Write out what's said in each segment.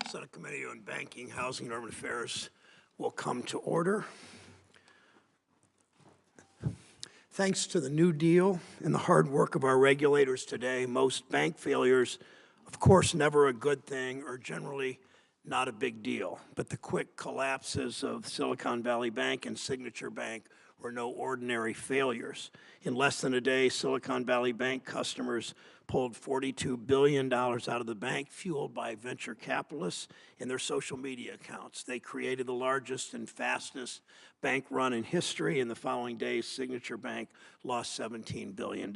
Senate Committee on Banking, Housing, and Urban Affairs will come to order. Thanks to the New Deal and the hard work of our regulators today, most bank failures, of course, never a good thing or generally not a big deal. But the quick collapses of Silicon Valley Bank and Signature Bank were no ordinary failures. In less than a day, Silicon Valley Bank customers pulled $42 billion out of the bank, fueled by venture capitalists in their social media accounts. They created the largest and fastest bank run in history. In the following days, Signature Bank lost $17 billion.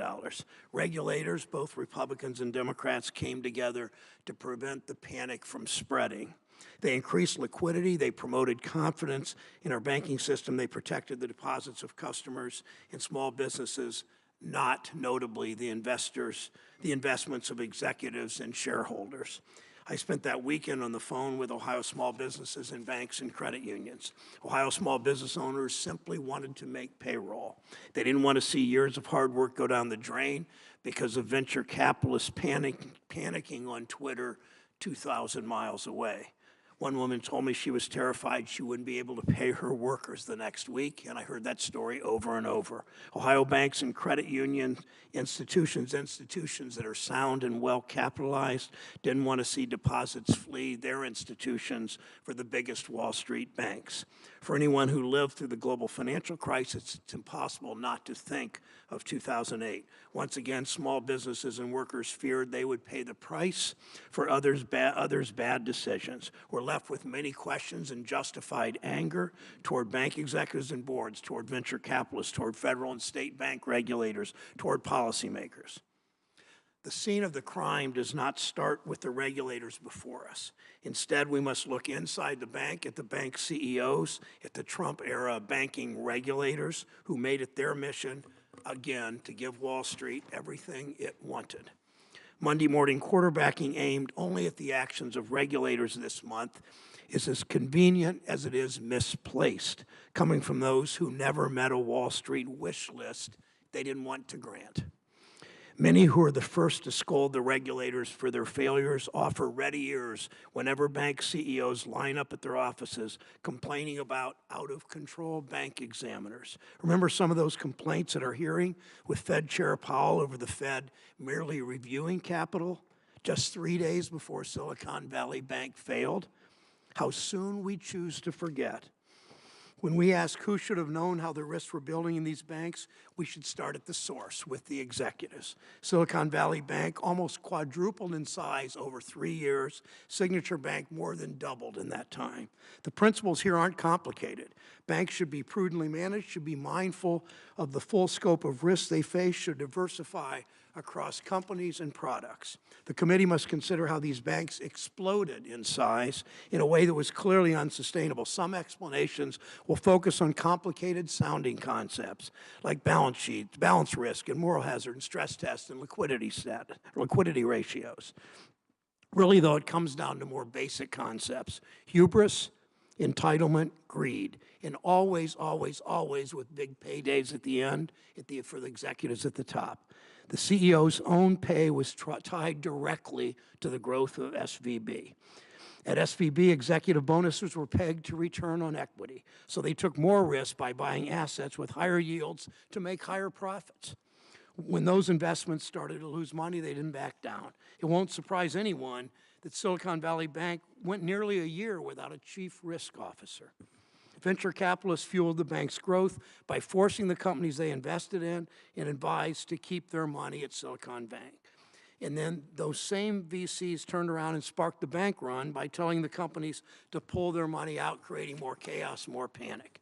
Regulators, both Republicans and Democrats, came together to prevent the panic from spreading. They increased liquidity, they promoted confidence in our banking system, they protected the deposits of customers and small businesses, not notably the investments of executives and shareholders. I spent that weekend on the phone with Ohio small businesses and banks and credit unions. Ohio small business owners simply wanted to make payroll. They didn't want to see years of hard work go down the drain because of venture capitalists panicking on Twitter 2,000 miles away. One woman told me she was terrified she wouldn't be able to pay her workers the next week, and I heard that story over and over. Ohio banks and credit union institutions that are sound and well capitalized, didn't want to see deposits flee their institutions for the biggest Wall Street banks. For anyone who lived through the global financial crisis, it's impossible not to think of 2008. Once again, small businesses and workers feared they would pay the price for others' bad decisions. We're left with many questions and justified anger toward bank executives and boards, toward venture capitalists, toward federal and state bank regulators, toward policymakers. The scene of the crime does not start with the regulators before us. Instead, we must look inside the bank at the bank CEOs, at the Trump-era banking regulators who made it their mission, again, to give Wall Street everything it wanted. Monday morning quarterbacking aimed only at the actions of regulators this month is as convenient as it is misplaced, coming from those who never met a Wall Street wish list they didn't want to grant. Many who are the first to scold the regulators for their failures offer ready ears whenever bank CEOs line up at their offices complaining about out-of-control bank examiners. Remember some of those complaints at our hearing with Fed Chair Powell over the Fed merely reviewing capital just 3 days before Silicon Valley Bank failed? How soon we choose to forget. When we ask who should have known how the risks were building in these banks, we should start at the source, with the executives. Silicon Valley Bank almost quadrupled in size over 3 years. Signature Bank more than doubled in that time. The principles here aren't complicated. Banks should be prudently managed, should be mindful of the full scope of risks they face, should diversify across companies and products. The committee must consider how these banks exploded in size in a way that was clearly unsustainable. Some explanations will focus on complicated sounding concepts like balance sheets, balance risk, and moral hazard, and stress tests, and liquidity ratios. Really, though, it comes down to more basic concepts: hubris, entitlement, greed, and always, always, always with big paydays at the end for the executives at the top. The CEO's own pay was tied directly to the growth of SVB. At SVB, executive bonuses were pegged to return on equity, so they took more risk by buying assets with higher yields to make higher profits. When those investments started to lose money, they didn't back down. It won't surprise anyone that Silicon Valley Bank went nearly a year without a chief risk officer. Venture capitalists fueled the bank's growth by forcing the companies they invested in and advised to keep their money at Silicon Bank. And then those same VCs turned around and sparked the bank run by telling the companies to pull their money out, creating more chaos, more panic.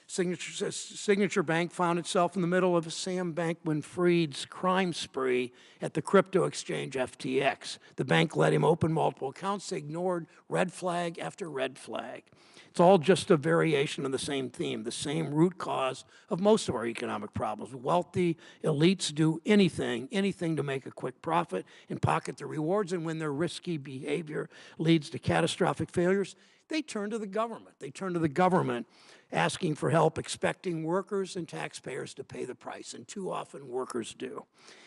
Signature Bank found itself in the middle of Sam Bankman-Fried's crime spree at the crypto exchange FTX. The bank let him open multiple accounts. They ignored red flag after red flag. It's all just a variation of the same theme, the same root cause of most of our economic problems. Wealthy elites do anything to make a quick profit and pocket the rewards, and when their risky behavior leads to catastrophic failures, They turn to the government. They turn to the government asking for help, expecting workers and taxpayers to pay the price, and too often workers do.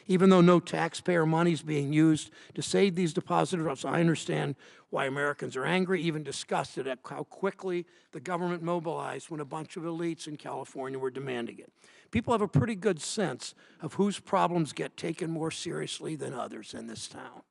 Even though no taxpayer money is being used to save these depositors, I understand why Americans are angry, even disgusted at how quickly the government mobilized when a bunch of elites in California were demanding it. People have a pretty good sense of whose problems get taken more seriously than others in this town.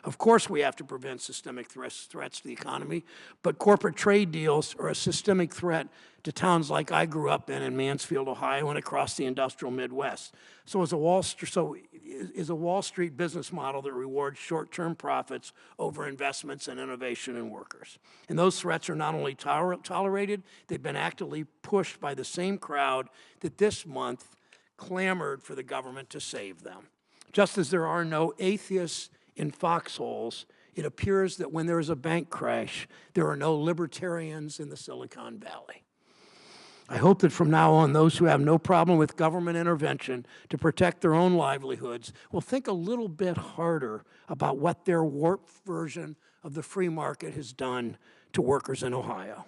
Of course, we have to prevent systemic threats to the economy, but corporate trade deals are a systemic threat to towns like I grew up in Mansfield, Ohio, and across the industrial Midwest. So is a Wall Street business model that rewards short-term profits over investments and innovation in workers. And those threats are not only tolerated, they've been actively pushed by the same crowd that this month clamored for the government to save them. Just as there are no atheists in foxholes, it appears that when there is a bank crash, there are no libertarians in the Silicon Valley. I hope that from now on, those who have no problem with government intervention to protect their own livelihoods will think a little bit harder about what their warped version of the free market has done to workers in Ohio.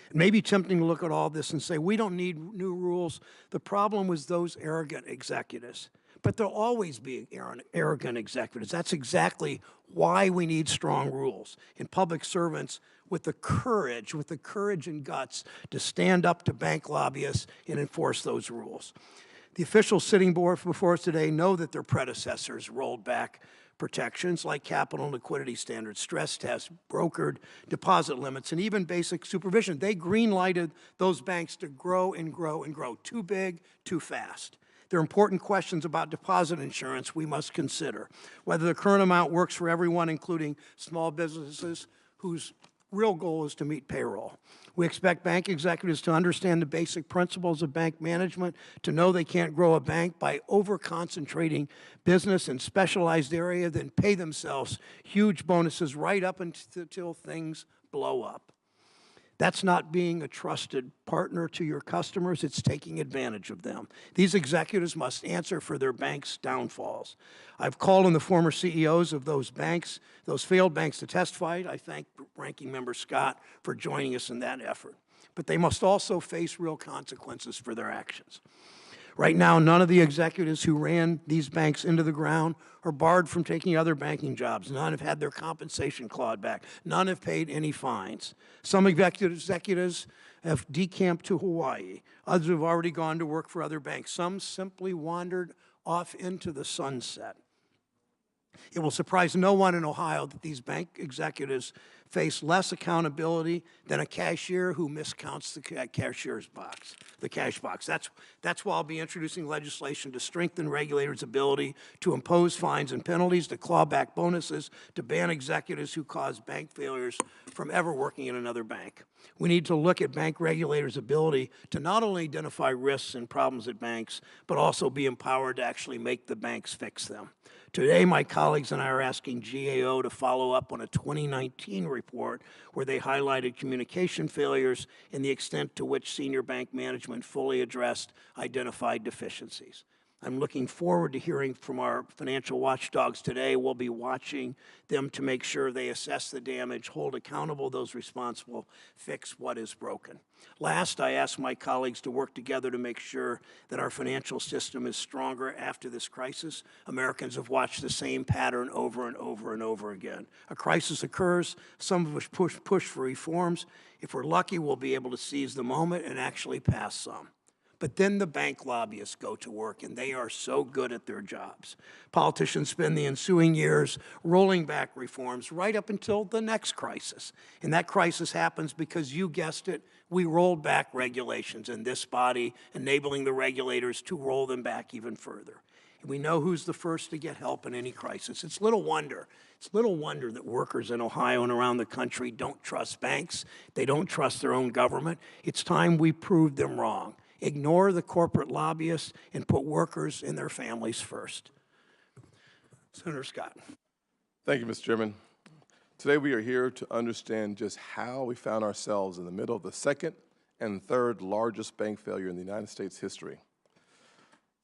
It may be tempting to look at all this and say, we don't need new rules. The problem was those arrogant executives. But there'll always be arrogant executives. That's exactly why we need strong rules and public servants with the courage and guts to stand up to bank lobbyists and enforce those rules. The officials sitting before us today know that their predecessors rolled back protections like capital and liquidity standards, stress tests, brokered deposit limits, and even basic supervision. They green-lighted those banks to grow and grow and grow, too big, too fast. There are important questions about deposit insurance we must consider, whether the current amount works for everyone, including small businesses whose real goal is to meet payroll. We expect bank executives to understand the basic principles of bank management, to know they can't grow a bank by over-concentrating business in specialized area, then pay themselves huge bonuses right up until things blow up. That's not being a trusted partner to your customers, it's taking advantage of them. These executives must answer for their bank's downfalls. I've called on the former CEOs of those banks, those failed banks, to testify. I thank Ranking Member Scott for joining us in that effort. But they must also face real consequences for their actions. Right now, none of the executives who ran these banks into the ground are barred from taking other banking jobs. None have had their compensation clawed back. None have paid any fines. Some executives have decamped to Hawaii. Others have already gone to work for other banks. Some simply wandered off into the sunset. It will surprise no one in Ohio that these bank executives face less accountability than a cashier who miscounts the cashier's box, the cash box. That's why I'll be introducing legislation to strengthen regulators' ability to impose fines and penalties, to claw back bonuses, to ban executives who cause bank failures from ever working in another bank. We need to look at bank regulators' ability to not only identify risks and problems at banks, but also be empowered to actually make the banks fix them. Today, my colleagues and I are asking GAO to follow up on a 2019 report where they highlighted communication failures and the extent to which senior bank management fully addressed identified deficiencies. I'm looking forward to hearing from our financial watchdogs today. We'll be watching them to make sure they assess the damage, hold accountable those responsible, fix what is broken. Last, I ask my colleagues to work together to make sure that our financial system is stronger after this crisis. Americans have watched the same pattern over and over and over again. A crisis occurs, some of us push for reforms. If we're lucky, we'll be able to seize the moment and actually pass some. But then the bank lobbyists go to work, and they are so good at their jobs. Politicians spend the ensuing years rolling back reforms right up until the next crisis. And that crisis happens because, you guessed it, we rolled back regulations in this body, enabling the regulators to roll them back even further. And we know who's the first to get help in any crisis. It's little wonder that workers in Ohio and around the country don't trust banks. They don't trust their own government. It's time we proved them wrong. Ignore the corporate lobbyists and put workers and their families first. Senator Scott. Thank you, Mr. Chairman. Today we are here to understand just how we found ourselves in the middle of the second and third largest bank failure in the United States history.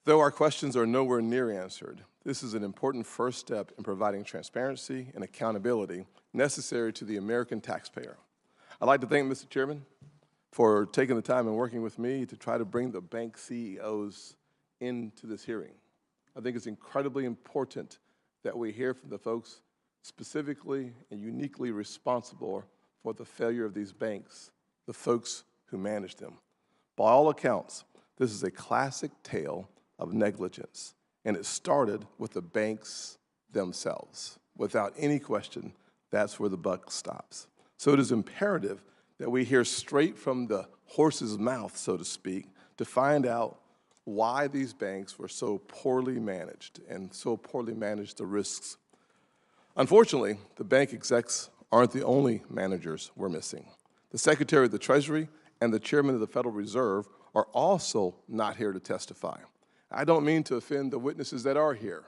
Though our questions are nowhere near answered, this is an important first step in providing transparency and accountability necessary to the American taxpayer. I'd like to thank Mr. Chairman for taking the time and working with me to try to bring the bank CEOs into this hearing. I think it's incredibly important that we hear from the folks specifically and uniquely responsible for the failure of these banks, the folks who manage them. By all accounts, this is a classic tale of negligence, and it started with the banks themselves. Without any question, that's where the buck stops. So it is imperative that we hear straight from the horse's mouth, so to speak, to find out why these banks were so poorly managed and so poorly managed the risks. Unfortunately, the bank execs aren't the only managers we're missing. The Secretary of the Treasury and the Chairman of the Federal Reserve are also not here to testify. I don't mean to offend the witnesses that are here,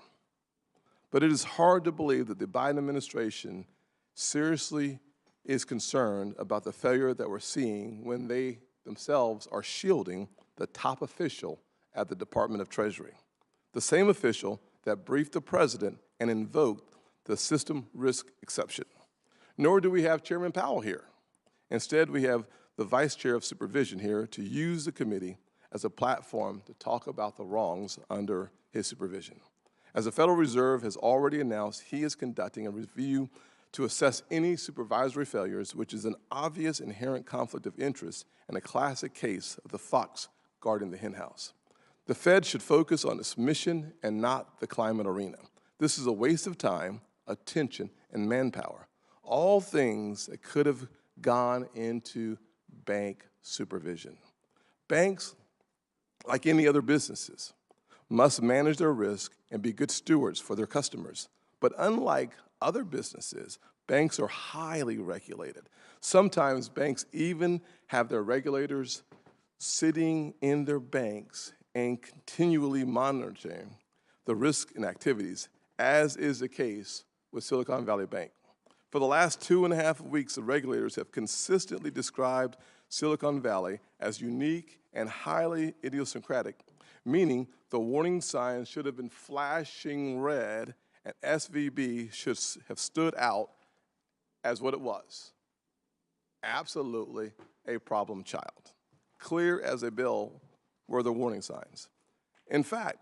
but it is hard to believe that the Biden administration seriously is concerned about the failure that we're seeing when they themselves are shielding the top official at the Department of Treasury, the same official that briefed the president and invoked the system risk exception. Nor do we have Chairman Powell here. Instead, we have the Vice Chair of Supervision here to use the committee as a platform to talk about the wrongs under his supervision. As the Federal Reserve has already announced, he is conducting a review to assess any supervisory failures, which is an obvious inherent conflict of interest and a classic case of the fox guarding the henhouse. The Fed should focus on its mission and not the climate arena. This is a waste of time, attention, and manpower, all things that could have gone into bank supervision. Banks, like any other businesses, must manage their risk and be good stewards for their customers. But unlike other businesses, banks are highly regulated. Sometimes banks even have their regulators sitting in their banks and continually monitoring the risk and activities, as is the case with Silicon Valley Bank. For the last 2.5 weeks, the regulators have consistently described Silicon Valley as unique and highly idiosyncratic, meaning the warning signs should have been flashing red and SVB should have stood out as what it was, absolutely a problem child. Clear as a bell were the warning signs. In fact,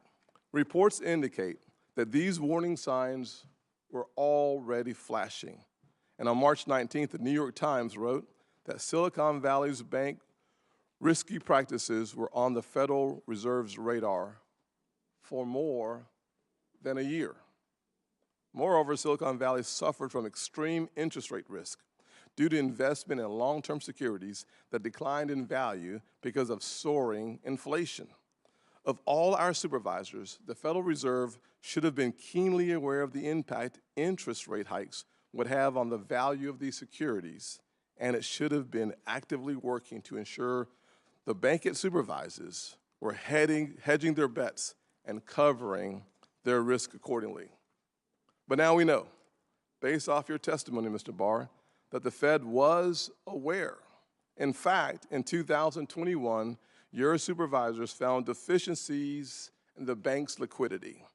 reports indicate that these warning signs were already flashing. And on March 19th, the New York Times wrote that Silicon Valley's bank risky practices were on the Federal Reserve's radar for more than a year. Moreover, Silicon Valley suffered from extreme interest rate risk due to investment in long-term securities that declined in value because of soaring inflation. Of all our supervisors, the Federal Reserve should have been keenly aware of the impact interest rate hikes would have on the value of these securities, and it should have been actively working to ensure the bank it supervises were hedging their bets and covering their risk accordingly. But now we know, based off your testimony, Mr. Barr, that the Fed was aware. In fact, in 2021, your supervisors found deficiencies in the bank's liquidity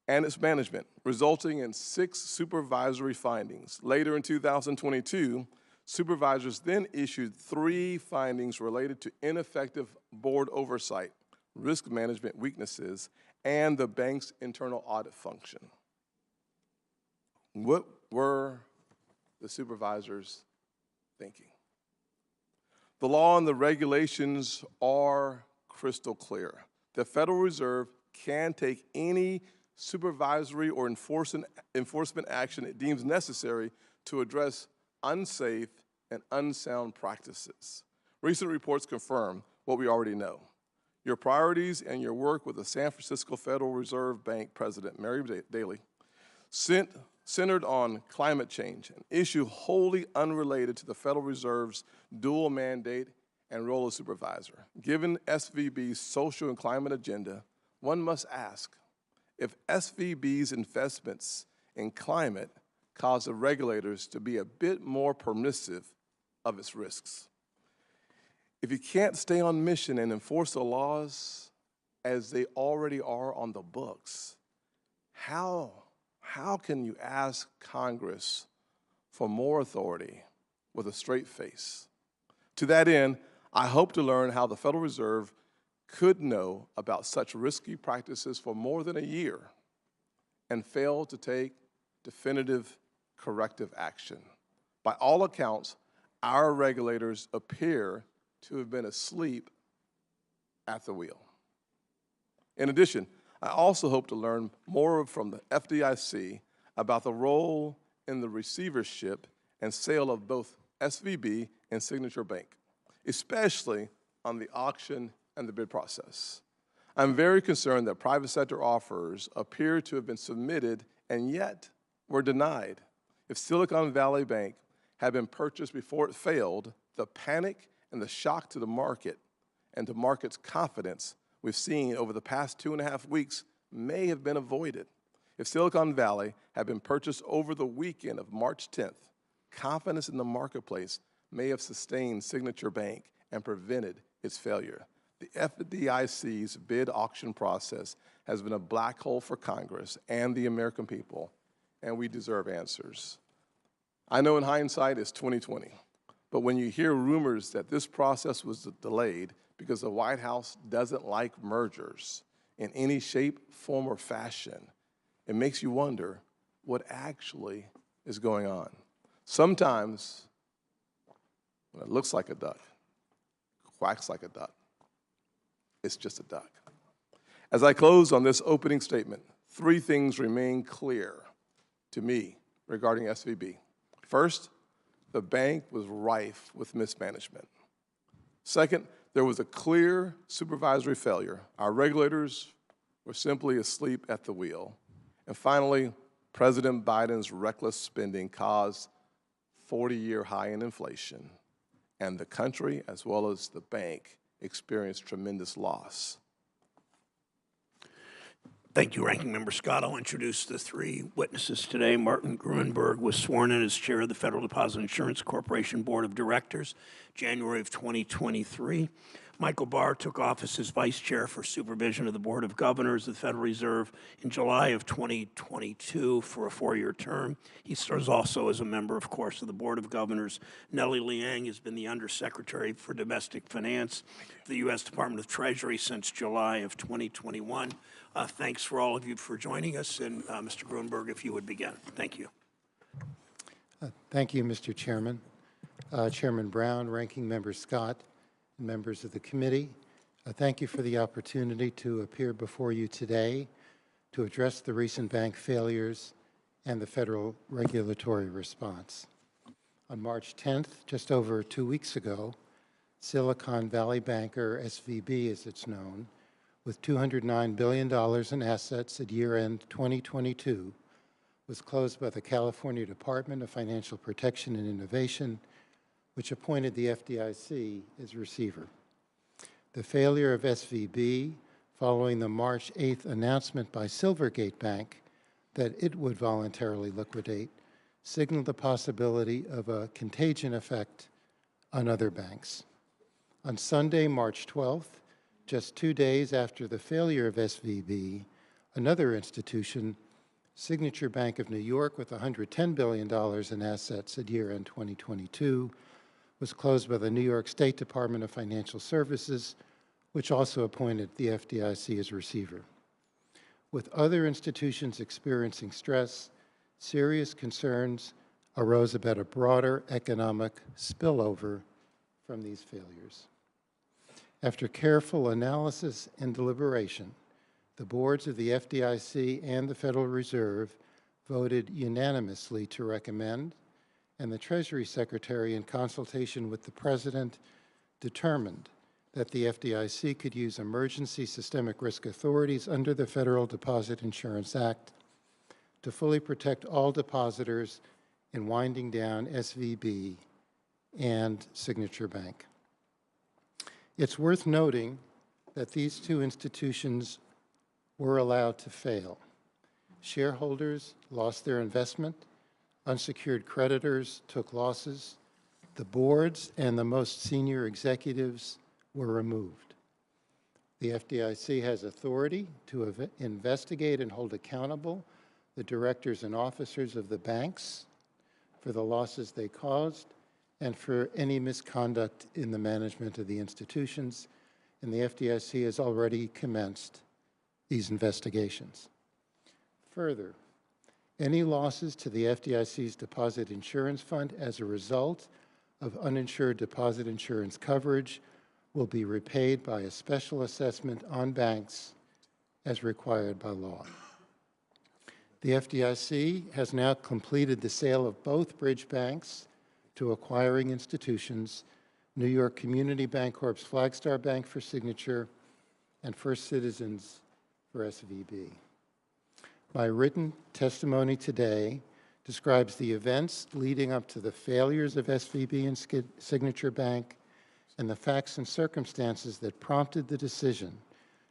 and its management, resulting in 6 supervisory findings. Later in 2022, supervisors then issued 3 findings related to ineffective board oversight, risk management weaknesses, and the bank's internal audit function. What were the supervisors thinking? The law and the regulations are crystal clear. The Federal Reserve can take any supervisory or enforcement action it deems necessary to address unsafe and unsound practices. Recent reports confirm what we already know. Your priorities and your work with the San Francisco Federal Reserve Bank President, Mary Daly, centered on climate change, an issue wholly unrelated to the Federal Reserve's dual mandate and role as supervisor. Given SVB's social and climate agenda, one must ask if SVB's investments in climate cause the regulators to be a bit more permissive of its risks. If you can't stay on mission and enforce the laws as they already are on the books, how can you ask Congress for more authority with a straight face. To that end, I hope to learn how the Federal Reserve could know about such risky practices for more than a year and fail to take definitive corrective action. By all accounts, our regulators appear to have been asleep at the wheel. In addition, I also hope to learn more from the FDIC about the role in the receivership and sale of both SVB and Signature Bank, especially on the auction and the bid process. I'm very concerned that private sector offers appear to have been submitted and yet were denied. If Silicon Valley Bank had been purchased before it failed, the panic and the shock to the market and to market's confidence we've seen over the past 2.5 weeks may have been avoided. If Silicon Valley had been purchased over the weekend of March 10th, confidence in the marketplace may have sustained Signature Bank and prevented its failure. The FDIC's bid auction process has been a black hole for Congress and the American people, and we deserve answers. I know in hindsight it's 2020, but when you hear rumors that this process was delayed because the White House doesn't like mergers in any shape, form, or fashion, it makes you wonder what actually is going on. Sometimes, when it looks like a duck, quacks like a duck, it's just a duck. As I close on this opening statement, 3 things remain clear to me regarding SVB. First, the bank was rife with mismanagement. Second, there was a clear supervisory failure. Our regulators were simply asleep at the wheel. And finally, President Biden's reckless spending caused 40-year high in inflation, and the country, as well as the bank, experienced tremendous loss. Thank you, Ranking Member Scott. I'll introduce the 3 witnesses today. Martin Gruenberg was sworn in as chair of the Federal Deposit Insurance Corporation Board of Directors, January of 2023. Michael Barr took office as vice chair for supervision of the Board of Governors of the Federal Reserve in July of 2022 for a 4-year term. He serves also as a member, of course, of the Board of Governors. Nellie Liang has been the Undersecretary for Domestic Finance for the U.S. Department of Treasury since July of 2021. Thanks for all of you for joining us. And Mr. Gruenberg, if you would begin. Thank you. Thank you, Mr. Chairman. Chairman Brown, Ranking Member Scott, and members of the committee, thank you for the opportunity to appear before you today to address the recent bank failures and the federal regulatory response. On March 10th, just over 2 weeks ago, Silicon Valley banker, SVB as it's known, with $209 billion in assets at year-end 2022, was closed by the California Department of Financial Protection and Innovation, which appointed the FDIC as receiver. The failure of SVB, following the March 8th announcement by Silvergate Bank that it would voluntarily liquidate, signaled the possibility of a contagion effect on other banks. On Sunday, March 12th, just 2 days after the failure of SVB, another institution, Signature Bank of New York, with $110 billion in assets at year-end 2022, was closed by the New York State Department of Financial Services, which also appointed the FDIC as receiver. With other institutions experiencing stress, serious concerns arose about a broader economic spillover from these failures. After careful analysis and deliberation, the boards of the FDIC and the Federal Reserve voted unanimously to recommend, and the Treasury Secretary, in consultation with the President, determined that the FDIC could use emergency systemic risk authorities under the Federal Deposit Insurance Act to fully protect all depositors in winding down SVB and Signature Bank. It's worth noting that these 2 institutions were allowed to fail. Shareholders lost their investment, unsecured creditors took losses, the boards and the most senior executives were removed. The FDIC has authority to investigate and hold accountable the directors and officers of the banks for the losses they caused, and for any misconduct in the management of the institutions, and the FDIC has already commenced these investigations. Further, any losses to the FDIC's Deposit Insurance Fund as a result of uninsured deposit insurance coverage will be repaid by a special assessment on banks as required by law. The FDIC has now completed the sale of both bridge banks to acquiring institutions, New York Community Bancorp's Flagstar Bank for Signature and First Citizens for SVB. My written testimony today describes the events leading up to the failures of SVB and Signature Bank and the facts and circumstances that prompted the decision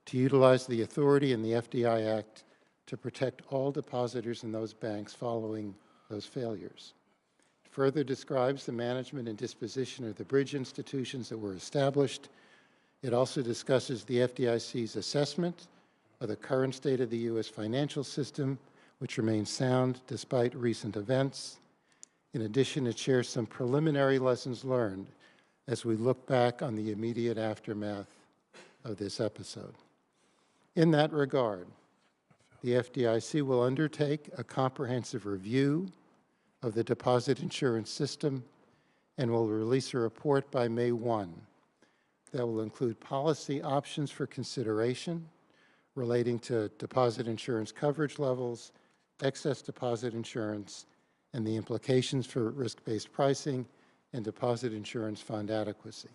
to utilize the authority in the FDI Act to protect all depositors in those banks following those failures. It further describes the management and disposition of the bridge institutions that were established. It also discusses the FDIC's assessment of the current state of the U.S. financial system, which remains sound despite recent events. In addition, it shares some preliminary lessons learned as we look back on the immediate aftermath of this episode. In that regard, the FDIC will undertake a comprehensive review of the deposit insurance system and will release a report by May 1 that will include policy options for consideration relating to deposit insurance coverage levels, excess deposit insurance, and the implications for risk-based pricing and deposit insurance fund adequacy.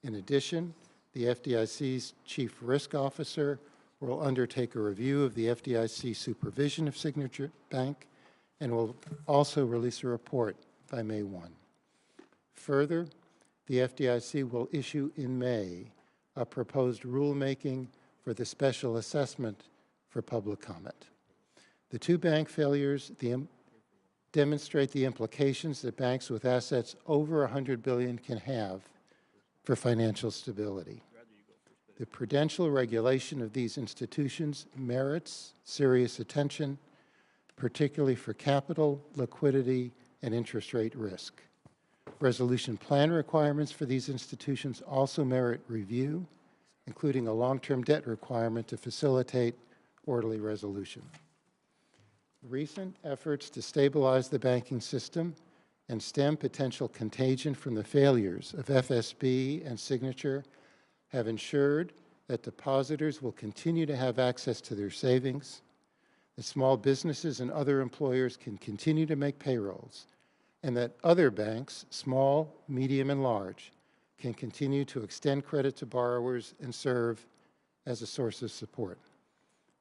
In addition, the FDIC's Chief Risk Officer will undertake a review of the FDIC supervision of Signature Bank and will also release a report by May 1. Further, the FDIC will issue in May a proposed rulemaking for the special assessment for public comment. The two bank failures demonstrate the implications that banks with assets over $100 billion can have for financial stability. The prudential regulation of these institutions merits serious attention, particularly for capital, liquidity, and interest rate risk. Resolution plan requirements for these institutions also merit review, including a long-term debt requirement to facilitate orderly resolution. Recent efforts to stabilize the banking system and stem potential contagion from the failures of FSB and Signature have ensured that depositors will continue to have access to their savings, that small businesses and other employers can continue to make payrolls, and that other banks, small, medium, and large, can continue to extend credit to borrowers and serve as a source of support.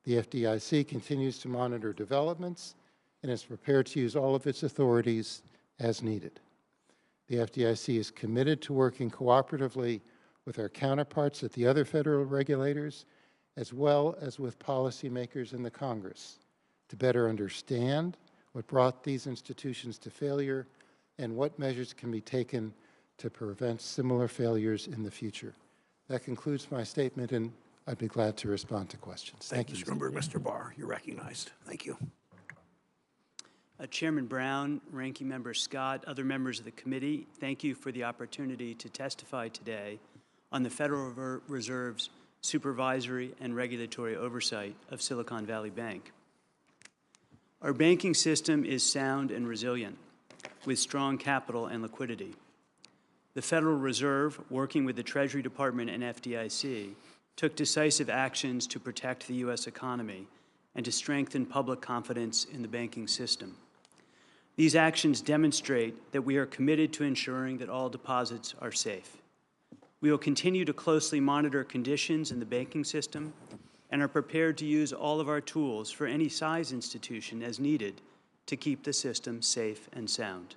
The FDIC continues to monitor developments and is prepared to use all of its authorities as needed. The FDIC is committed to working cooperatively with our counterparts at the other federal regulators, as well as with policymakers in the Congress, to better understand what brought these institutions to failure and what measures can be taken to prevent similar failures in the future. That concludes my statement, and I'd be glad to respond to questions. Thank you, Mr. Grunberg. Mr. Barr, you're recognized. Thank you. Chairman Brown, Ranking Member Scott, other members of the committee, thank you for the opportunity to testify today on the Federal Reserve's supervisory and regulatory oversight of Silicon Valley Bank. Our banking system is sound and resilient, with strong capital and liquidity. The Federal Reserve, working with the Treasury Department and FDIC, took decisive actions to protect the U.S. economy and to strengthen public confidence in the banking system. These actions demonstrate that we are committed to ensuring that all deposits are safe. We will continue to closely monitor conditions in the banking system and are prepared to use all of our tools for any size institution as needed to keep the system safe and sound.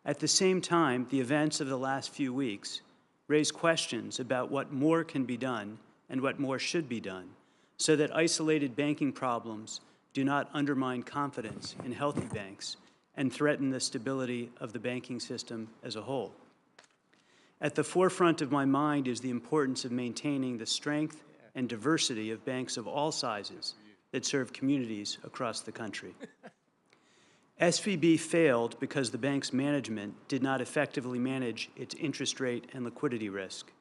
At the same time, the events of the last few weeks raise questions about what more can be done and what more should be done so that isolated banking problems do not undermine confidence in healthy banks and threaten the stability of the banking system as a whole. At the forefront of my mind is the importance of maintaining the strength and diversity of banks of all sizes that serve communities across the country. SVB failed because the bank's management did not effectively manage its interest rate and liquidity risk.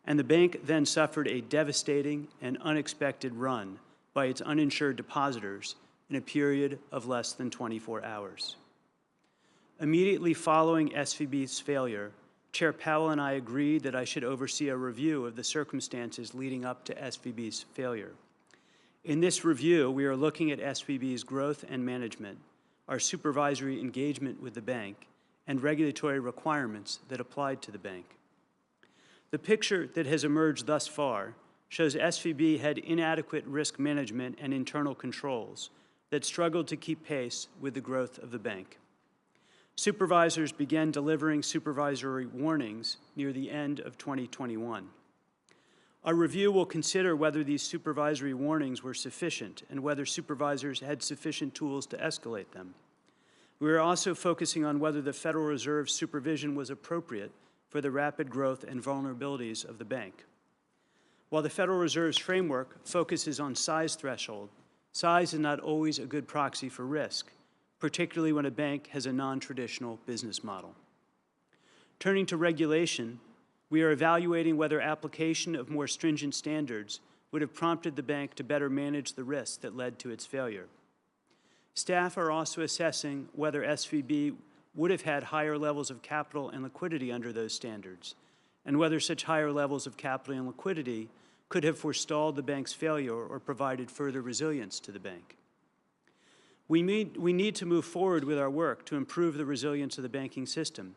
And the bank then suffered a devastating and unexpected run by its uninsured depositors in a period of less than 24 hours. Immediately following SVB's failure, Chair Powell and I agreed that I should oversee a review of the circumstances leading up to SVB's failure. In this review, we are looking at SVB's growth and management, our supervisory engagement with the bank, and regulatory requirements that applied to the bank. The picture that has emerged thus far shows SVB had inadequate risk management and internal controls that struggled to keep pace with the growth of the bank. Supervisors began delivering supervisory warnings near the end of 2021. Our review will consider whether these supervisory warnings were sufficient and whether supervisors had sufficient tools to escalate them. We are also focusing on whether the Federal Reserve's supervision was appropriate for the rapid growth and vulnerabilities of the bank. While the Federal Reserve's framework focuses on size threshold, size is not always a good proxy for risk, particularly when a bank has a non-traditional business model. Turning to regulation, we are evaluating whether application of more stringent standards would have prompted the bank to better manage the risks that led to its failure. Staff are also assessing whether SVB would have had higher levels of capital and liquidity under those standards, and whether such higher levels of capital and liquidity could have forestalled the bank's failure or provided further resilience to the bank. We need to move forward with our work to improve the resilience of the banking system,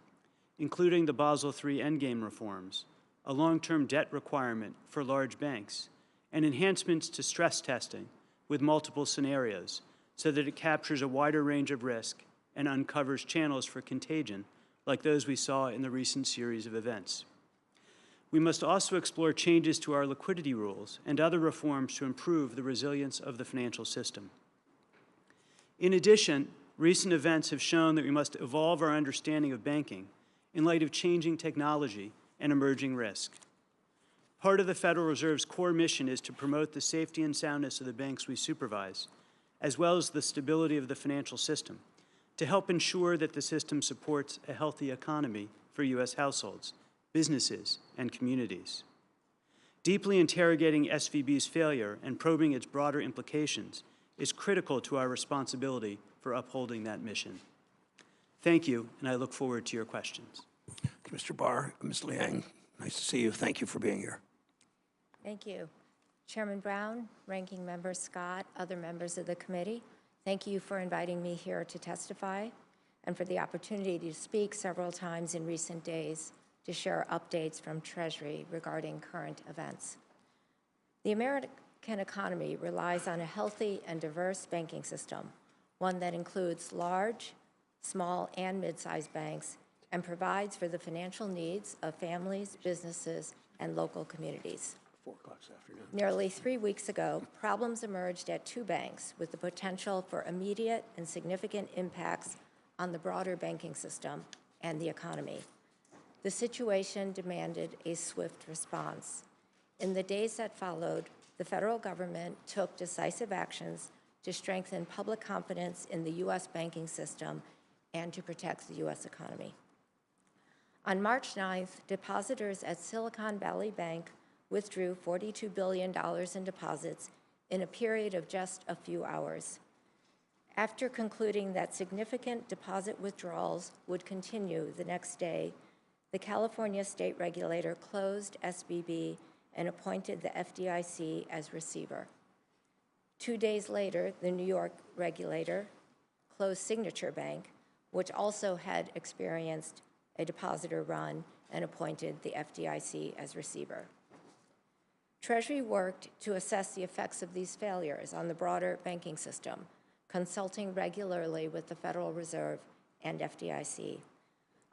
including the Basel III endgame reforms, a long-term debt requirement for large banks, and enhancements to stress testing with multiple scenarios so that it captures a wider range of risk and uncovers channels for contagion like those we saw in the recent series of events. We must also explore changes to our liquidity rules and other reforms to improve the resilience of the financial system. In addition, recent events have shown that we must evolve our understanding of banking in light of changing technology and emerging risk. Part of the Federal Reserve's core mission is to promote the safety and soundness of the banks we supervise, as well as the stability of the financial system, to help ensure that the system supports a healthy economy for U.S. households, businesses, and communities. Deeply interrogating SVB's failure and probing its broader implications is critical to our responsibility for upholding that mission. Thank you, and I look forward to your questions. Mr. Barr, Ms. Liang, nice to see you. Thank you for being here. Thank you. Chairman Brown, Ranking Member Scott, other members of the committee, thank you for inviting me here to testify and for the opportunity to speak several times in recent days to share updates from Treasury regarding current events. The American economy relies on a healthy and diverse banking system, one that includes large, small, and mid-sized banks and provides for the financial needs of families, businesses, and local communities. 4 o'clock this afternoon. Nearly 3 weeks ago, problems emerged at 2 banks with the potential for immediate and significant impacts on the broader banking system and the economy. The situation demanded a swift response. In the days that followed, the federal government took decisive actions to strengthen public confidence in the U.S. banking system and to protect the U.S. economy. On March 9th, depositors at Silicon Valley Bank withdrew $42 billion in deposits in a period of just a few hours. After concluding that significant deposit withdrawals would continue the next day, the California state regulator closed SVB and appointed the FDIC as receiver. 2 days later, the New York regulator closed Signature Bank, which also had experienced a depositor run, and appointed the FDIC as receiver. Treasury worked to assess the effects of these failures on the broader banking system, consulting regularly with the Federal Reserve and FDIC.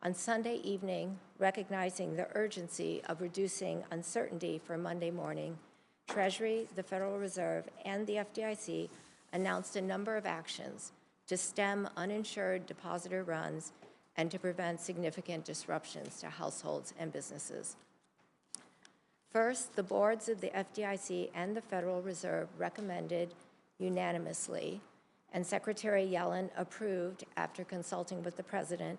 On Sunday evening, recognizing the urgency of reducing uncertainty for Monday morning, Treasury, the Federal Reserve, and the FDIC announced a number of actions to stem uninsured depositor runs and to prevent significant disruptions to households and businesses. First, the boards of the FDIC and the Federal Reserve recommended unanimously and Secretary Yellen approved, after consulting with the President,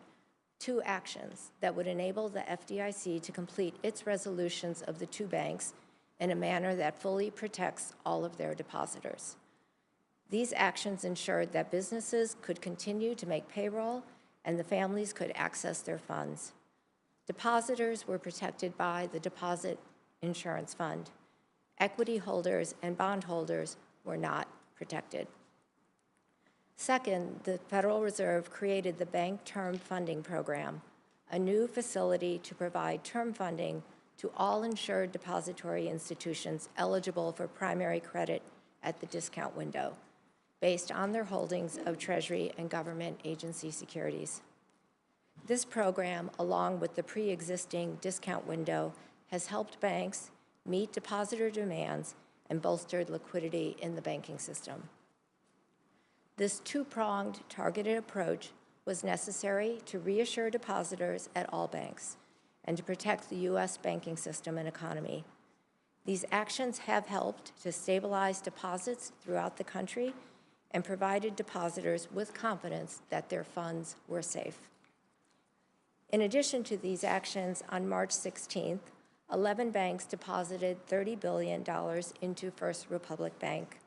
2 actions that would enable the FDIC to complete its resolutions of the 2 banks in a manner that fully protects all of their depositors. These actions ensured that businesses could continue to make payroll and the families could access their funds. Depositors were protected by the Deposit Insurance Fund. Equity holders and bondholders were not protected. Second, the Federal Reserve created the Bank Term Funding Program, a new facility to provide term funding to all insured depository institutions eligible for primary credit at the discount window, based on their holdings of Treasury and government agency securities. This program, along with the pre-existing discount window, has helped banks meet depositor demands and bolstered liquidity in the banking system. This 2-pronged targeted approach was necessary to reassure depositors at all banks and to protect the U.S. banking system and economy. These actions have helped to stabilize deposits throughout the country and provided depositors with confidence that their funds were safe. In addition to these actions, on March 16th, 11 banks deposited $30 billion into First Republic Bank.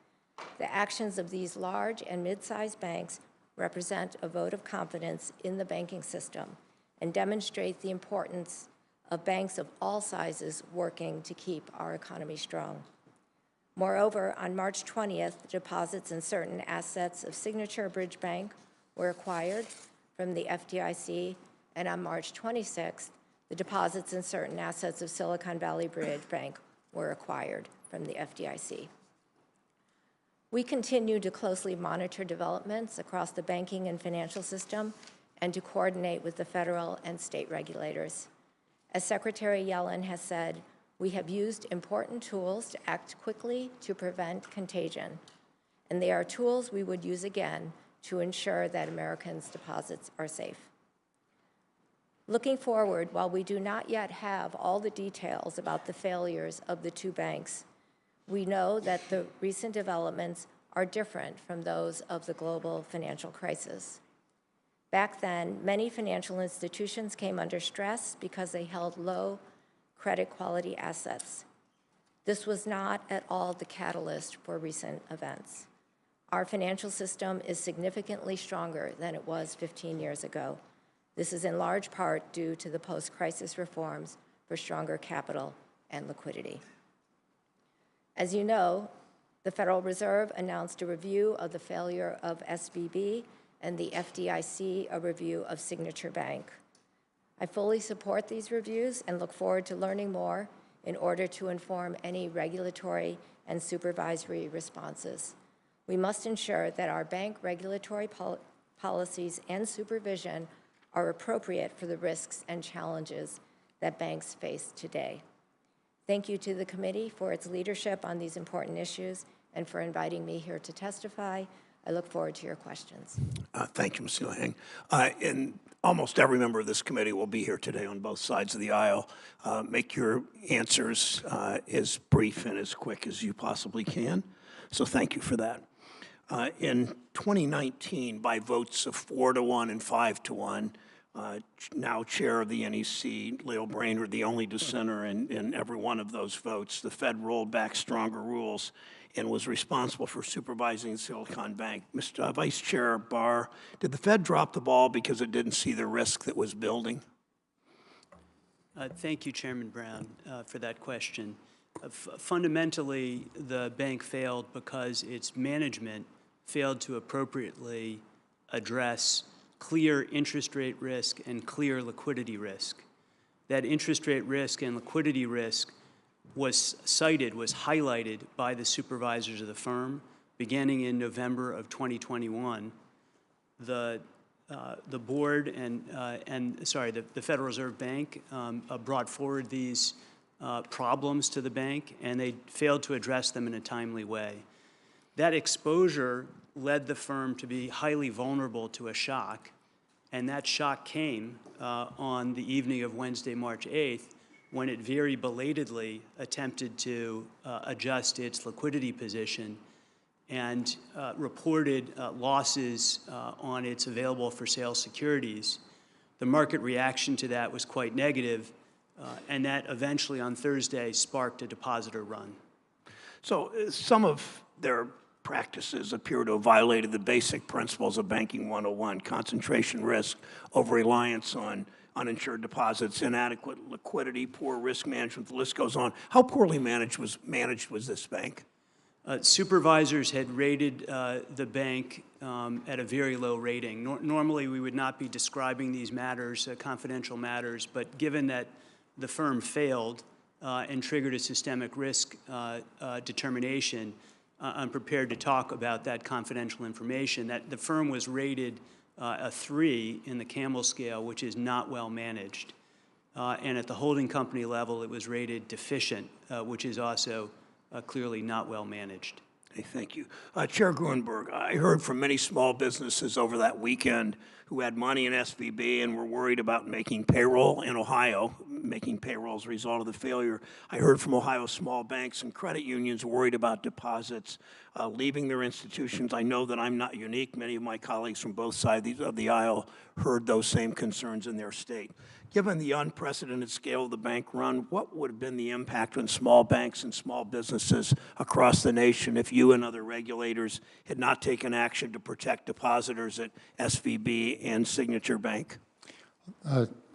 The actions of these large and mid-sized banks represent a vote of confidence in the banking system and demonstrate the importance of banks of all sizes working to keep our economy strong. Moreover, on March 20th, deposits in certain assets of Signature Bridge Bank were acquired from the FDIC, and on March 26th, the deposits in certain assets of Silicon Valley Bridge Bank were acquired from the FDIC. We continue to closely monitor developments across the banking and financial system and to coordinate with the federal and state regulators. As Secretary Yellen has said, we have used important tools to act quickly to prevent contagion, and they are tools we would use again to ensure that Americans' deposits are safe. Looking forward, while we do not yet have all the details about the failures of the 2 banks, we know that the recent developments are different from those of the global financial crisis. Back then, many financial institutions came under stress because they held low credit quality assets. This was not at all the catalyst for recent events. Our financial system is significantly stronger than it was 15 years ago. This is in large part due to the post-crisis reforms for stronger capital and liquidity. As you know, the Federal Reserve announced a review of the failure of SVB and the FDIC a review of Signature Bank. I fully support these reviews and look forward to learning more in order to inform any regulatory and supervisory responses. We must ensure that our bank regulatory policies and supervision are appropriate for the risks and challenges that banks face today. Thank you to the committee for its leadership on these important issues and for inviting me here to testify. I look forward to your questions. Thank you, Ms. Nguyen. And almost every member of this committee will be here today on both sides of the aisle. Make your answers as brief and as quick as you possibly can. So thank you for that. In 2019, by votes of 4-1 and 5-1, now chair of the NEC, Leo Brainerd, the only dissenter in every one of those votes, the Fed rolled back stronger rules and was responsible for supervising Silicon Bank. Mr. Vice Chair Barr, did the Fed drop the ball because it didn't see the risk that was building? Thank you, Chairman Brown, for that question. Fundamentally, the bank failed because its management failed to appropriately address clear interest rate risk and clear liquidity risk. That interest rate risk and liquidity risk was highlighted by the supervisors of the firm beginning in November of 2021. The board the Federal Reserve Bank brought forward these problems to the bank, and they failed to address them in a timely way. That exposure led the firm to be highly vulnerable to a shock, and that shock came on the evening of Wednesday, March 8th, when it very belatedly attempted to adjust its liquidity position and reported losses on its available-for-sale securities. The market reaction to that was quite negative, and that eventually on Thursday sparked a depositor run. So some of their practices appear to have violated the basic principles of Banking 101, concentration risk, over-reliance on uninsured deposits, inadequate liquidity, poor risk management, the list goes on. How poorly managed was this bank? Supervisors had rated the bank at a very low rating. Normally, we would not be describing these matters, confidential matters, but given that the firm failed and triggered a systemic risk determination, I'm prepared to talk about that confidential information. That the firm was rated a 3 in the Campbell scale, which is not well managed. And at the holding company level, it was rated deficient, which is also clearly not well managed. Okay, thank you. Chair Gruenberg, I heard from many small businesses over that weekend who had money in SVB and were worried about making payroll in Ohio, making payroll as a result of the failure. I heard from Ohio small banks and credit unions worried about deposits leaving their institutions. I know that I'm not unique. Many of my colleagues from both sides of the aisle heard those same concerns in their state. Given the unprecedented scale of the bank run, what would have been the impact on small banks and small businesses across the nation if you and other regulators had not taken action to protect depositors at SVB and Signature Bank?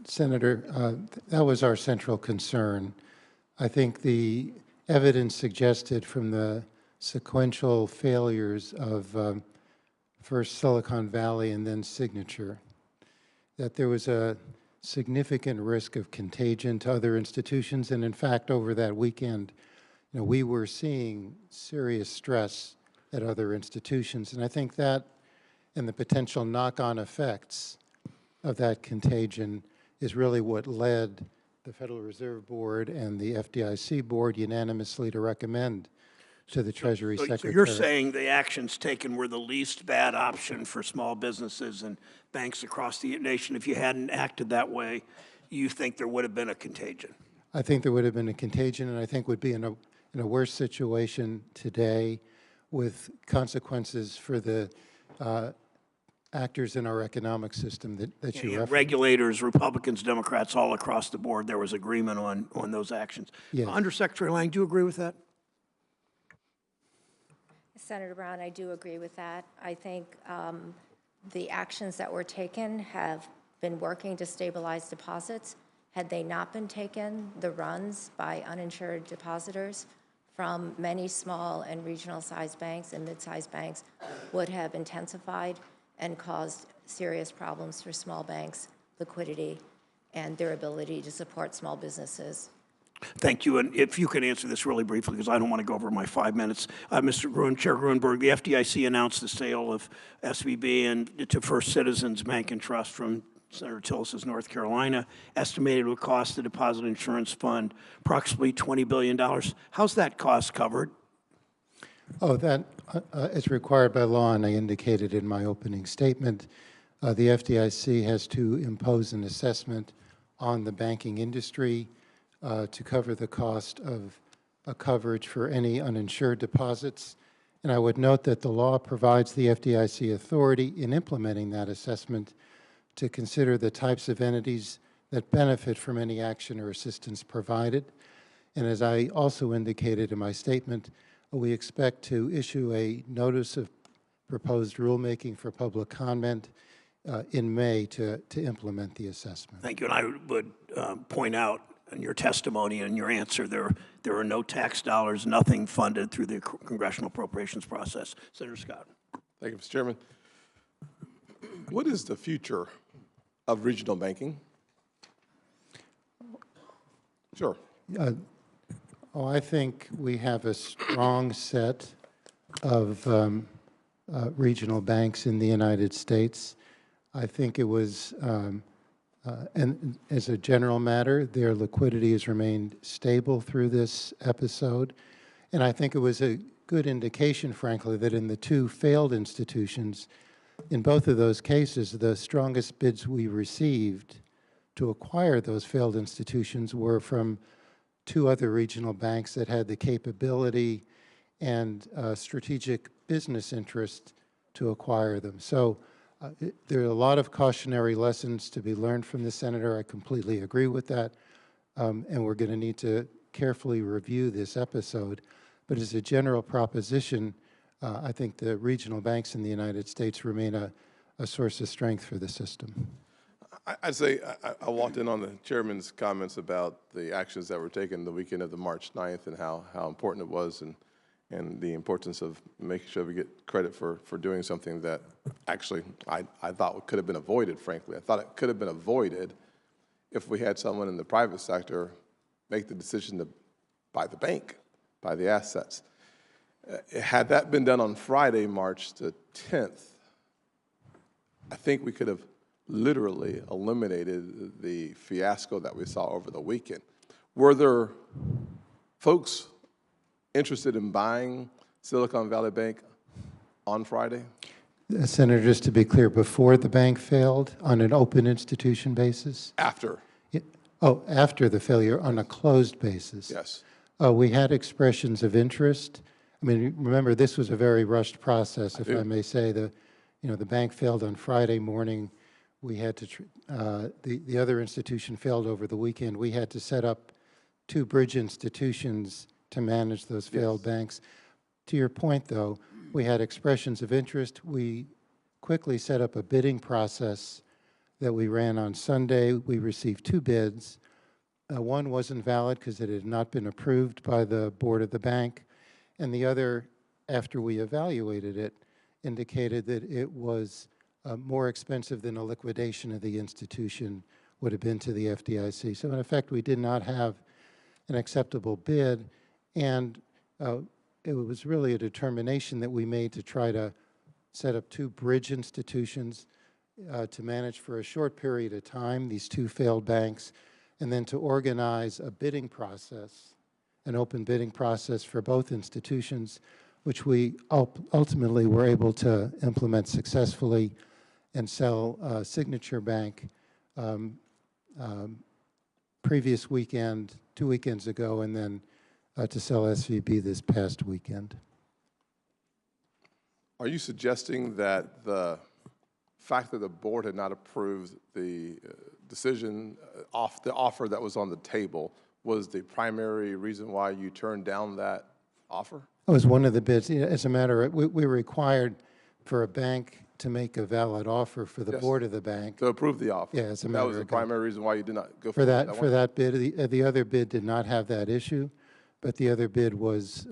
Senator, that was our central concern. I think the evidence suggested from the sequential failures of first Silicon Valley and then Signature that there was a significant risk of contagion to other institutions. And in fact, over that weekend, we were seeing serious stress at other institutions. And I think that and the potential knock-on effects of that contagion is really what led the Federal Reserve Board and the FDIC Board unanimously to recommend to the Treasury Secretary. So you're saying the actions taken were the least bad option for small businesses and banks across the nation. If you hadn't acted that way, you think there would have been a contagion? I think there would have been a contagion, and I think would be in a worse situation today with consequences for the actors in our economic system that you referenced. Regulators, Republicans, Democrats, all across the board, there was agreement on those actions. Yes. Undersecretary Lang, do you agree with that? Senator Brown, I do agree with that. I think the actions that were taken have been working to stabilize deposits. Had they not been taken, the runs by uninsured depositors from many small and regional-sized banks and mid-sized banks would have intensified and caused serious problems for small banks' liquidity and their ability to support small businesses. Thank you. And if you could answer this really briefly, because I don't want to go over my 5 minutes. Chair Gruenberg, the FDIC announced the sale of SVB and to First Citizens Bank and Trust from Senator Tillis' North Carolina, estimated it would cost the Deposit Insurance Fund approximately $20 billion. How's that cost covered? Oh, that is required by law, and I indicated in my opening statement, the FDIC has to impose an assessment on the banking industry to cover the cost of a coverage for any uninsured deposits. And I would note that the law provides the FDIC authority in implementing that assessment to consider the types of entities that benefit from any action or assistance provided. And as I also indicated in my statement, we expect to issue a notice of proposed rulemaking for public comment in May to implement the assessment. Thank you. And I would point out in your testimony and your answer, there are no tax dollars, nothing funded through the congressional appropriations process. Senator Scott. Thank you, Mr. Chairman. What is the future of regional banking? Sure. I think we have a strong set of regional banks in the United States. I think it was, and as a general matter, their liquidity has remained stable through this episode. And I think it was a good indication, frankly, that in the two failed institutions, in both of those cases, the strongest bids we received to acquire those failed institutions were from two other regional banks that had the capability and strategic business interest to acquire them. So there are a lot of cautionary lessons to be learned from the senator. I completely agree with that. And we're going to need to carefully review this episode. But as a general proposition, I think the regional banks in the United States remain a source of strength for the system. I'd say I walked in on the chairman's comments about the actions that were taken the weekend of the March 9th and how important it was and the importance of making sure we get credit for doing something that actually I thought could have been avoided, frankly. I thought it could have been avoided if we had someone in the private sector make the decision to buy the bank, buy the assets. Had that been done on Friday, March the 10th, I think we could have literally eliminated the fiasco that we saw over the weekend. Were there folks interested in buying Silicon Valley Bank on Friday? Senator, just to be clear, before the bank failed on an open institution basis? After. Oh, after the failure on a closed basis? Yes. We had expressions of interest. I mean, remember, this was a very rushed process, if I may say. The bank failed on Friday morning. We had to, the other institution failed over the weekend. We had to set up 2 bridge institutions to manage those failed banks. To your point, though, we had expressions of interest. We quickly set up a bidding process that we ran on Sunday. We received 2 bids. One wasn't valid because it had not been approved by the board of the bank, and the other, after we evaluated it, indicated that it was more expensive than a liquidation of the institution would have been to the FDIC. So in effect, we did not have an acceptable bid, and it was really a determination that we made to try to set up 2 bridge institutions to manage for a short period of time these 2 failed banks, and then to organize a bidding process, an open bidding process for both institutions, which we ultimately were able to implement successfully and sell Signature Bank previous weekend, 2 weekends ago, and then to sell SVB this past weekend. Are you suggesting that the fact that the board had not approved the decision off the offer that was on the table was the primary reason why you turned down that offer? It was one of the bids. As a matter of, we were required for a bank to make a valid offer for the board of the bank. To approve the offer? Yeah, as a that matter was the of primary reason why you did not go for that one? for that bid. The other bid did not have that issue, but the other bid was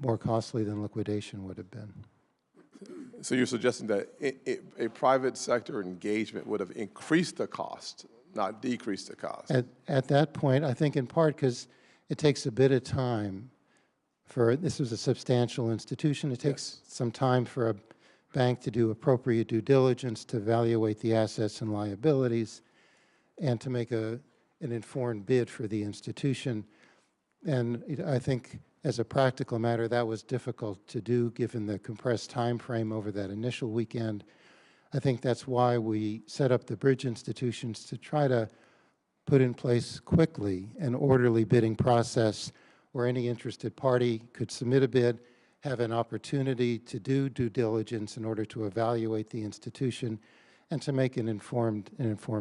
more costly than liquidation would have been. So you're suggesting that a private sector engagement would have increased the cost, not decreased the cost? At that point, I think in part because it takes a bit of time for, this was a substantial institution, it takes some time for a bank to do appropriate due diligence, to evaluate the assets and liabilities, and to make an informed bid for the institution. And I think as a practical matter, that was difficult to do given the compressed time frame over that initial weekend. I think that's why we set up the bridge institutions to try to put in place quickly an orderly bidding process where any interested party could submit a bid, have an opportunity to do due diligence in order to evaluate the institution, and to make an informed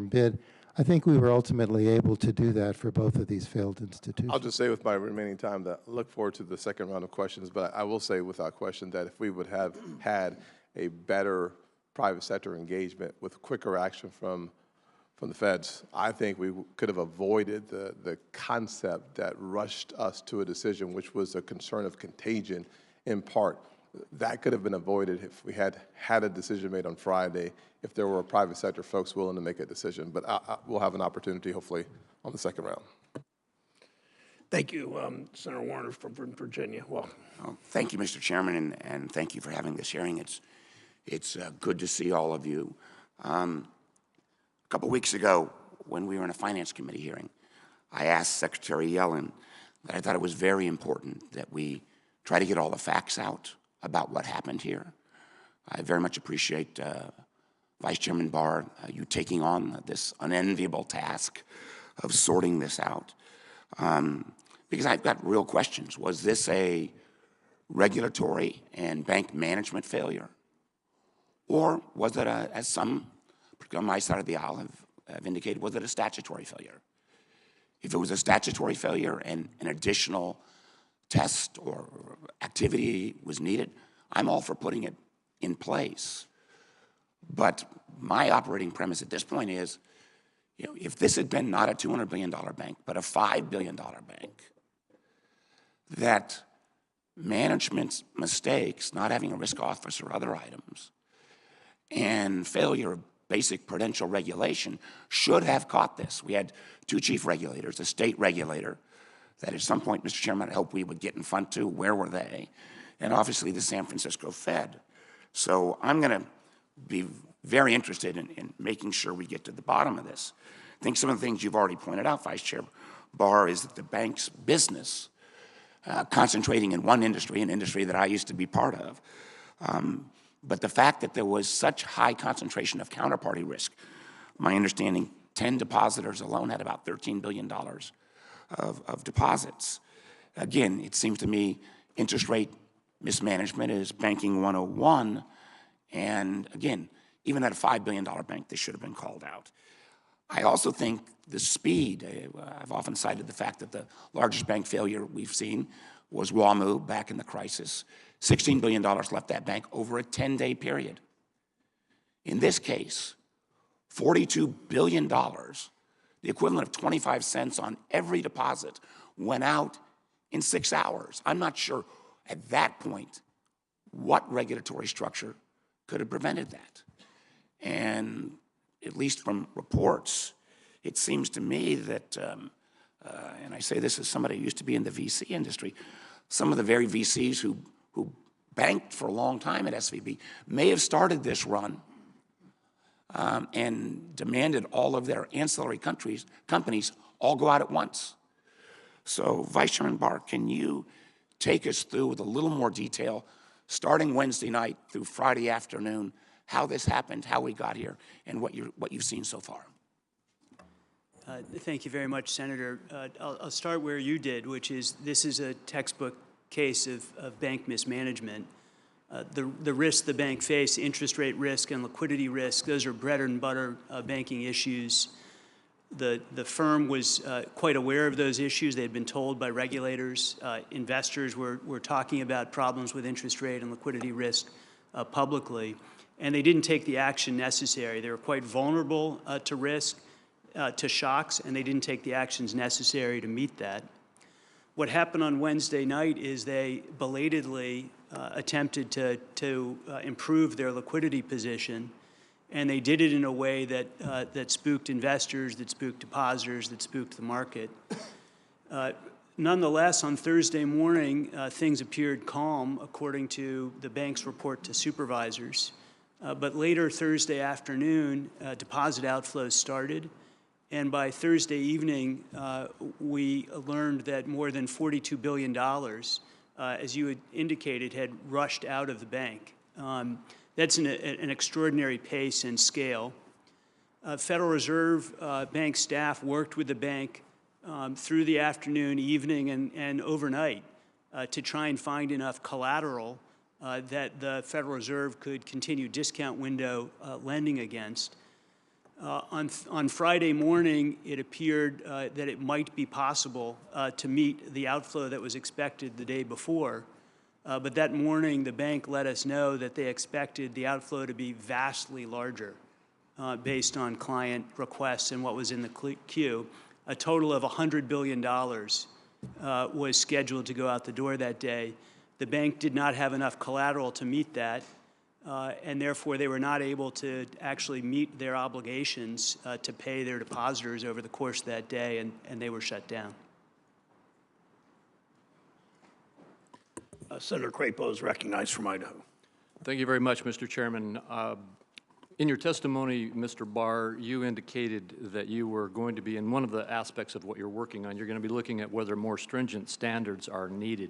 bid. I think we were ultimately able to do that for both of these failed institutions. I'll just say with my remaining time that I look forward to the second round of questions, but I will say without question that if we would have had a better private sector engagement with quicker action from the feds, I think we could have avoided the concept that rushed us to a decision, which was a concern of contagion in part. That could have been avoided if we had a decision made on Friday, if there were private sector folks willing to make a decision. But we'll have an opportunity, hopefully, on the second round. Thank you, Senator Warner from Virginia. Well, thank you, Mr. Chairman, and thank you for having this hearing. It's good to see all of you. A couple weeks ago, when we were in a Finance Committee hearing, I asked Secretary Yellen that I thought it was very important that we try to get all the facts out about what happened here. I very much appreciate Vice Chairman Barr, you taking on this unenviable task of sorting this out. because I've got real questions. Was this a regulatory and bank management failure? Or was it, as some, particularly on my side of the aisle, have indicated, was it a statutory failure? If it was a statutory failure and an additional test or activity was needed, I'm all for putting it in place. But my operating premise at this point is, if this had been not a $200 billion bank, but a $5 billion bank, that management's mistakes, not having a risk officer or other items, and failure of basic prudential regulation should have caught this. We had two chief regulators, a state regulator that at some point, Mr. Chairman, I hope we would get in front to. Where were they? And obviously the San Francisco Fed. So I'm going to be very interested in making sure we get to the bottom of this. I think some of the things you've already pointed out, Vice Chair Barr, is that the bank's business, concentrating in one industry, an industry that I used to be part of, but the fact that there was such high concentration of counterparty risk, my understanding, 10 depositors alone had about $13 billion of deposits. Again, it seems to me interest rate mismanagement is banking 101, and again, even at a $5 billion bank, this should have been called out. I also think the speed, I've often cited the fact that the largest bank failure we've seen was WAMU back in the crisis. $16 billion left that bank over a 10-day period. In this case, $42 billion, the equivalent of 25 cents on every deposit, went out in 6 hours. I'm not sure at that point what regulatory structure could have prevented that. And at least from reports, it seems to me that, and I say this as somebody who used to be in the VC industry, some of the very VCs who banked for a long time at SVB may have started this run and demanded all of their ancillary companies all go out at once. So, Vice Chairman Barr, can you take us through with a little more detail, starting Wednesday night through Friday afternoon, how this happened, how we got here, and what you've seen so far? Thank you very much, Senator. I'll start where you did, which is this is a textbook case of bank mismanagement. The risks the bank face, interest rate risk and liquidity risk, those are bread and butter banking issues. The firm was quite aware of those issues. They had been told by regulators. Investors were talking about problems with interest rate and liquidity risk publicly, and they didn't take the action necessary. They were quite vulnerable to risk, to shocks, and they didn't take the actions necessary to meet that. What happened on Wednesday night is they belatedly attempted to improve their liquidity position, and they did it in a way that spooked investors, that spooked depositors, that spooked the market. Nonetheless, on Thursday morning, things appeared calm, according to the bank's report to supervisors. But later Thursday afternoon, deposit outflows started. And by Thursday evening, we learned that more than $42 billion, as you had indicated, had rushed out of the bank. That's an extraordinary pace and scale. Federal Reserve Bank staff worked with the bank through the afternoon, evening, and overnight to try and find enough collateral that the Federal Reserve could continue discount window lending against. On Friday morning, it appeared that it might be possible to meet the outflow that was expected the day before. But that morning, the bank let us know that they expected the outflow to be vastly larger based on client requests and what was in the queue. A total of $100 billion was scheduled to go out the door that day. The bank did not have enough collateral to meet that. And therefore, they were not able to actually meet their obligations to pay their depositors over the course of that day, and they were shut down. Senator Crapo is recognized from Idaho. Thank you very much, Mr. Chairman. In your testimony, Mr. Barr, you indicated that you were going to be, in one of the aspects of what you're working on, you're going to be looking at whether more stringent standards are needed.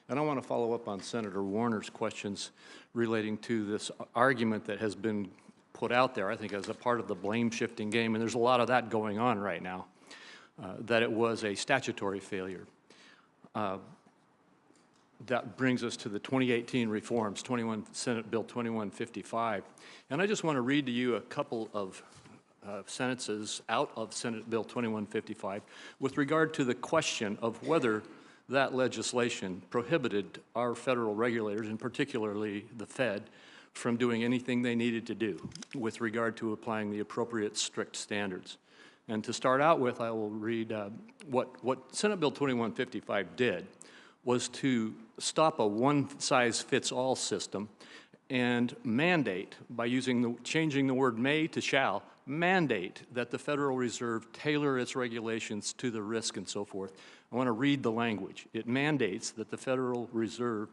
And I want to follow up on Senator Warner's questions relating to this argument that has been put out there, I think, as a part of the blame-shifting game, and there's a lot of that going on right now, that it was a statutory failure. that brings us to the 2018 reforms, Senate Bill 2155. And I just want to read to you a couple of sentences out of Senate Bill 2155 with regard to the question of whether that legislation prohibited our federal regulators, and particularly the Fed, from doing anything they needed to do with regard to applying the appropriate strict standards. And to start out with, I will read what Senate Bill 2155 did was to stop a one-size-fits-all system and mandate, by changing the word may to shall, mandate that the Federal Reserve tailor its regulations to the risk and so forth. I want to read the language. It mandates that the Federal Reserve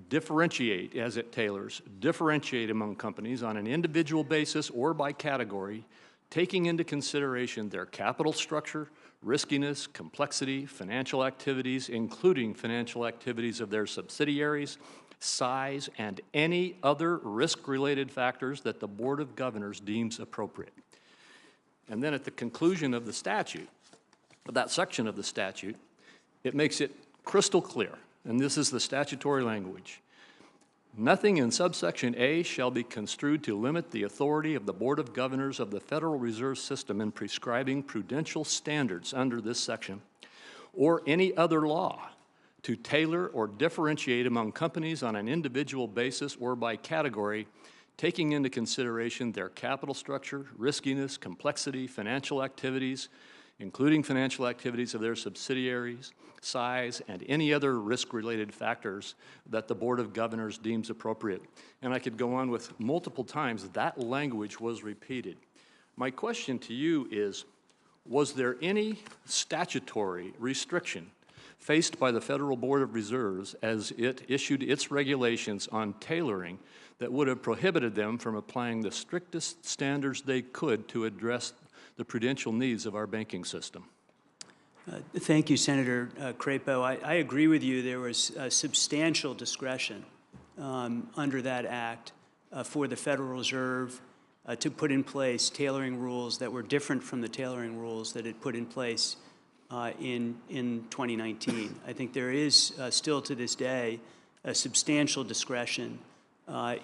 differentiate, as it tailors, differentiate among companies on an individual basis or by category, taking into consideration their capital structure, riskiness, complexity, financial activities, including financial activities of their subsidiaries, size, and any other risk-related factors that the Board of Governors deems appropriate. And then at the conclusion of the statute, of that section of the statute, it makes it crystal clear, and this is the statutory language: nothing in subsection A shall be construed to limit the authority of the Board of Governors of the Federal Reserve System in prescribing prudential standards under this section, or any other law, to tailor or differentiate among companies on an individual basis or by category, taking into consideration their capital structure, riskiness, complexity, financial activities, including financial activities of their subsidiaries, size, and any other risk-related factors that the Board of Governors deems appropriate. And I could go on with multiple times that language was repeated. My question to you is, was there any statutory restriction faced by the Federal Board of Reserves as it issued its regulations on tailoring that would have prohibited them from applying the strictest standards they could to address the prudential needs of our banking system? Thank you, Senator Crapo. I agree with you. There was substantial discretion under that act for the Federal Reserve to put in place tailoring rules that were different from the tailoring rules that it put in place in 2019. I think there is still to this day a substantial discretion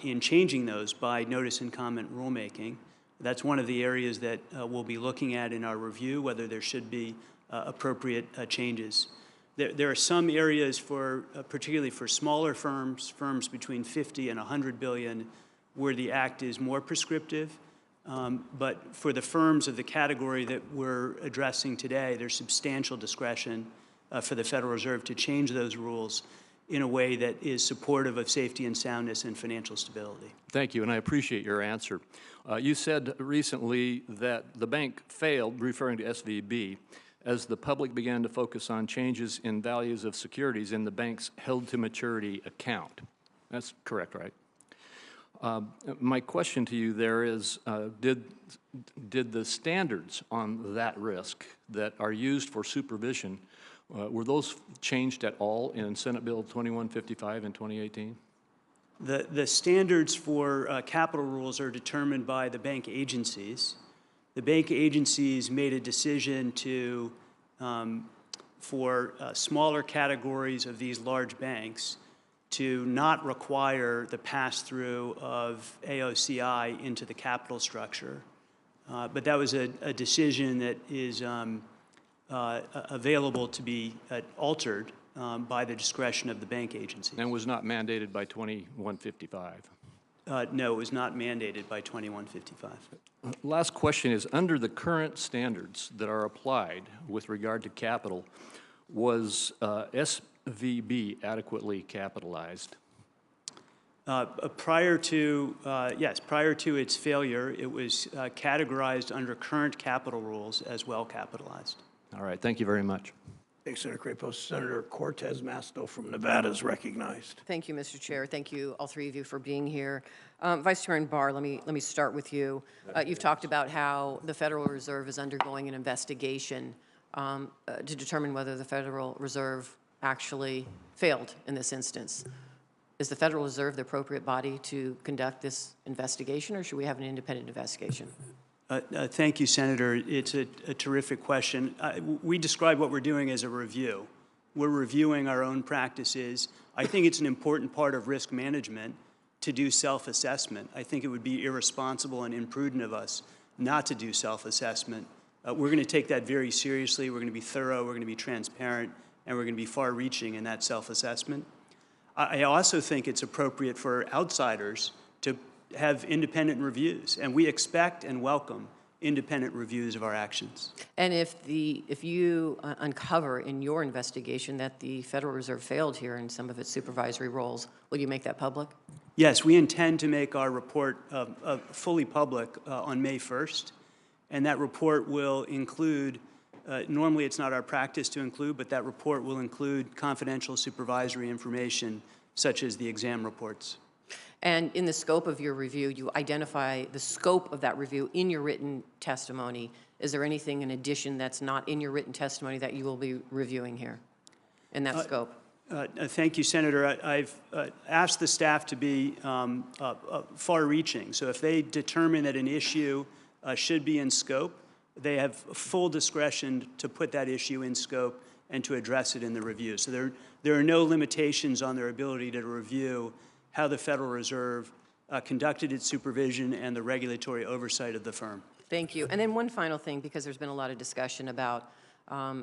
in changing those by notice and comment rulemaking. That's one of the areas that we'll be looking at in our review, whether there should be appropriate changes. There are some areas for, particularly for smaller firms, firms between 50 and 100 billion, where the act is more prescriptive. But for the firms of the category that we're addressing today, there's substantial discretion for the Federal Reserve to change those rules in a way that is supportive of safety and soundness and financial stability. Thank you, and I appreciate your answer. You said recently that the bank failed, referring to SVB, as the public began to focus on changes in values of securities in the bank's held-to-maturity account. That's correct, right? My question to you there is, did the standards on that risk that are used for supervision, were those changed at all in Senate Bill 2155 in 2018? The standards for capital rules are determined by the bank agencies. The bank agencies made a decision to, for smaller categories of these large banks, to not require the pass-through of AOCI into the capital structure. But that was a decision that is available to be altered by the discretion of the bank agencies. And was not mandated by 2155? No, it was not mandated by 2155. Last question is, under the current standards that are applied with regard to capital, was SVB adequately capitalized? Prior to its failure, it was categorized under current capital rules as well capitalized. All right, thank you very much. Thanks, Senator Crapo. Senator Cortez Masto from Nevada is recognized. Thank you, Mr. Chair. Thank you, all three of you, for being here. Vice Chairman Barr, let me start with you. You've talked about how the Federal Reserve is undergoing an investigation to determine whether the Federal Reserve actually failed in this instance. Is the Federal Reserve the appropriate body to conduct this investigation, or should we have an independent investigation? Thank you, Senator. It's a terrific question. We describe what we're doing as a review. we're reviewing our own practices. I think it's an important part of risk management to do self-assessment. I think it would be irresponsible and imprudent of us not to do self-assessment. We're going to take that very seriously. We're going to be thorough. We're going to be transparent. And we're going to be far-reaching in that self-assessment. I also think it's appropriate for outsiders to have independent reviews. And we expect and welcome independent reviews of our actions. And if you uncover in your investigation that the Federal Reserve failed here in some of its supervisory roles, will you make that public? Yes, we intend to make our report fully public on May 1st. And that report will include, normally it's not our practice to include, but that report will include confidential supervisory information such as the exam reports. And in the scope of your review, you identify the scope of that review in your written testimony. Is there anything in addition that's not in your written testimony that you will be reviewing here in that scope? Thank you, Senator. I've asked the staff to be far-reaching. So if they determine that an issue should be in scope, they have full discretion to put that issue in scope and to address it in the review. So there are no limitations on their ability to review how the Federal Reserve conducted its supervision and the regulatory oversight of the firm. Thank you. And then one final thing, because there's been a lot of discussion about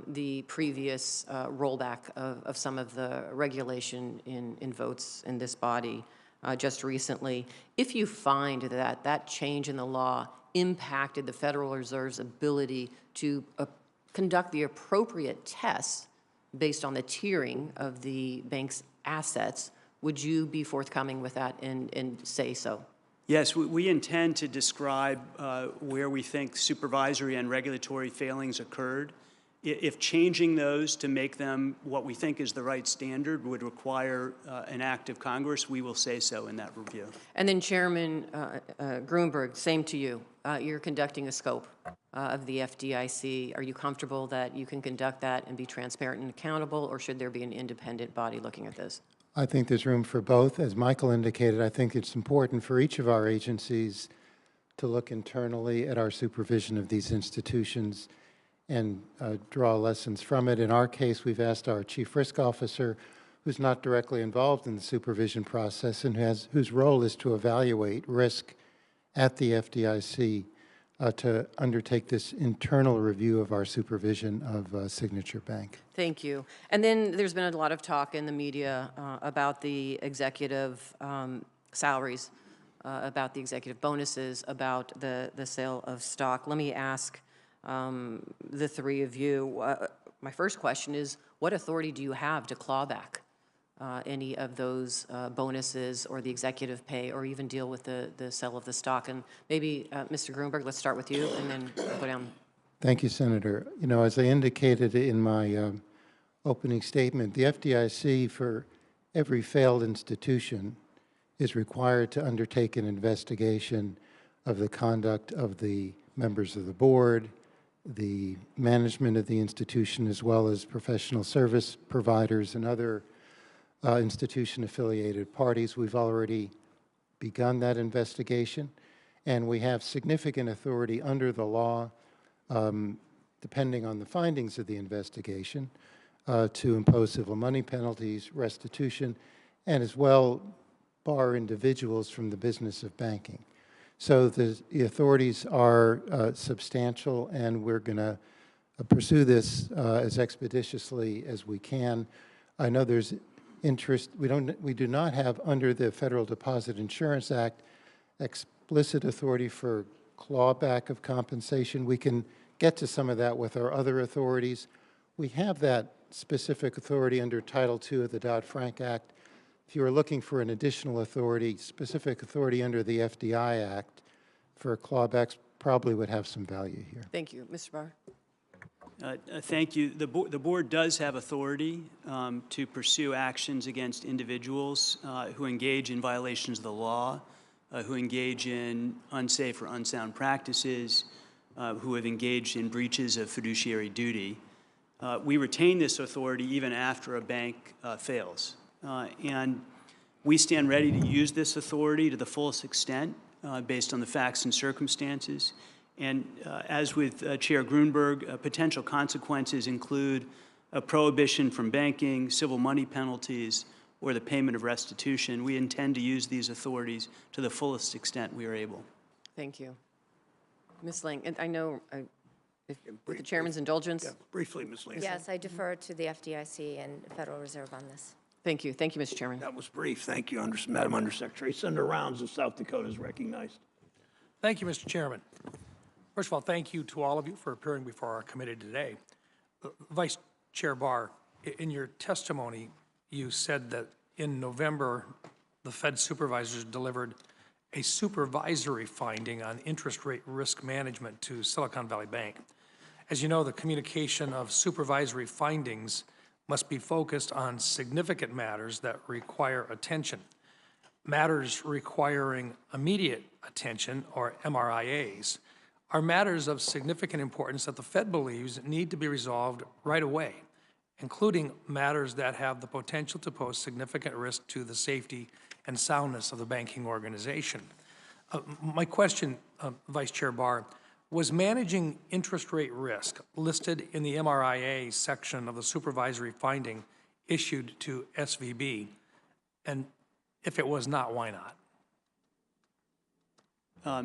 the previous rollback of some of the regulation in votes in this body just recently. If you find that that change in the law impacted the Federal Reserve's ability to conduct the appropriate tests based on the tiering of the bank's assets, would you be forthcoming with that and say so? Yes, we intend to describe where we think supervisory and regulatory failings occurred. If changing those to make them what we think is the right standard would require an act of Congress, we will say so in that review. And then Chairman Grunberg, same to you. You're conducting a scope of the FDIC. Are you comfortable that you can conduct that and be transparent and accountable, or should there be an independent body looking at this? I think there's room for both. As Michael indicated, I think it's important for each of our agencies to look internally at our supervision of these institutions and draw lessons from it. In our case, we've asked our Chief Risk Officer, who's not directly involved in the supervision process and whose role is to evaluate risk at the FDIC, to undertake this internal review of our supervision of Signature Bank. Thank you. And then there's been a lot of talk in the media about the executive salaries, about the executive bonuses, about the sale of stock. Let me ask the three of you. My first question is, what authority do you have to claw back any of those bonuses or the executive pay, or even deal with the sale of the stock? And maybe, Mr. Grunberg, let's start with you, and then go down. Thank you, Senator. You know, as I indicated in my opening statement, the FDIC, for every failed institution, is required to undertake an investigation of the conduct of the members of the board, the management of the institution, as well as professional service providers and other institution-affiliated parties. We've already begun that investigation, and we have significant authority under the law, depending on the findings of the investigation, to impose civil money penalties, restitution, and as well bar individuals from the business of banking. So the authorities are substantial, and we're going to pursue this as expeditiously as we can. I know there's interest. We do not have, under the Federal Deposit Insurance Act, explicit authority for clawback of compensation. We can get to some of that with our other authorities. We have that specific authority under Title II of the Dodd-Frank Act. If you are looking for an additional authority, specific authority under the FDI Act for clawbacks, probably would have some value here. Thank you. Mr. Barr. Thank you. The board does have authority to pursue actions against individuals who engage in violations of the law, who engage in unsafe or unsound practices, who have engaged in breaches of fiduciary duty. We retain this authority even after a bank fails. And we stand ready to use this authority to the fullest extent based on the facts and circumstances. And as with Chair Grunberg, potential consequences include a prohibition from banking, civil money penalties, or the payment of restitution. We intend to use these authorities to the fullest extent we are able. Thank you. Ms. Lang, and I know, with the chairman's indulgence. Yeah, briefly, Ms. Lee. Yes, I defer to the FDIC and Federal Reserve on this. Thank you, Mr. Chairman. That was brief. Thank you, Madam Undersecretary. Senator Rounds of South Dakota is recognized. Thank you, Mr. Chairman. First of all, thank you to all of you for appearing before our committee today. Vice Chair Barr, in your testimony, you said that in November, the Fed supervisors delivered a supervisory finding on interest rate risk management to Silicon Valley Bank. As you know, the communication of supervisory findings must be focused on significant matters that require attention. Matters requiring immediate attention, or MRIAs, are matters of significant importance that the Fed believes need to be resolved right away, including matters that have the potential to pose significant risk to the safety and soundness of the banking organization. My question, Vice Chair Barr, was managing interest rate risk listed in the MRIA section of the supervisory finding issued to SVB? And if it was not, why not?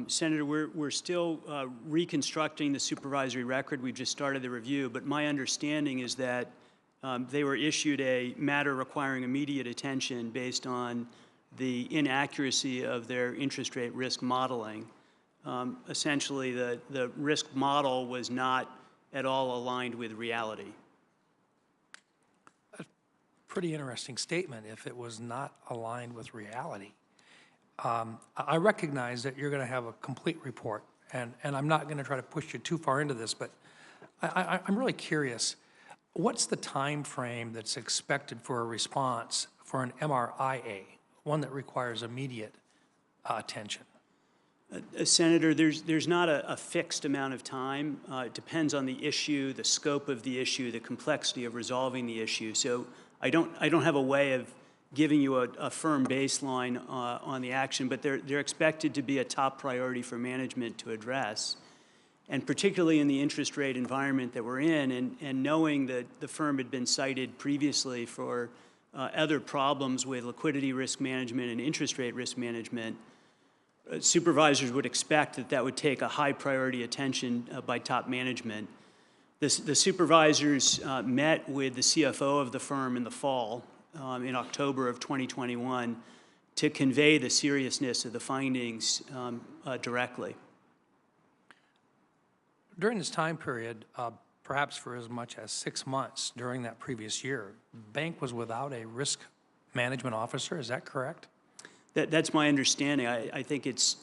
Senator, we're still reconstructing the supervisory record. We've just started the review, but my understanding is that they were issued a matter requiring immediate attention based on the inaccuracy of their interest rate risk modeling. Essentially, the risk model was not at all aligned with reality. A pretty interesting statement, if it was not aligned with reality. I recognize that you're going to have a complete report, and I'm not going to try to push you too far into this, but I'm really curious. What's the time frame that's expected for a response for an MRIA, one that requires immediate attention? Senator, there's not a fixed amount of time. It depends on the issue, the scope of the issue, the complexity of resolving the issue. So I don't have a way of giving you a firm baseline on the action, but they're expected to be a top priority for management to address. And particularly in the interest rate environment that we're in, and knowing that the firm had been cited previously for other problems with liquidity risk management and interest rate risk management, supervisors would expect that that would take a high priority attention by top management. The supervisors met with the CFO of the firm in the fall, in October of 2021, to convey the seriousness of the findings directly. During this time period, perhaps for as much as 6 months during that previous year, the bank was without a risk management officer, is that correct? That's my understanding. I think it's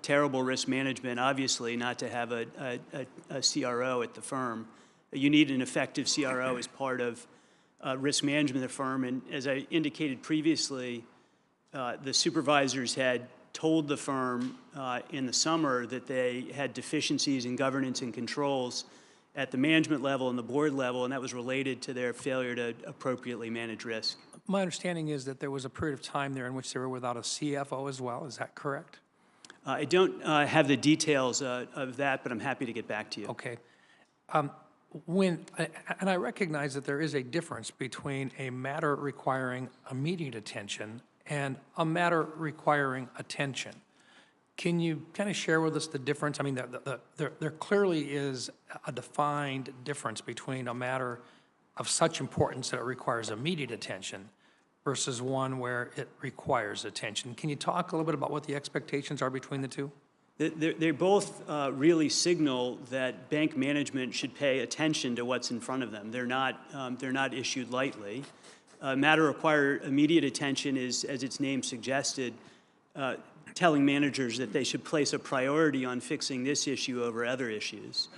terrible risk management, obviously, not to have a CRO at the firm. You need an effective CRO as part of risk management of the firm. And as I indicated previously, the supervisors had told the firm in the summer that they had deficiencies in governance and controls at the management level and the board level, and that was related to their failure to appropriately manage risk. My understanding is that there was a period of time there in which they were without a CFO as well. Is that correct? I don't have the details of that, but I'm happy to get back to you. Okay. And I recognize that there is a difference between a matter requiring immediate attention and a matter requiring attention. Can you kind of share with us the difference? I mean, there clearly is a defined difference between a matter of such importance that it requires immediate attention versus one where it requires attention. Can you talk a little bit about what the expectations are between the two? They both really signal that bank management should pay attention to what's in front of them. They're not issued lightly. A matter require immediate attention is, as its name suggested, telling managers that they should place a priority on fixing this issue over other issues.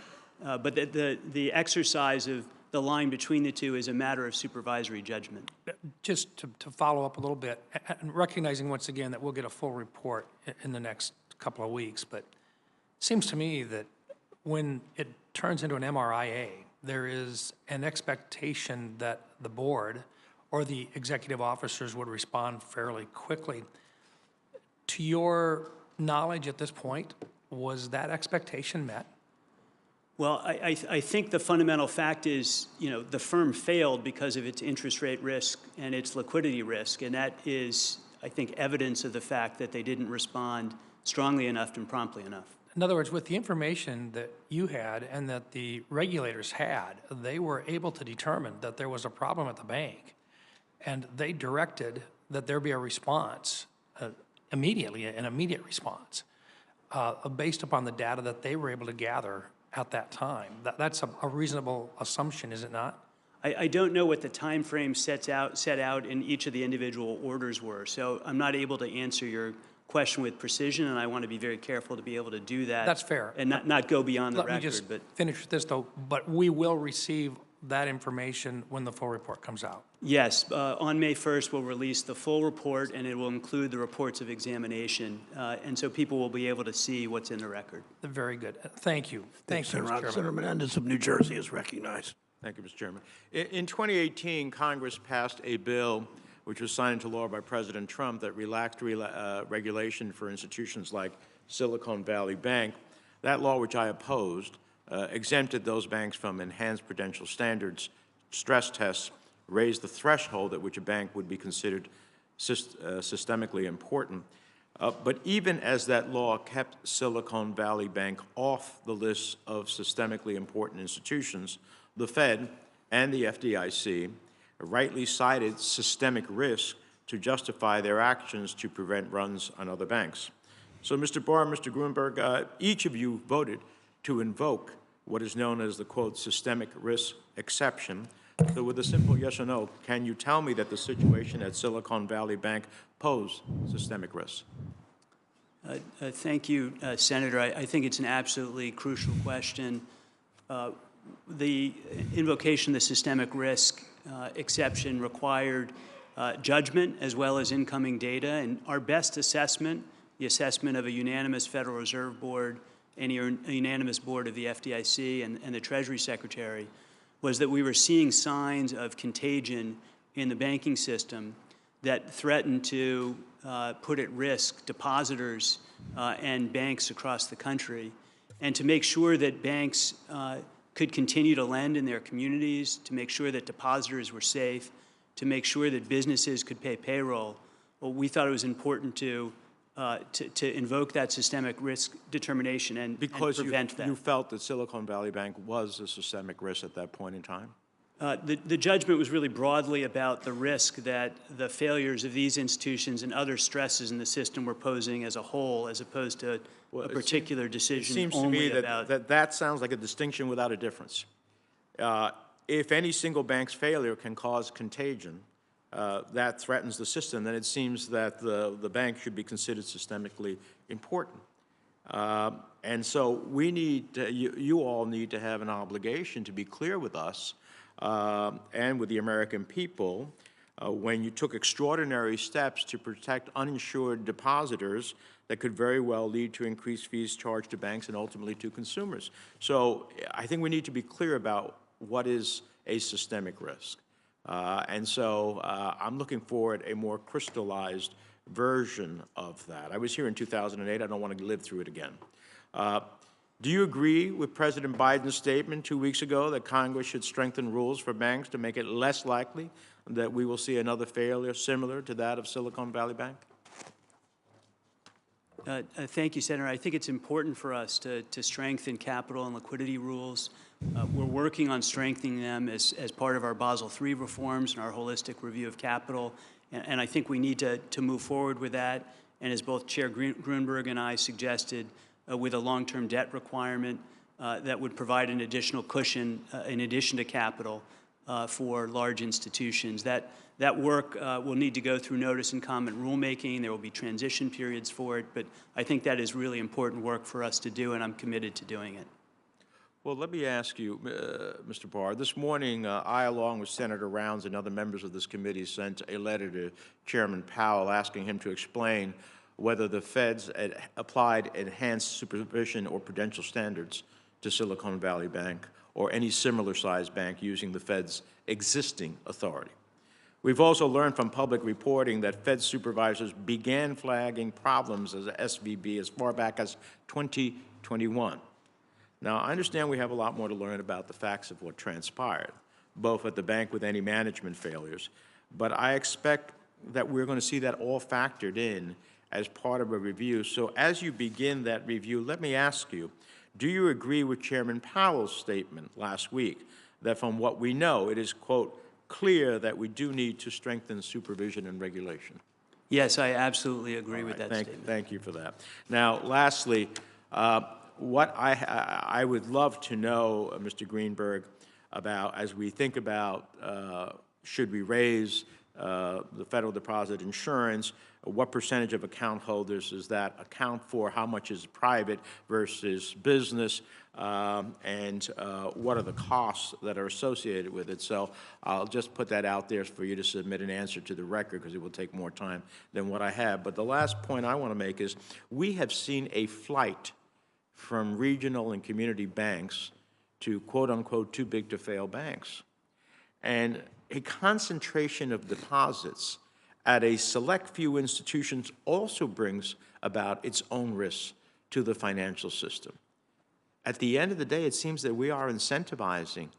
But the exercise of the line between the two is a matter of supervisory judgment. Just to follow up a little bit, and recognizing once again that we'll get a full report in the next couple of weeks, but it seems to me that when it turns into an MRIA, there is an expectation that the board or the executive officers would respond fairly quickly. To your knowledge at this point, was that expectation met? Well, I think the fundamental fact is, the firm failed because of its interest rate risk and its liquidity risk, and that is, I think, evidence of the fact that they didn't respond strongly enough and promptly enough. In other words, with the information that you had and that the regulators had, they were able to determine that there was a problem at the bank, and they directed that there be a response immediately, an immediate response, based upon the data that they were able to gather at that time. That's a reasonable assumption, is it not? I don't know what the time frame set out in each of the individual orders were, so I'm not able to answer your question with precision, and I want to be very careful to be able to do that. That's fair. And not go beyond the Let me record. just But finish with this, though. But we will receive that information when the full report comes out. yes, on May 1st, we'll release the full report, and it will include the reports of examination, and so people will be able to see what's in the record. Very good. Thank you. Thank you, Mr. Chairman. Senator Menendez of New Jersey is recognized. Thank you, Mr. Chairman. In 2018, Congress passed a bill which was signed into law by President Trump that relaxed regulation for institutions like Silicon Valley Bank. That law, which I opposed, exempted those banks from enhanced prudential standards, stress tests, raised the threshold at which a bank would be considered systemically important. But even as that law kept Silicon Valley Bank off the list of systemically important institutions, the Fed and the FDIC rightly cited systemic risk to justify their actions to prevent runs on other banks. So, Mr. Barr, Mr. Gruenberg, each of you voted to invoke what is known as the, quote, systemic risk exception. So with a simple yes or no, can you tell me that the situation at Silicon Valley Bank posed systemic risk? Thank you, Senator. I think it's an absolutely crucial question. The invocation of the systemic risk exception required judgment as well as incoming data, and our best assessment, the assessment of a unanimous Federal Reserve Board and a unanimous board of the FDIC and the Treasury Secretary, was that we were seeing signs of contagion in the banking system that threatened to put at risk depositors and banks across the country, and to make sure that banks could continue to lend in their communities, to make sure that depositors were safe, to make sure that businesses could pay payroll. Well, we thought it was important to invoke that systemic risk determination and prevent that. You felt that Silicon Valley Bank was a systemic risk at that point in time? The judgment was really broadly about the risk that the failures of these institutions and other stresses in the system were posing as a whole, as opposed to a particular decision only only about. It seems to me that sounds like a distinction without a difference. If any single bank's failure can cause contagion that threatens the system, then it seems that the bank should be considered systemically important. And so we need, you all need to have an obligation to be clear with us and with the American people when you took extraordinary steps to protect uninsured depositors that could very well lead to increased fees charged to banks and ultimately to consumers. So I think we need to be clear about what is a systemic risk. And so I'm looking forward to a more crystallized version of that. I was here in 2008. I don't want to live through it again. Do you agree with President Biden's statement 2 weeks ago that Congress should strengthen rules for banks to make it less likely that we will see another failure similar to that of Silicon Valley Bank? Thank you, Senator. I think it's important for us to strengthen capital and liquidity rules. We're working on strengthening them as part of our Basel III reforms and our holistic review of capital, and I think we need to move forward with that. And as both Chair Gruenberg and I suggested, with a long-term debt requirement that would provide an additional cushion in addition to capital for large institutions. That work will need to go through notice and comment rulemaking. There will be transition periods for it, but I think that is really important work for us to do, and I'm committed to doing it. Well, let me ask you, Mr. Barr, this morning I, along with Senator Rounds and other members of this committee, sent a letter to Chairman Powell asking him to explain whether the Feds had applied enhanced supervision or prudential standards to Silicon Valley Bank or any similar sized bank using the Fed's existing authority. We've also learned from public reporting that Fed supervisors began flagging problems as a SVB as far back as 2021. Now, I understand we have a lot more to learn about the facts of what transpired, both at the bank with any management failures, but I expect that we're going to see that all factored in as part of a review. So as you begin that review, let me ask you, do you agree with Chairman Powell's statement last week that from what we know, it is, quote, clear that we do need to strengthen supervision and regulation? Yes, I absolutely agree with that statement. Thank you for that. Now, lastly, what I would love to know, Mr. Greenberg, about as we think about should we raise the federal deposit insurance, what percentage of account holders does that account for, how much is private versus business, and what are the costs that are associated with it. So I'll just put that out there for you to submit an answer to the record, because it will take more time than what I have. But the last point I want to make is we have seen a flight from regional and community banks to quote-unquote too big to fail banks. And a concentration of deposits at a select few institutions also brings about its own risks to the financial system. At the end of the day, it seems that we are incentivizing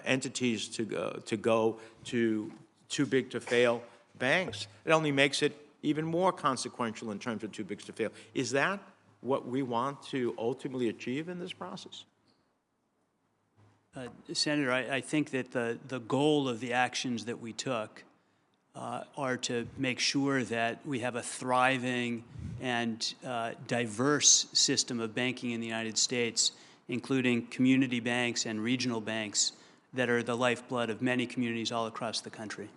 entities to go to too big to fail banks. It only makes it even more consequential in terms of too big to fail. Is that what we want to ultimately achieve in this process? Senator, I think that the goal of the actions that we took are to make sure that we have a thriving and diverse system of banking in the United States, including community banks and regional banks that are the lifeblood of many communities all across the country.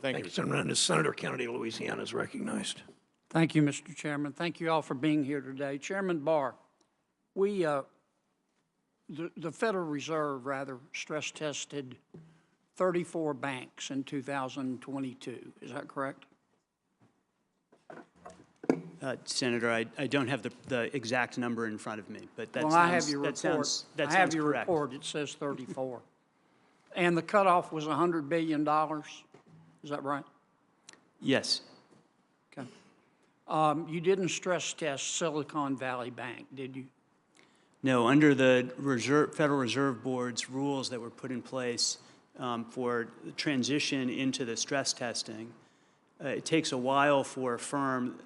Thank you. Senator. Senator Kennedy, Louisiana is recognized. Thank you, Mr. Chairman. Thank you all for being here today. Chairman Barr, we, the Federal Reserve, rather, stress tested 34 banks in 2022. Is that correct? Senator, I don't have the exact number in front of me, but that well, sounds, I have your report. that I have sounds your correct. report. It says 34. And the cutoff was $100 billion. Is that right? Yes. Okay. You didn't stress test Silicon Valley Bank, did you? No, under the Federal Reserve Board's rules that were put in place for transition into the stress testing, it takes a while for a firm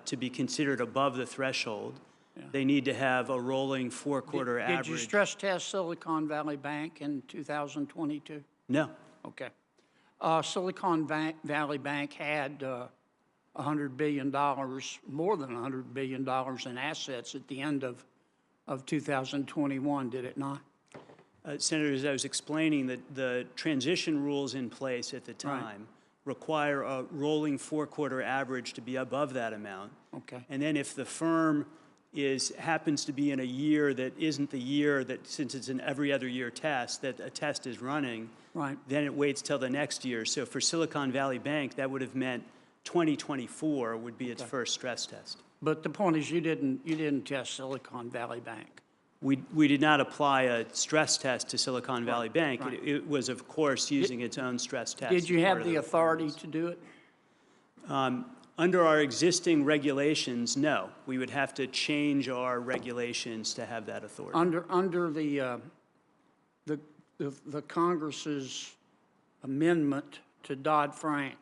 to be considered above the threshold. Yeah. They need to have a rolling four-quarter average. Did you stress test Silicon Valley Bank in 2022? No. Okay. Silicon Valley Bank had $100 billion, more than $100 billion in assets at the end of 2021, did it not? Senator, as I was explaining, the transition rules in place at the time require a rolling four-quarter average to be above that amount. Okay. And then if the firm happens to be in a year that isn't the year that, since it's an every other year test, that a test is running, then it waits till the next year. So for Silicon Valley Bank, that would have meant 2024 would be its first stress test. But the point is, you didn't test Silicon Valley Bank. We did not apply a stress test to Silicon Valley Bank. It was, of course, using its own stress test. Did you have the authority to do it? Under our existing regulations, no. We would have to change our regulations to have that authority. Under the Congress's amendment to Dodd-Frank,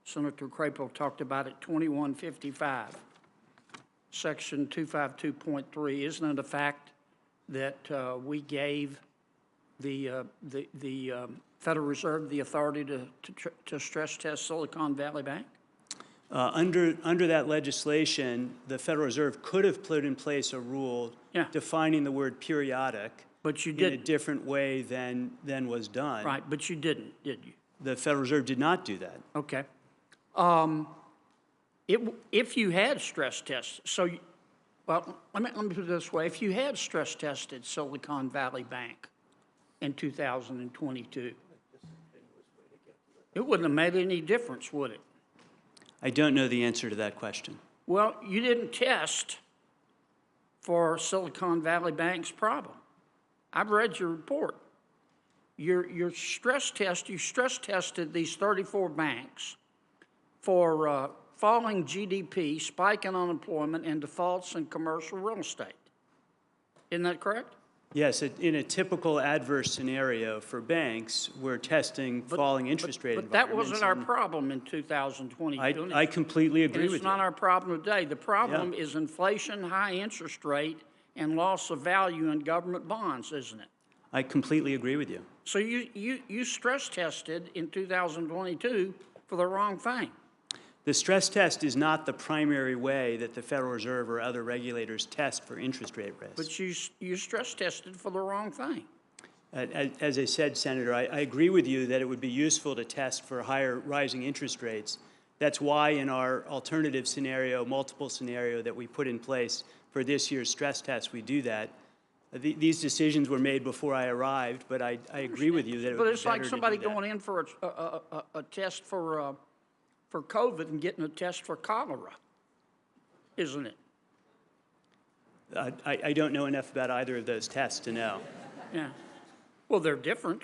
Senator Crapo talked about it, 2155. Section 252.3, isn't it a fact that we gave the Federal Reserve the authority to stress test Silicon Valley Bank? Under that legislation, the Federal Reserve could have put in place a rule defining the word periodic but you in a different way than was done. Right, but you didn't, did you? The Federal Reserve did not do that. Okay. If you had stress tests, well, let me put it this way. If you had stress tested Silicon Valley Bank in 2022, it wouldn't have made any difference, would it? I don't know the answer to that question. Well, you didn't test for Silicon Valley Bank's problem. I've read your report. Your stress test, you stress tested these 34 banks for falling GDP, spike in unemployment, and defaults in commercial real estate. Isn't that correct? Yes, in a typical adverse scenario for banks, we're testing falling interest rate But that environments. wasn't our and problem in 2022. I completely And agree with it's you. not our problem today. The problem is inflation, high interest rate, and loss of value in government bonds, isn't it? I completely agree with you. So you stress tested in 2022 for the wrong thing. The stress test is not the primary way that the Federal Reserve or other regulators test for interest rate risk. But you stress tested for the wrong thing. As I said, Senator, I agree with you that it would be useful to test for higher rising interest rates. That's why in our alternative scenario, multiple scenario that we put in place for this year's stress test, we do that. These decisions were made before I arrived, but I agree with you that it would But be it's better like to somebody do that. going in for a test for COVID and getting a test for cholera, isn't it? I don't know enough about either of those tests to know. Yeah. Well, they're different.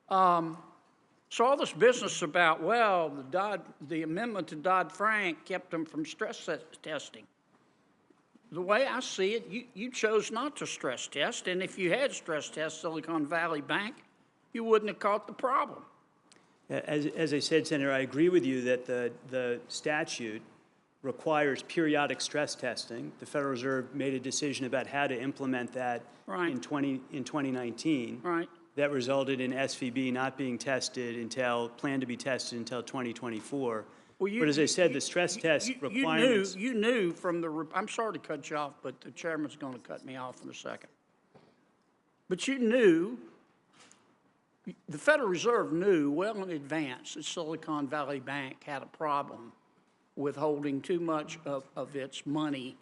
So all this business about, well, the amendment to Dodd-Frank kept them from stress testing. The way I see it, you chose not to stress test, and if you had stress test Silicon Valley Bank, you wouldn't have caught the problem. As I said, Senator, I agree with you that the statute requires periodic stress testing. The Federal Reserve made a decision about how to implement that in 2019. Right. That resulted in SVB not being tested planned to be tested until 2024. Well, but as I said, the stress test requirements. You knew from I'm sorry to cut you off, but the chairman's going to cut me off in a second. But you knew, the Federal Reserve knew well in advance that Silicon Valley Bank had a problem with holding too much of its money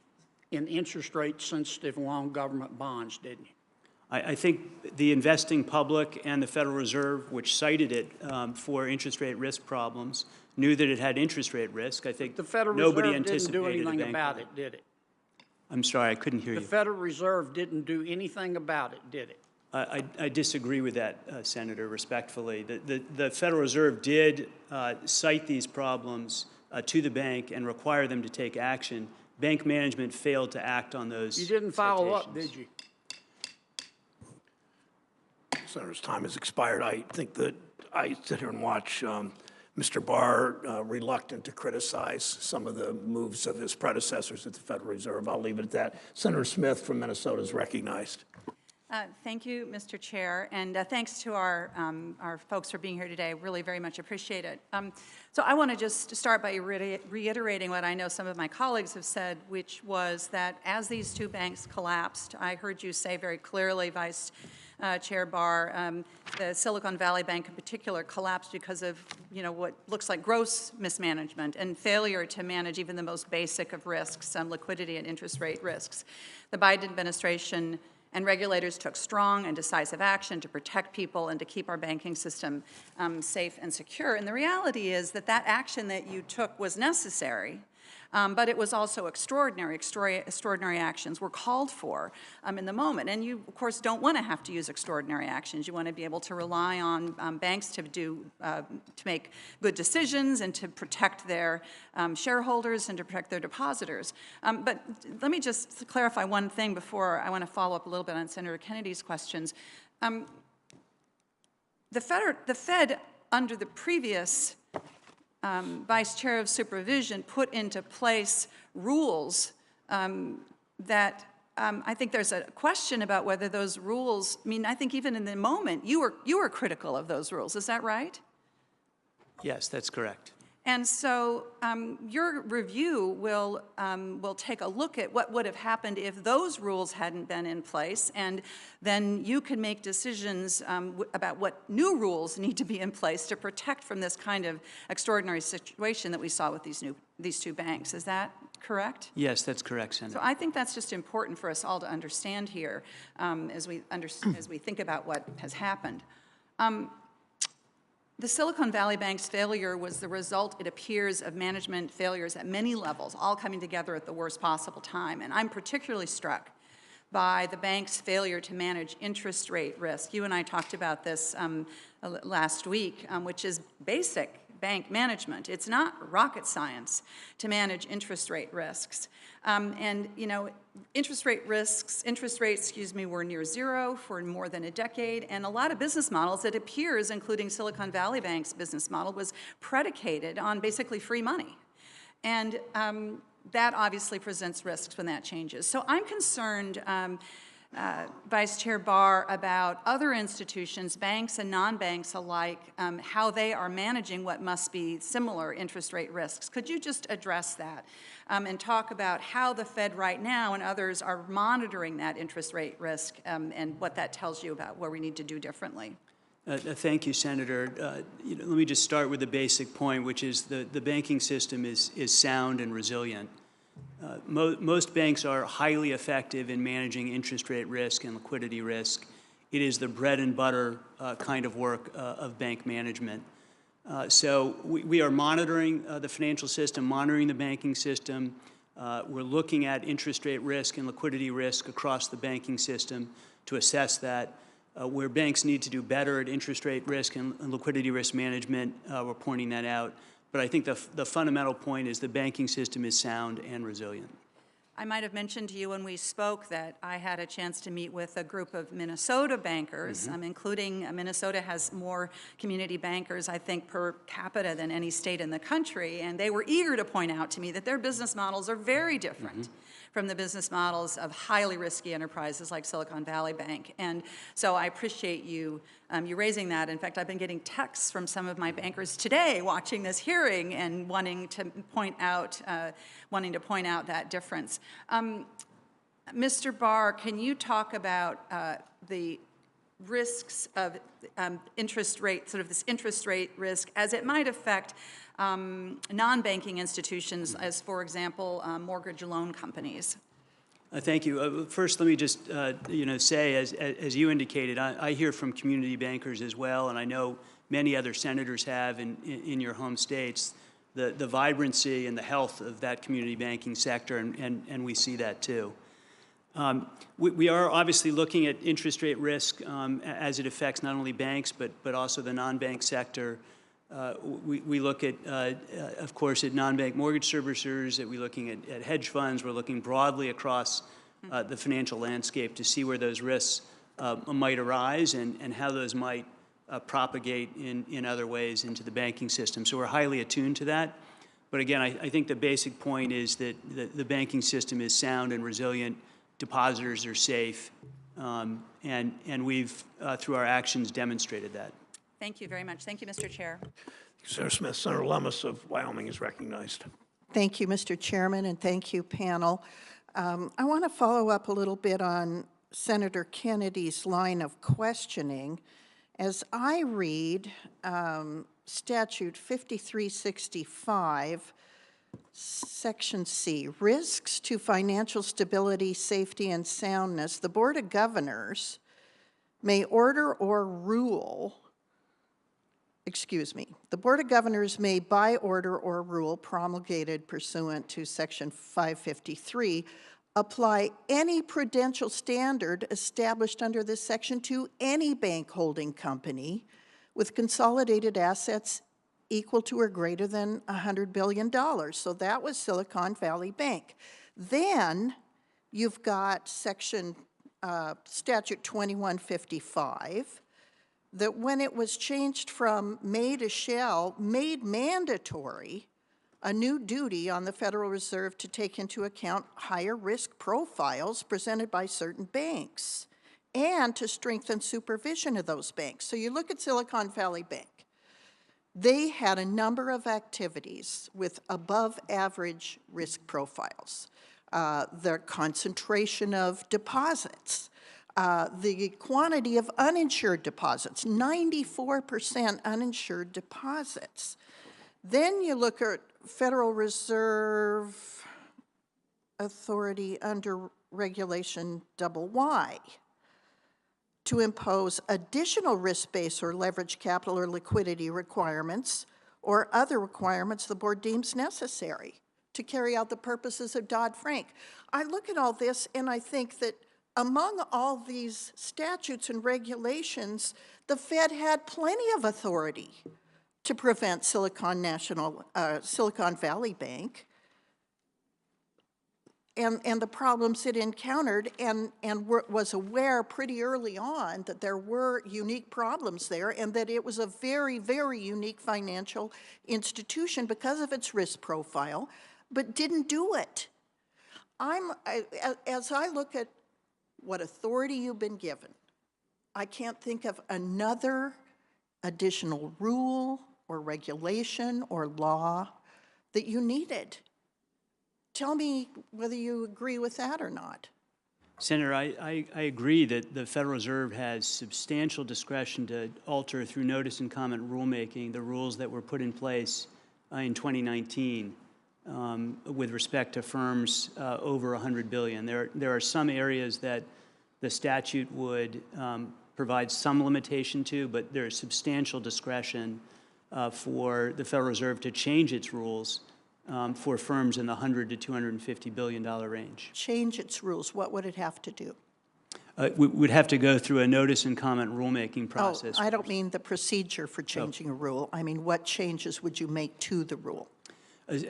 in interest rate sensitive long government bonds, didn't you? I think the investing public and the Federal Reserve, which cited it for interest rate risk problems, knew that it had interest rate risk. I think The Federal nobody Reserve didn't do anticipated anything a bank about failure. it, did it? I'm sorry, I couldn't hear The you. Federal Reserve didn't do anything about it, did it? I disagree with that, Senator, respectfully. The Federal Reserve did cite these problems to the bank and require them to take action. Bank management failed to act on those You didn't follow up, citations. did you? Senator's time has expired. I think that I sit here and watch Mr. Barr reluctant to criticize some of the moves of his predecessors at the Federal Reserve. I'll leave it at that. Senator Smith from Minnesota is recognized. Thank you, Mr. Chair, and thanks to our folks for being here today. Really very much appreciate it. So I want to just start by reiterating what I know some of my colleagues have said, which was that as these two banks collapsed, I heard you say very clearly, Vice Chair Barr, the Silicon Valley Bank in particular collapsed because of, what looks like gross mismanagement and failure to manage even the most basic of risks, liquidity and interest rate risks. The Biden administration and regulators took strong and decisive action to protect people and to keep our banking system safe and secure. And the reality is that that action that you took was necessary, but it was also extraordinary. Extraordinary actions were called for in the moment. And you, of course, don't want to have to use extraordinary actions. You want to be able to rely on banks to make good decisions and to protect their shareholders and to protect their depositors. But let me just clarify one thing before I want to follow up a little bit on Senator Kennedy's questions. The Fed, under the previous Vice Chair of Supervision, put into place rules that I think there's a question about whether those rules, I think even in the moment, you were critical of those rules. Is that right? Yes, that's correct. And so your review will take a look at what would have happened if those rules hadn't been in place, and then you can make decisions about what new rules need to be in place to protect from this kind of extraordinary situation that we saw with these two banks. Is that correct? Yes, that's correct, Senator. So I think that's just important for us all to understand here as we think about what has happened. The Silicon Valley Bank's failure was the result, it appears, of management failures at many levels, all coming together at the worst possible time. And I'm particularly struck by the bank's failure to manage interest rate risk. You and I talked about this last week, which is basic bank management. It's not rocket science to manage interest rate risks. And, you know, interest rates, were near zero for more than a decade, and a lot of business models, it appears, including Silicon Valley Bank's business model, was predicated on basically free money. And that obviously presents risks when that changes. So I'm concerned, Vice Chair Barr, about other institutions, banks and non-banks alike, how they are managing what must be similar interest rate risks. Could you just address that and talk about how the Fed right now and others are monitoring that interest rate risk and what that tells you about where we need to do differently? Thank you, Senator. Let me just start with the basic point, which is the banking system is sound and resilient. Most banks are highly effective in managing interest rate risk and liquidity risk. It is the bread and butter kind of work of bank management. So we are monitoring the financial system, monitoring the banking system. We're looking at interest rate risk and liquidity risk across the banking system to assess that. Where banks need to do better at interest rate risk and liquidity risk management, we're pointing that out. But I think the fundamental point is the banking system is sound and resilient. I might have mentioned to you when we spoke that I had a chance to meet with a group of Minnesota bankers, including Minnesota has more community bankers, I think, per capita than any state in the country, and they were eager to point out to me that their business models are very different from the business models of highly risky enterprises like Silicon Valley Bank. And so I appreciate you raising that. In fact, I've been getting texts from some of my bankers today watching this hearing and wanting to point out that difference. Mr. Barr, can you talk about the risks of interest rate, sort of this interest rate risk, as it might affect non-banking institutions, as, for example, mortgage loan companies? Thank you. First, let me just say, as you indicated, I hear from community bankers as well, and I know many other senators have in your home states, the vibrancy and the health of that community banking sector, and we see that too. We are obviously looking at interest rate risk as it affects not only banks but also the non-bank sector. We look at, of course, at non-bank mortgage servicers, that we're looking at hedge funds. We're looking broadly across the financial landscape to see where those risks might arise and how those might propagate in other ways into the banking system. So we're highly attuned to that. But again, I think the basic point is that the banking system is sound and resilient. Depositors are safe, and we've, through our actions, demonstrated that. Thank you very much. Thank you, Mr. Chair. Senator Smith. Senator Lummis of Wyoming is recognized. Thank you, Mr. Chairman, and thank you, panel. I want to follow up a little bit on Senator Kennedy's line of questioning. As I read Statute 5365, Section C, risks to financial stability, safety, and soundness, the Board of Governors may order or rule, the Board of Governors may, by order or rule promulgated pursuant to Section 553, apply any prudential standard established under this section to any bank holding company with consolidated assets equal to or greater than $100 billion. So that was Silicon Valley Bank. Then you've got Statute 2155, that when it was changed from may to shall, made mandatory a new duty on the Federal Reserve to take into account higher risk profiles presented by certain banks and to strengthen supervision of those banks. So you look at Silicon Valley Bank. They had a number of activities with above average risk profiles. Their concentration of deposits, the quantity of uninsured deposits, 94% uninsured deposits. Then you look at Federal Reserve Authority under Regulation YY to impose additional risk-based or leverage capital or liquidity requirements or other requirements the board deems necessary to carry out the purposes of Dodd-Frank. I look at all this and I think that among all these statutes and regulations, the Fed had plenty of authority to prevent Silicon Valley Bank and the problems it encountered, and was aware pretty early on that there were unique problems there, and that it was a very, very unique financial institution because of its risk profile, but didn't do it. As I look at what authority you've been given, I can't think of another additional rule or regulation or law that you needed. Tell me whether you agree with that or not. Senator, I agree that the Federal Reserve has substantial discretion to alter through notice and comment rulemaking the rules that were put in place in 2019 with respect to firms over $100 billion. There are some areas that the statute would provide some limitation to, but there is substantial discretion for the Federal Reserve to change its rules for firms in the $100 to $250 billion range. Change its rules. What would it have to do? We would have to go through a notice and comment rulemaking process. Oh, I don't mean the procedure for changing a rule. I mean, what changes would you make to the rule?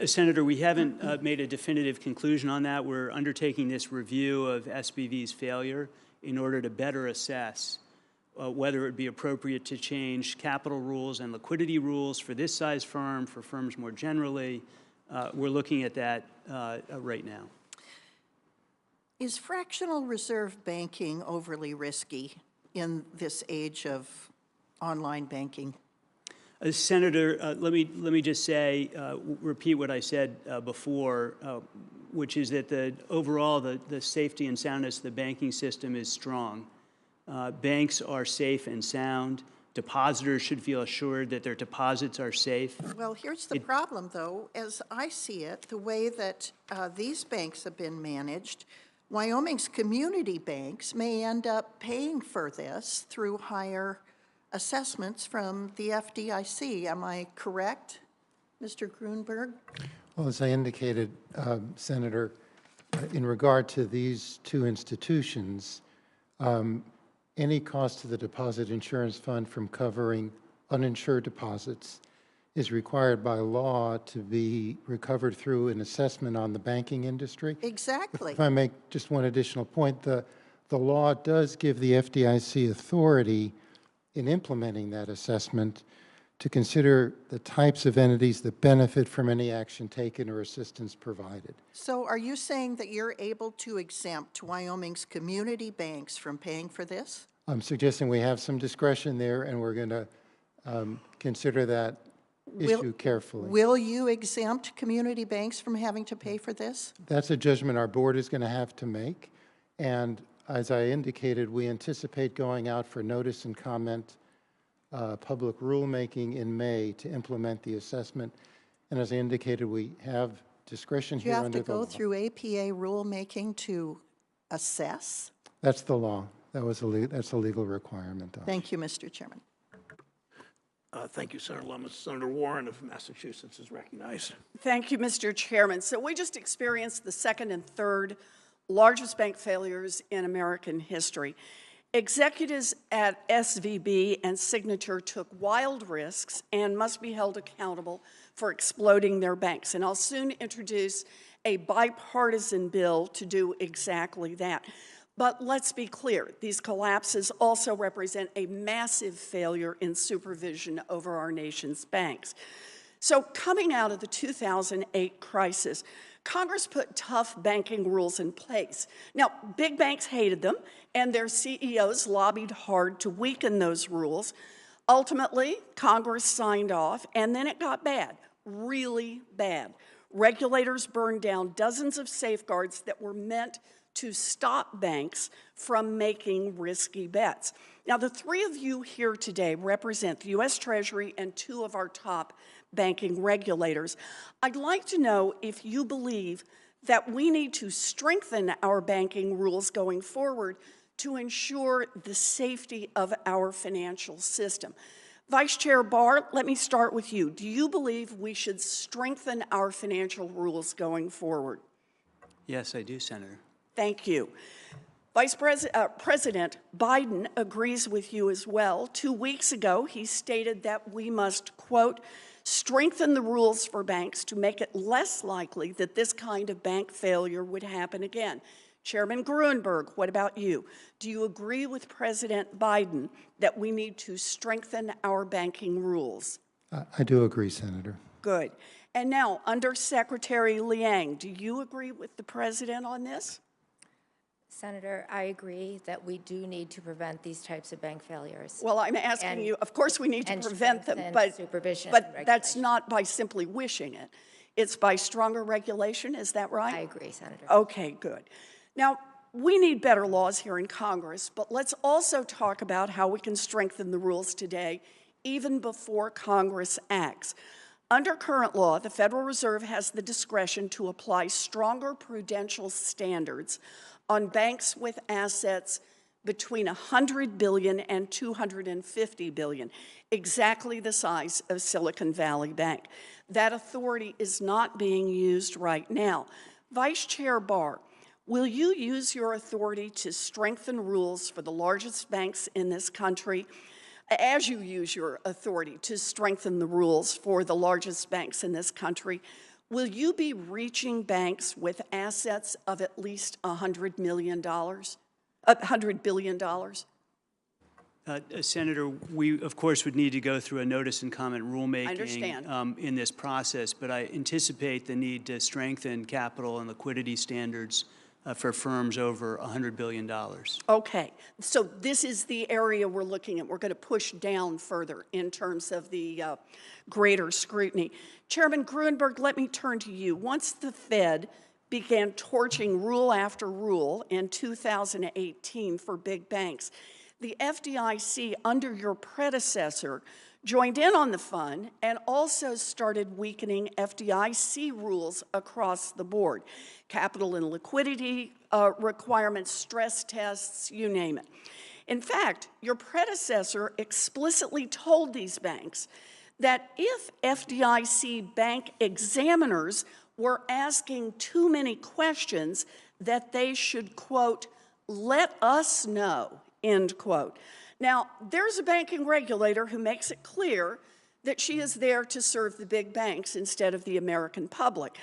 Senator, we haven't made a definitive conclusion on that. We're undertaking this review of SBV's failure in order to better assess whether it would be appropriate to change capital rules and liquidity rules for this size firm, for firms more generally. We're looking at that right now. Is fractional reserve banking overly risky in this age of online banking? Senator, let me just say, repeat what I said before, which is that overall the safety and soundness of the banking system is strong. Banks are safe and sound. Depositors should feel assured that their deposits are safe. Well, here's the problem, though. As I see it, the way that these banks have been managed, Wyoming's community banks may end up paying for this through higher assessments from the FDIC. Am I correct, Mr. Grunberg? Well, as I indicated, Senator, in regard to these two institutions, any cost to the Deposit Insurance Fund from covering uninsured deposits is required by law to be recovered through an assessment on the banking industry. Exactly. If I make just one additional point, the law does give the FDIC authority in implementing that assessment to consider the types of entities that benefit from any action taken or assistance provided. So are you saying that you're able to exempt Wyoming's community banks from paying for this? I'm suggesting we have some discretion there, and we're going to consider that issue carefully. Will you exempt community banks from having to pay for this? That's a judgment our board is going to have to make. And as I indicated, we anticipate going out for notice and comment public rulemaking in May to implement the assessment. And as I indicated, we have discretion here under the law. Do you have to go through APA rulemaking to assess? That's the law. That's a legal requirement. Thank you, Mr. Chairman. Thank you, Senator Lummis. Senator Warren of Massachusetts is recognized. Thank you, Mr. Chairman. So we just experienced the second and third largest bank failures in American history. Executives at SVB and Signature took wild risks and must be held accountable for exploding their banks. And I'll soon introduce a bipartisan bill to do exactly that. But let's be clear, these collapses also represent a massive failure in supervision over our nation's banks. So coming out of the 2008 crisis, Congress put tough banking rules in place. Now, big banks hated them, and their CEOs lobbied hard to weaken those rules. Ultimately, Congress signed off, and then it got bad, really bad. Regulators burned down dozens of safeguards that were meant to stop banks from making risky bets. Now, the three of you here today represent the U.S. Treasury and two of our top banking regulators. I'd like to know if you believe that we need to strengthen our banking rules going forward to ensure the safety of our financial system. Vice Chair Barr, let me start with you. Do you believe we should strengthen our financial rules going forward? Yes, I do, Senator. Thank you. President Biden agrees with you as well. 2 weeks ago, he stated that we must, quote, strengthen the rules for banks to make it less likely that this kind of bank failure would happen again. Chairman Gruenberg, what about you? Do you agree with President Biden that we need to strengthen our banking rules? I do agree, Senator. Good. And now, Under Secretary Liang, do you agree with the president on this? Senator, I agree that we do need to prevent these types of bank failures. Well, I'm asking you, of course we need to prevent them, supervision but and that's not by simply wishing it. It's by stronger regulation, is that right? I agree, Senator. Okay, good. Now, we need better laws here in Congress, but let's also talk about how we can strengthen the rules today, even before Congress acts. Under current law, the Federal Reserve has the discretion to apply stronger prudential standards on banks with assets between $100 billion and $250 billion, exactly the size of Silicon Valley Bank. That authority is not being used right now. Vice Chair Barr, will you use your authority to strengthen rules for the largest banks in this country, as you use your authority to strengthen the rules for the largest banks in this country? Will you be reaching banks with assets of at least $100 billion? Senator, we, of course, would need to go through a notice and comment rulemaking I understand. In this process, but I anticipate the need to strengthen capital and liquidity standards for firms over $100 billion. Okay, so this is the area we're looking at. We're going to push down further in terms of the greater scrutiny. Chairman Gruenberg, let me turn to you. Once the Fed began torching rule after rule in 2018 for big banks, the FDIC, under your predecessor, joined in on the fun and also started weakening FDIC rules across the board. Capital and liquidity requirements, stress tests, you name it. In fact, your predecessor explicitly told these banks that if FDIC bank examiners were asking too many questions, that they should, quote, let us know, end quote. Now, there's a banking regulator who makes it clear that she is there to serve the big banks instead of the American public.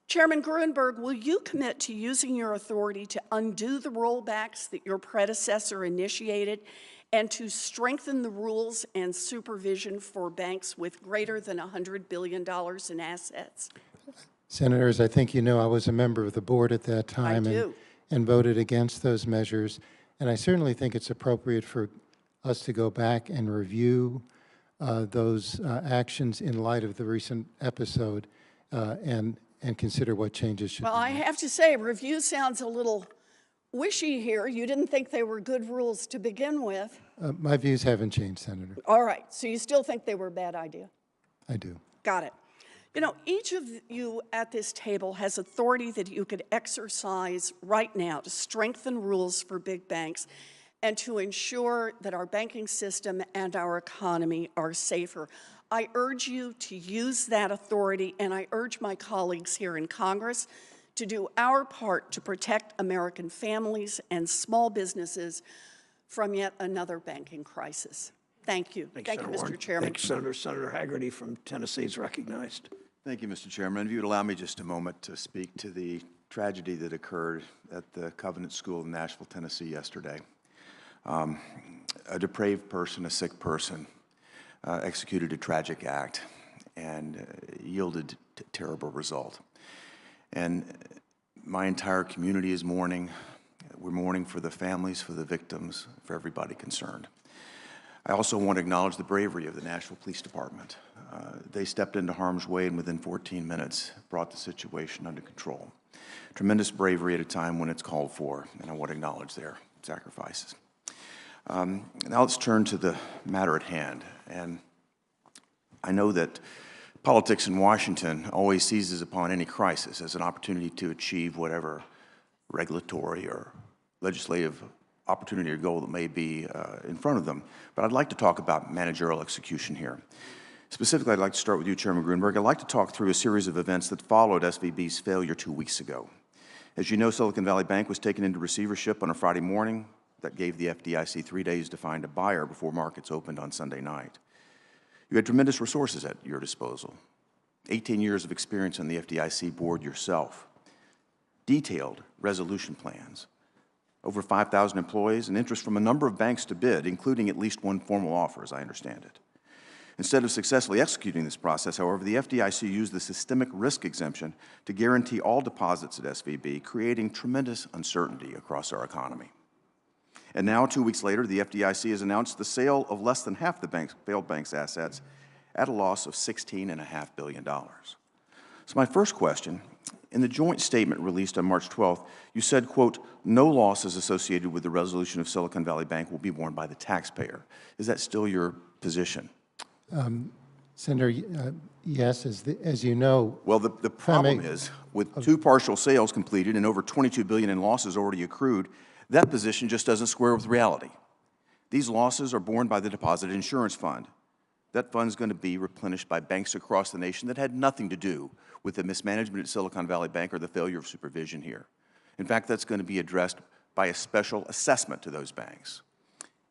Chairman Gruenberg, will you commit to using your authority to undo the rollbacks that your predecessor initiated and to strengthen the rules and supervision for banks with greater than $100 billion in assets? Senators, I think you know I was a member of the board at that time and voted against those measures. And I certainly think it's appropriate for us to go back and review those actions in light of the recent episode and consider what changes should be made. Well, I have to say, review sounds a little wishy here. You didn't think they were good rules to begin with. My views haven't changed, Senator. All right, so you still think they were a bad idea? I do. Got it. You know, each of you at this table has authority that you could exercise right now to strengthen rules for big banks and to ensure that our banking system and our economy are safer. I urge you to use that authority, and I urge my colleagues here in Congress to do our part to protect American families and small businesses from yet another banking crisis. Thank you. Thank you, Mr. Chairman. Thank you, Senator. Senator Haggerty from Tennessee is recognized. Thank you, Mr. Chairman. If you would allow me just a moment to speak to the tragedy that occurred at the Covenant School in Nashville, Tennessee yesterday. A depraved person, a sick person, executed a tragic act and yielded a terrible result. And my entire community is mourning. We're mourning for the families, for the victims, for everybody concerned. I also want to acknowledge the bravery of the Nashville Police Department. They stepped into harm's way and within 14 minutes brought the situation under control. Tremendous bravery at a time when it's called for, and I want to acknowledge their sacrifices. Now let's turn to the matter at hand. And I know that politics in Washington always seizes upon any crisis as an opportunity to achieve whatever regulatory or legislative opportunity or goal that may be in front of them. But I'd like to talk about managerial execution here. Specifically, I'd like to start with you, Chairman Gruenberg. I'd like to talk through a series of events that followed SVB's failure 2 weeks ago. As you know, Silicon Valley Bank was taken into receivership on a Friday morning. That gave the FDIC 3 days to find a buyer before markets opened on Sunday night. You had tremendous resources at your disposal. 18 years of experience on the FDIC board yourself. Detailed resolution plans. Over 5,000 employees and interest from a number of banks to bid, including at least one formal offer, as I understand it. Instead of successfully executing this process, however, the FDIC used the systemic risk exemption to guarantee all deposits at SVB, creating tremendous uncertainty across our economy. And now, 2 weeks later, the FDIC has announced the sale of less than half the failed bank's assets at a loss of $16.5 billion. So my first question, in the joint statement released on March 12th, you said, quote, no losses associated with the resolution of Silicon Valley Bank will be borne by the taxpayer. Is that still your position? Senator, yes, as you know. Well, the problem is, with 2 partial sales completed and over $22 billion in losses already accrued, that position just doesn't square with reality. These losses are borne by the Deposit Insurance Fund. That fund is going to be replenished by banks across the nation that had nothing to do with the mismanagement at Silicon Valley Bank or the failure of supervision here. In fact, that's going to be addressed by a special assessment to those banks.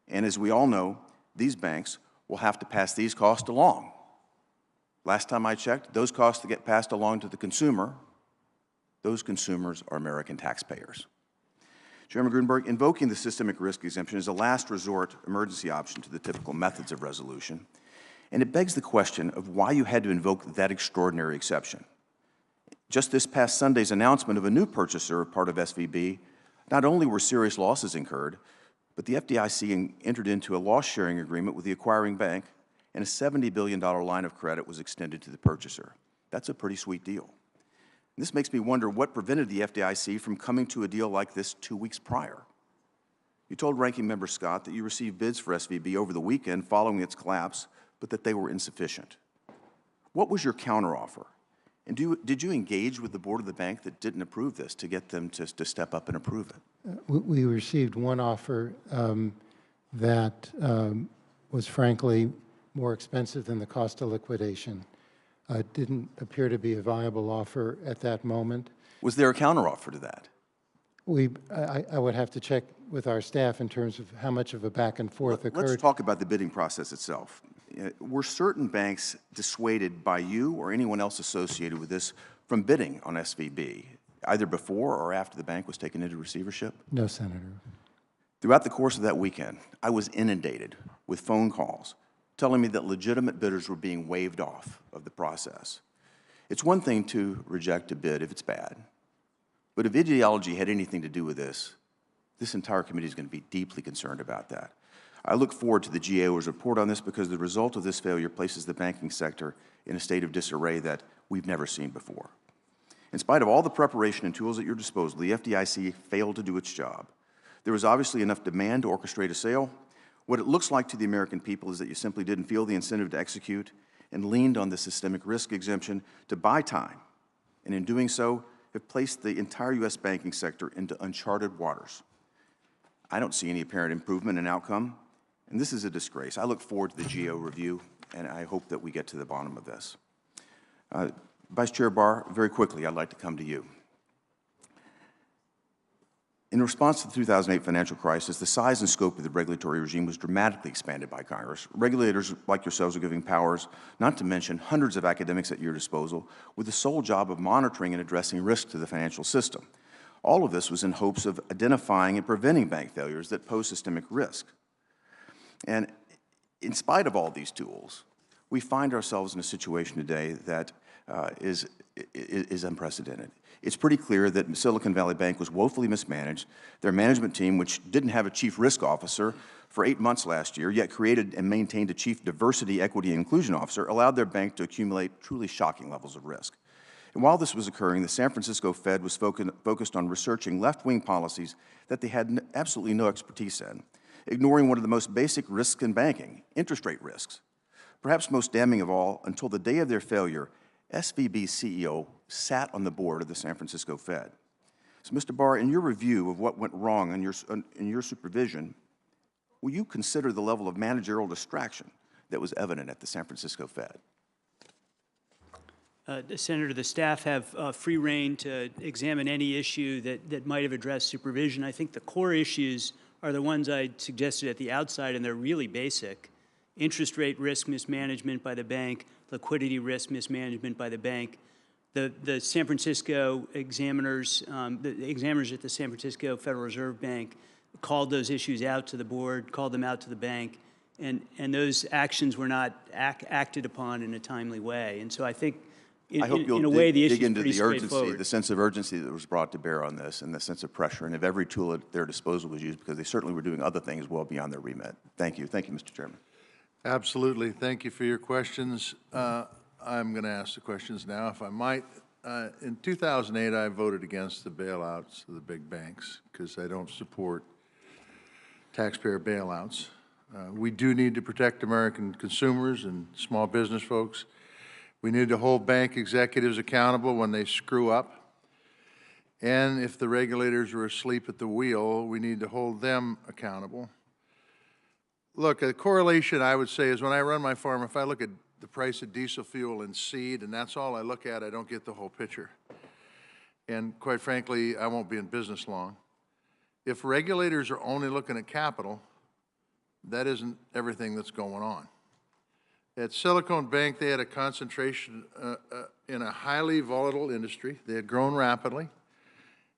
And as we all know, these banks will have to pass these costs along. Last time I checked, those costs that get passed along to the consumer, those consumers are American taxpayers. Chairman Gruenberg, invoking the systemic risk exemption is a last resort emergency option to the typical methods of resolution, and it begs the question of why you had to invoke that extraordinary exception. Just this past Sunday's announcement of a new purchaser of part of SVB, not only were serious losses incurred, but the FDIC entered into a loss-sharing agreement with the acquiring bank, and a $70 billion line of credit was extended to the purchaser. That's a pretty sweet deal. And this makes me wonder what prevented the FDIC from coming to a deal like this 2 weeks prior. You told Ranking Member Scott that you received bids for SVB over the weekend following its collapse, but that they were insufficient. What was your counteroffer? And did you engage with the board of the bank that didn't approve this to get them to step up and approve it? We received one offer that was frankly more expensive than the cost of liquidation. Didn't appear to be a viable offer at that moment. Was there a counteroffer to that? I would have to check with our staff in terms of how much of a back and forth occurred. Let's talk about the bidding process itself. Were certain banks dissuaded by you or anyone else associated with this from bidding on SVB, either before or after the bank was taken into receivership? No, Senator. Throughout the course of that weekend, I was inundated with phone calls telling me that legitimate bidders were being waved off of the process. It's one thing to reject a bid if it's bad, but if ideology had anything to do with this entire committee is going to be deeply concerned about that. I look forward to the GAO's report on this because the result of this failure places the banking sector in a state of disarray that we've never seen before. In spite of all the preparation and tools at your disposal, the FDIC failed to do its job. There was obviously enough demand to orchestrate a sale. What it looks like to the American people is that you simply didn't feel the incentive to execute and leaned on the systemic risk exemption to buy time, and in doing so, have placed the entire U.S. banking sector into uncharted waters. I don't see any apparent improvement in outcome, and this is a disgrace. I look forward to the GAO review, and I hope that we get to the bottom of this. Vice Chair Barr, very quickly, I'd like to come to you. In response to the 2008 financial crisis, the size and scope of the regulatory regime was dramatically expanded by Congress. Regulators like yourselves are giving powers, not to mention hundreds of academics at your disposal, with the sole job of monitoring and addressing risk to the financial system. All of this was in hopes of identifying and preventing bank failures that pose systemic risk. And in spite of all these tools, we find ourselves in a situation today that is unprecedented. It's pretty clear that Silicon Valley Bank was woefully mismanaged. Their management team, which didn't have a chief risk officer for 8 months last year, yet created and maintained a chief diversity, equity, and inclusion officer, allowed their bank to accumulate truly shocking levels of risk. And while this was occurring, the San Francisco Fed was focused on researching left-wing policies that they had absolutely no expertise in, ignoring one of the most basic risks in banking, interest rate risks. Perhaps most damning of all, until the day of their failure, SVB's CEO sat on the board of the San Francisco Fed. So, Mr. Barr, in your review of what went wrong in your supervision, will you consider the level of managerial distraction that was evident at the San Francisco Fed? Senator, the staff have free rein to examine any issue that might have addressed supervision. I think the core issues are the ones I suggested at the outside, and they're really basic. Interest rate risk mismanagement by the bank, liquidity risk mismanagement by the bank. The San Francisco examiners, the examiners at the San Francisco Federal Reserve Bank called those issues out to the board, called them out to the bank, and those actions were not acted upon in a timely way. And so I think I hope you'll in a way, the issue dig is into pretty the urgency, straightforward. the sense of urgency that was brought to bear on this, and the sense of pressure, and if every tool at their disposal was used, because they certainly were doing other things well beyond their remit. Thank you. Thank you, Mr. Chairman. Absolutely. Thank you for your questions. I'm going to ask the questions now, if I might. In 2008, I voted against the bailouts of the big banks because I don't support taxpayer bailouts. We do need to protect American consumers and small business folks. We need to hold bank executives accountable when they screw up. And if the regulators are asleep at the wheel, we need to hold them accountable. Look, a correlation I would say is when I run my farm, if I look at the price of diesel fuel and seed, and that's all I look at, I don't get the whole picture. And quite frankly, I won't be in business long. If regulators are only looking at capital, that isn't everything that's going on. At Silicon Bank, they had a concentration in a highly volatile industry. They had grown rapidly,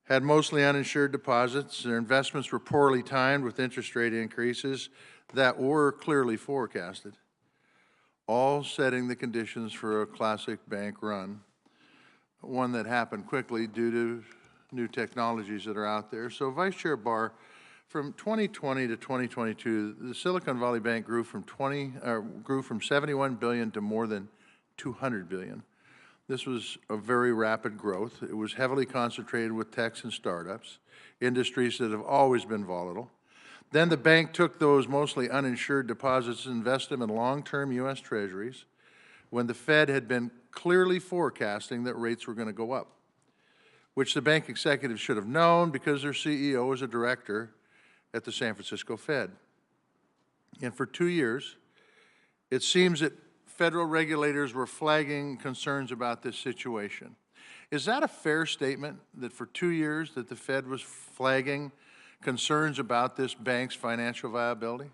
had mostly uninsured deposits. Their investments were poorly timed with interest rate increases that were clearly forecasted, all setting the conditions for a classic bank run, one that happened quickly due to new technologies that are out there. So, Vice Chair Barr, from 2020 to 2022, the Silicon Valley Bank grew from 71 billion to more than 200 billion. This was a very rapid growth. It was heavily concentrated with techs and startups, industries that have always been volatile. Then the bank took those mostly uninsured deposits and invested them in long-term U.S. Treasuries when the Fed had been clearly forecasting that rates were going to go up, which the bank executives should have known because their CEO was a director at the San Francisco Fed. And for 2 years, it seems that federal regulators were flagging concerns about this situation. Is that a fair statement, that for 2 years that the Fed was flagging concerns about this bank's financial viability?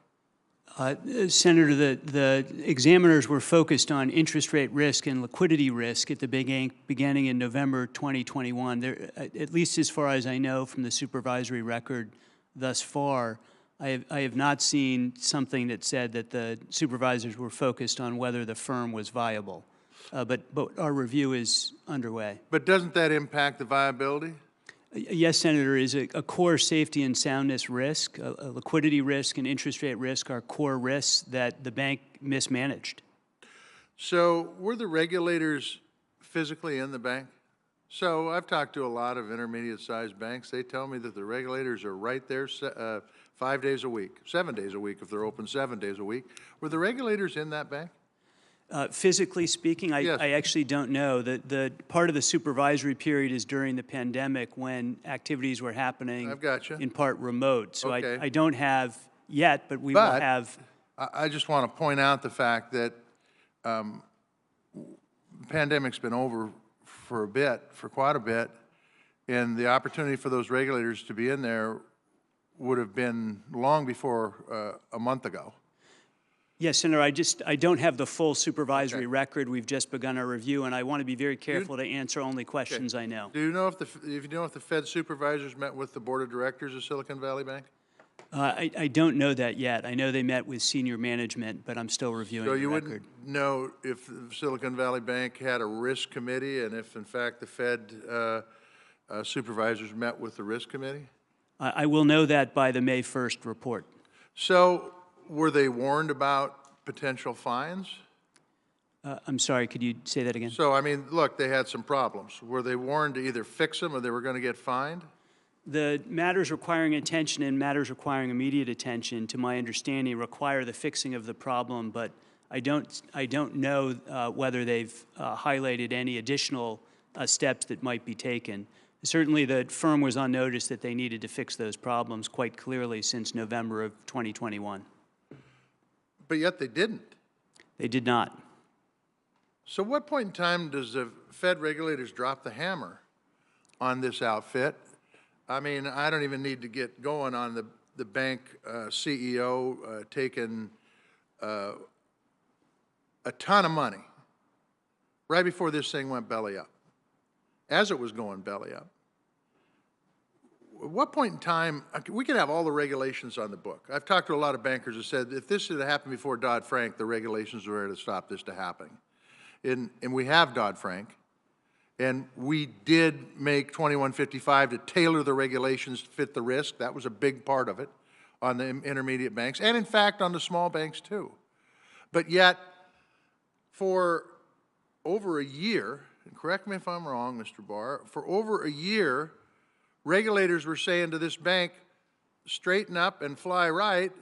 Senator, the examiners were focused on interest rate risk and liquidity risk at the beginning in November 2021. There, at least as far as I know from the supervisory record thus far, I have not seen something that said that the supervisors were focused on whether the firm was viable. But our review is underway. But doesn't that impact the viability? Yes, Senator, is a core safety and soundness risk. A liquidity risk and interest rate risk are core risks that the bank mismanaged. So were the regulators physically in the bank? So I've talked to a lot of intermediate-sized banks. They tell me that the regulators are right there 5 days a week, 7 days a week if they're open 7 days a week. Were the regulators in that bank? Physically speaking, Yes. I actually don't know. The part of the supervisory period is during the pandemic when activities were happening. I've got you. In part remote. So Okay. I don't have yet, but we will have. I just want to point out the fact that the pandemic's been over for quite a bit, and the opportunity for those regulators to be in there would have been long before a month ago. Yes, Senator, I don't have the full supervisory record. We've just begun our review, and I want to be very careful to answer only questions I know. Do you know if the Fed supervisors met with the board of directors of Silicon Valley Bank? I don't know that yet. I know they met with senior management, but I'm still reviewing the record. So you wouldn't know if Silicon Valley Bank had a risk committee and if, in fact, the Fed supervisors met with the risk committee? I will know that by the May 1st report. So were they warned about potential fines? I'm sorry, could you say that again? So, I mean, look, they had some problems. Were they warned to either fix them or they were going to get fined? The matters requiring attention and matters requiring immediate attention, to my understanding, require the fixing of the problem, but I don't know whether they've highlighted any additional steps that might be taken. Certainly, the firm was on notice that they needed to fix those problems quite clearly since November of 2021. But yet they didn't. They did not. So what point in time does the Fed regulators drop the hammer on this outfit? I mean, I don't even need to get going on the bank CEO taking a ton of money right before this thing went belly up, as it was going belly up. At what point in time, we can have all the regulations on the book. I've talked to a lot of bankers who said if this had happened before Dodd-Frank, the regulations were there to stop this to happening. And we have Dodd-Frank, and we did make 2155 to tailor the regulations to fit the risk. That was a big part of it on the intermediate banks, and in fact on the small banks too. But yet, for over a year, and correct me if I'm wrong, Mr. Barr, for over a year, regulators were saying to this bank, straighten up and fly right,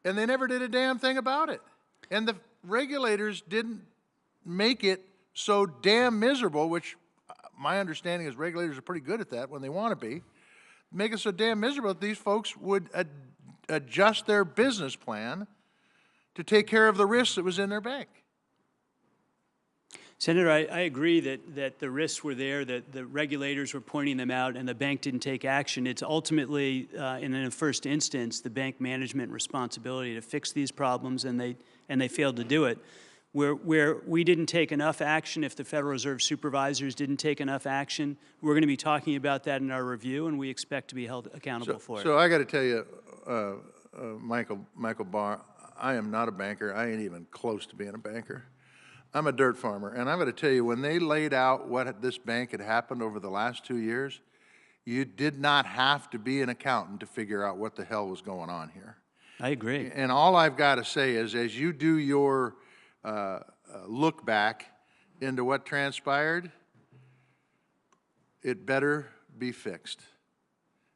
and they never did a damn thing about it. And the regulators didn't make it so damn miserable, which my understanding is regulators are pretty good at that when they want to be, make it so damn miserable that these folks would adjust their business plan to take care of the risks that was in their bank. Senator, I agree that the risks were there, that the regulators were pointing them out, and the bank didn't take action. It's ultimately, in the first instance, the bank management responsibility to fix these problems, and they failed to do it. Where we didn't take enough action, if the Federal Reserve supervisors didn't take enough action, we're going to be talking about that in our review, and we expect to be held accountable for it. So I got to tell you, Michael Barr, I am not a banker. I ain't even close to being a banker. I'm a dirt farmer, and I'm going to tell you, when they laid out what this bank had happened over the last 2 years, you did not have to be an accountant to figure out what the hell was going on here. I agree. And all I've got to say is, as you do your look back into what transpired, it better be fixed.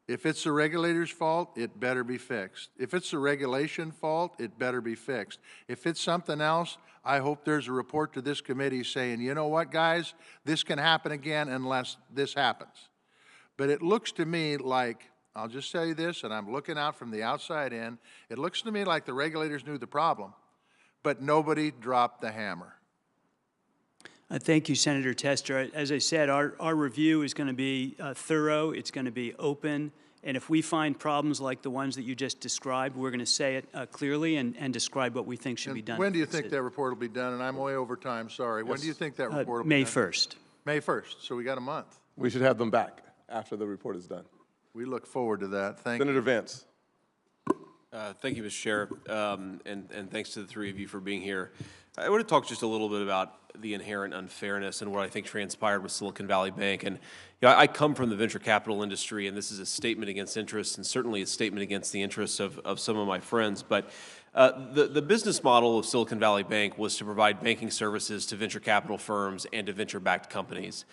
If it's the regulator's fault, it better be fixed. If it's the regulation fault, it better be fixed. If it's something else, I hope there's a report to this committee saying, you know what, guys, this can happen again unless this happens. But it looks to me like, I'll just tell you this, and I'm looking out from the outside in, it looks to me like the regulators knew the problem, but nobody dropped the hammer. Thank you, Senator Tester. As I said, our review is going to be thorough, it's going to be open, and if we find problems like the ones that you just described, we're going to say it clearly and describe what we think should be done. When do you think that report will be done? And I'm way over time, sorry. Yes. When do you think that report will be done? May 1st. May 1st, so we got a month. We should have them back after the report is done. We look forward to that. Thank you. Senator Vance. Thank you, Mr. Chair, and thanks to the three of you for being here. I want to talk just a little bit about the inherent unfairness and what I think transpired with Silicon Valley Bank. And I come from the venture capital industry, and this is a statement against interests, and certainly a statement against the interests of some of my friends. But the business model of Silicon Valley Bank was to provide banking services to venture capital firms and to venture-backed companies.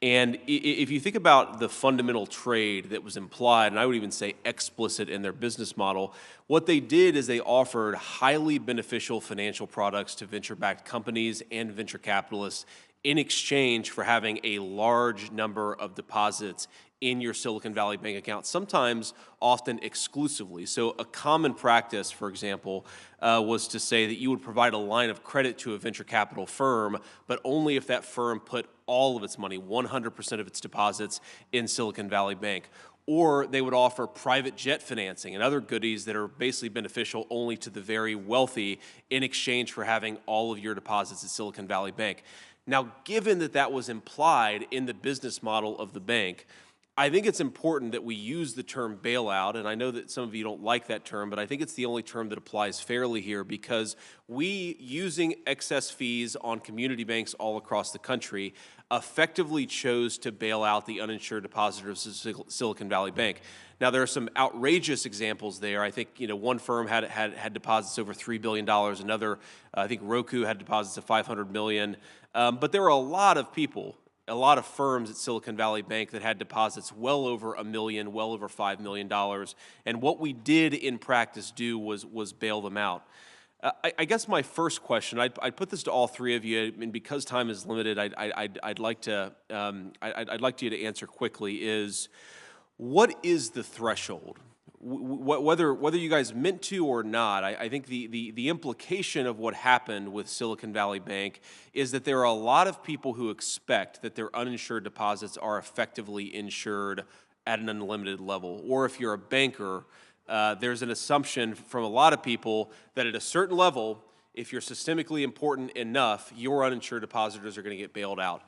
And if you think about the fundamental trade that was implied, and I would even say explicit in their business model, what they did is they offered highly beneficial financial products to venture-backed companies and venture capitalists in exchange for having a large number of deposits in your Silicon Valley Bank account, sometimes often exclusively. So a common practice, for example, was to say that you would provide a line of credit to a venture capital firm, but only if that firm put all of its money, 100% of its deposits, in Silicon Valley Bank. Or they would offer private jet financing and other goodies that are basically beneficial only to the very wealthy in exchange for having all of your deposits at Silicon Valley Bank. Now, given that that was implied in the business model of the bank, I think it's important that we use the term bailout, and I know that some of you don't like that term, but I think it's the only term that applies fairly here, because we, using excess fees on community banks all across the country, effectively chose to bail out the uninsured depositors of Silicon Valley Bank. Now, there are some outrageous examples there. I think one firm had deposits over $3 billion. Another, I think Roku had deposits of $500 million. But there were a lot of people, a lot of firms at Silicon Valley Bank that had deposits well over $1 million, well over $5 million. And what we did in practice do was bail them out. I guess my first question, I'd put this to all three of you, and because time is limited, I'd like you to answer quickly, is what is the threshold whether you guys meant to or not, I think the implication of what happened with Silicon Valley Bank is that there are a lot of people who expect that their uninsured deposits are effectively insured at an unlimited level. Or if you're a banker, there's an assumption from a lot of people that at a certain level, if you're systemically important enough, your uninsured depositors are going to get bailed out.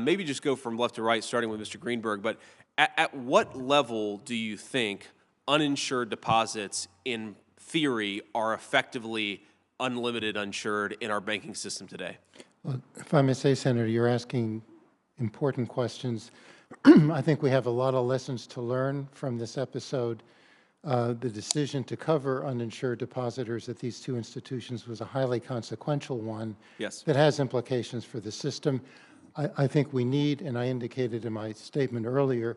Maybe just go from left to right, starting with Mr. Greenberg, but at what level do you think uninsured deposits, in theory, are effectively unlimited uninsured in our banking system today? Well, if I may say, Senator, you're asking important questions. I think we have a lot of lessons to learn from this episode. The decision to cover uninsured depositors at these two institutions was a highly consequential one. Yes. That has implications for the system. I think we need, and I indicated in my statement earlier,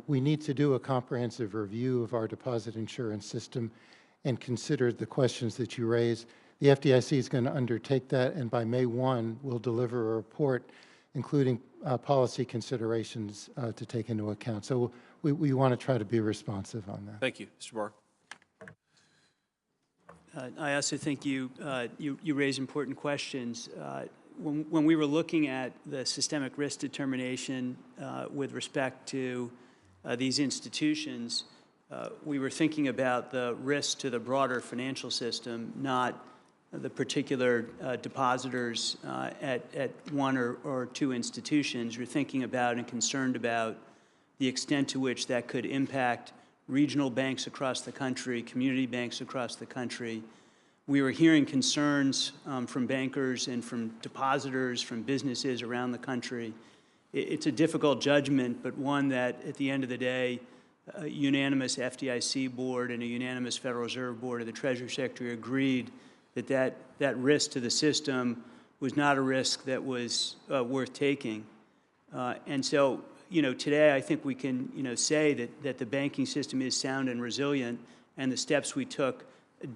we need to do a comprehensive review of our deposit insurance system and consider the questions that you raise. The FDIC is going to undertake that, and by May 1, we'll deliver a report including policy considerations to take into account. So we want to try to be responsive on that. Thank you. Mr. Barr. I also think you raise important questions. When we were looking at the systemic risk determination with respect to these institutions, we were thinking about the risk to the broader financial system, not the particular depositors at one or two institutions. We're thinking about and concerned about the extent to which that could impact regional banks across the country, community banks across the country. We were hearing concerns from bankers and from depositors, from businesses around the country. It's a difficult judgment, but one that, at the end of the day, a unanimous FDIC board and a unanimous Federal Reserve Board of the Treasury Secretary agreed that risk to the system was not a risk that was worth taking. And so, today I think we can, say that the banking system is sound and resilient, and the steps we took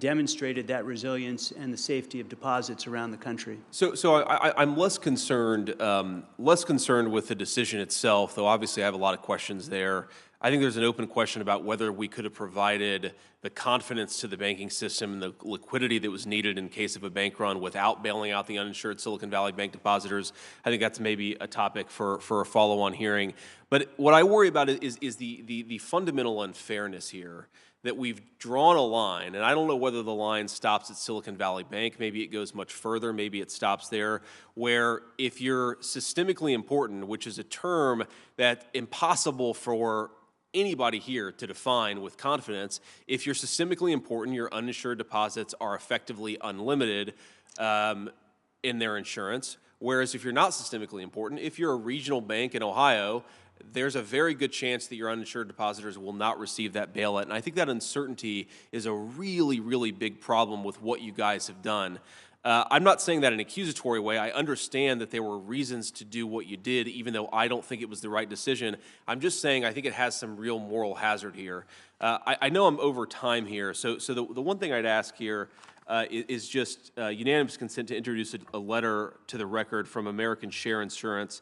demonstrated that resilience and the safety of deposits around the country. So I'm less concerned with the decision itself, though obviously I have a lot of questions there. I think there's an open question about whether we could have provided the confidence to the banking system and the liquidity that was needed in case of a bank run without bailing out the uninsured Silicon Valley Bank depositors. I think that's maybe a topic for a follow-on hearing. But what I worry about is the fundamental unfairness here, that we've drawn a line, and I don't know whether the line stops at Silicon Valley Bank, maybe it goes much further, maybe it stops there, where if you're systemically important, which is a term that's impossible for anybody here to define with confidence, if you're systemically important, your uninsured deposits are effectively unlimited in their insurance, whereas if you're not systemically important, if you're a regional bank in Ohio, there's a very good chance that your uninsured depositors will not receive that bailout. And I think that uncertainty is a really, really big problem with what you guys have done. I'm not saying that in an accusatory way. I understand that there were reasons to do what you did, even though I don't think it was the right decision. I'm just saying I think it has some real moral hazard here. I know I'm over time here, so the one thing I'd ask here is just unanimous consent to introduce a letter to the record from American Share Insurance.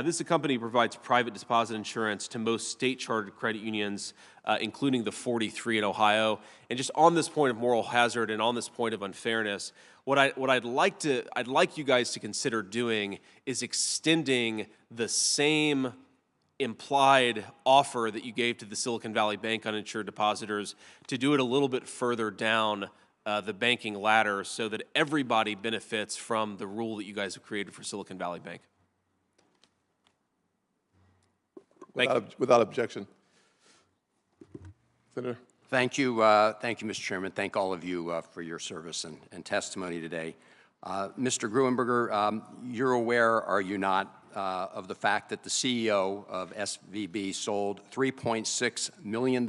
This company provides private deposit insurance to most state-chartered credit unions, including the 43 in Ohio. And just on this point of moral hazard and on this point of unfairness, what I'd like you guys to consider doing is extending the same implied offer that you gave to the Silicon Valley Bank uninsured depositors to do it a little bit further down the banking ladder so that everybody benefits from the rule that you guys have created for Silicon Valley Bank. Without objection. Senator. Thank you, Mr. Chairman. Thank all of you for your service and testimony today. Mr. Gruenberger, you're aware, are you not, of the fact that the CEO of SVB sold $3.6 million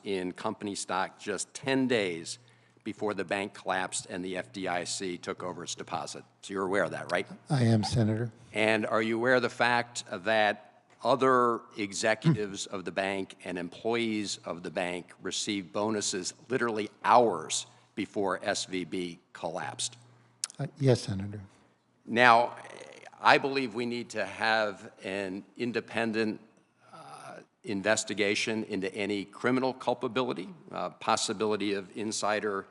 in company stock just 10 days before the bank collapsed and the FDIC took over its deposit. So you're aware of that, right? I am, Senator. And are you aware of the fact that other executives of the bank and employees of the bank received bonuses literally hours before SVB collapsed? Yes, Senator. Now, I believe we need to have an independent investigation into any criminal culpability, possibility of insider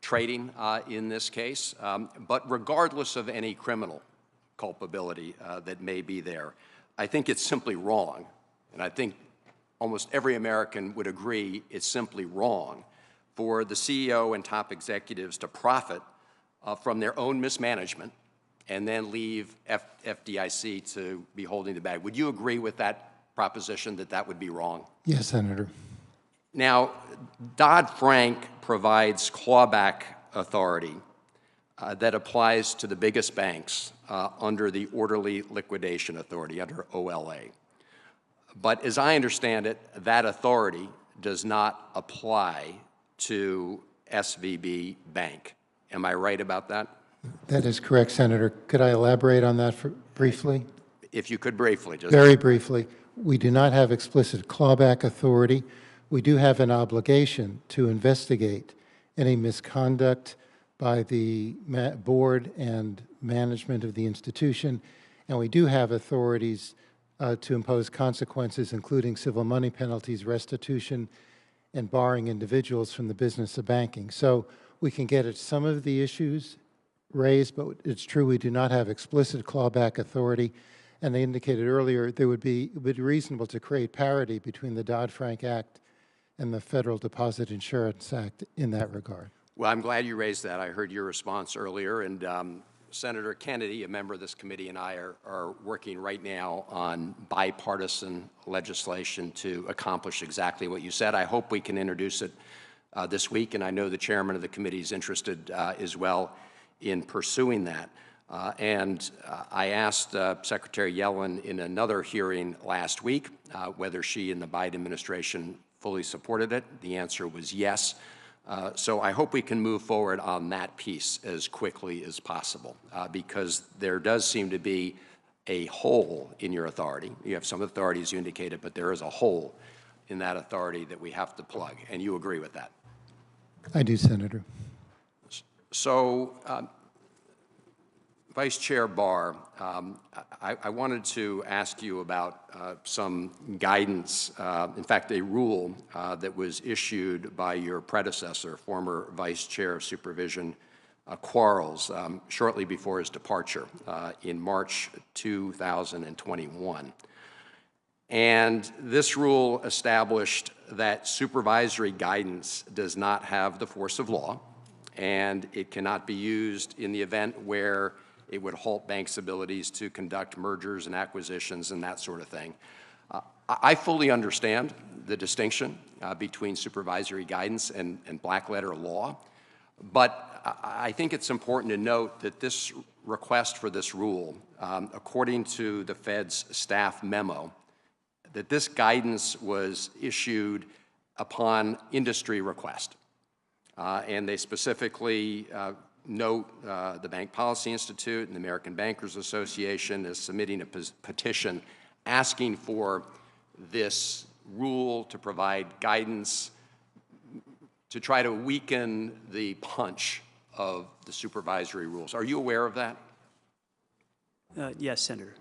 trading in this case. But regardless of any criminal culpability that may be there, I think it's simply wrong, and I think almost every American would agree it's simply wrong for the CEO and top executives to profit from their own mismanagement and then leave FDIC to be holding the bag. Would you agree with that proposition, that that would be wrong? Yes, Senator. Now, Dodd-Frank provides clawback authority that applies to the biggest banks under the Orderly Liquidation Authority, under OLA. But as I understand it, that authority does not apply to SVB Bank. Am I right about that? That is correct, Senator. Could I elaborate on that briefly? If you could briefly. Just Very briefly. We do not have explicit clawback authority. We do have an obligation to investigate any misconduct by the board and management of the institution, and we do have authorities to impose consequences, including civil money penalties, restitution, and barring individuals from the business of banking. So we can get at some of the issues raised, but it's true we do not have explicit clawback authority. And I indicated earlier it would be reasonable to create parity between the Dodd-Frank Act and the Federal Deposit Insurance Act in that regard. Well, I'm glad you raised that. I heard your response earlier, and Senator Kennedy, a member of this committee, and I are working right now on bipartisan legislation to accomplish exactly what you said. I hope we can introduce it this week, and I know the chairman of the committee is interested as well in pursuing that. I asked Secretary Yellen in another hearing last week whether she and the Biden administration fully supported it. The answer was yes. So I hope we can move forward on that piece as quickly as possible, because there does seem to be a hole in your authority. You have some authorities you indicated, but there is a hole in that authority that we have to plug, and you agree with that. I do, Senator. So, Vice Chair Barr, I wanted to ask you about some guidance, in fact, a rule that was issued by your predecessor, former Vice Chair of Supervision Quarles, shortly before his departure in March 2021. And this rule established that supervisory guidance does not have the force of law, and it cannot be used in the event where it would halt banks' abilities to conduct mergers and acquisitions and that sort of thing. I fully understand the distinction between supervisory guidance and black-letter law, but I think it's important to note that this request for this rule, according to the Fed's staff memo, that this guidance was issued upon industry request. And they specifically note the Bank Policy Institute and the American Bankers Association is submitting a petition asking for this rule to provide guidance to try to weaken the punch of the supervisory rules. Are you aware of that? Yes, Senator.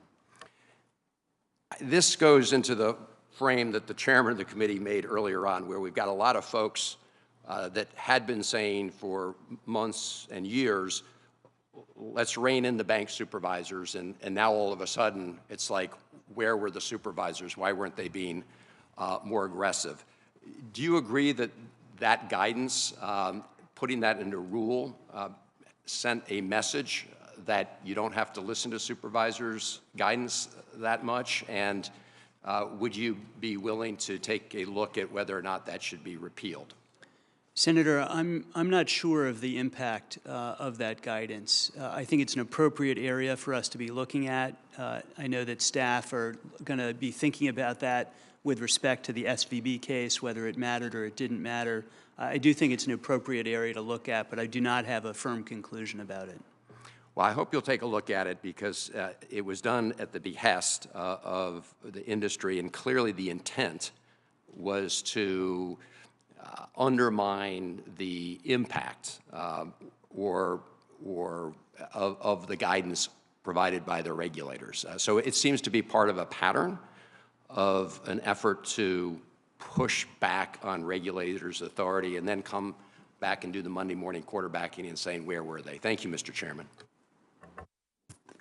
This goes into the frame that the chairman of the committee made earlier on, where we've got a lot of folks that had been saying for months and years, let's rein in the bank supervisors, and now all of a sudden it's like, where were the supervisors? Why weren't they being more aggressive? Do you agree that that guidance, putting that into rule, sent a message that you don't have to listen to supervisors' guidance that much? And would you be willing to take a look at whether or not that should be repealed? Senator, I'm not sure of the impact of that guidance. I think it's an appropriate area for us to be looking at. I know that staff are going to be thinking about that with respect to the SVB case, whether it mattered or it didn't matter. I do think it's an appropriate area to look at, but I do not have a firm conclusion about it. Well, I hope you'll take a look at it, because it was done at the behest of the industry, and clearly the intent was to undermine the impact of the guidance provided by the regulators. So it seems to be part of a pattern of an effort to push back on regulators' authority and then come back and do the Monday morning quarterbacking and saying, where were they? Thank you, Mr. Chairman.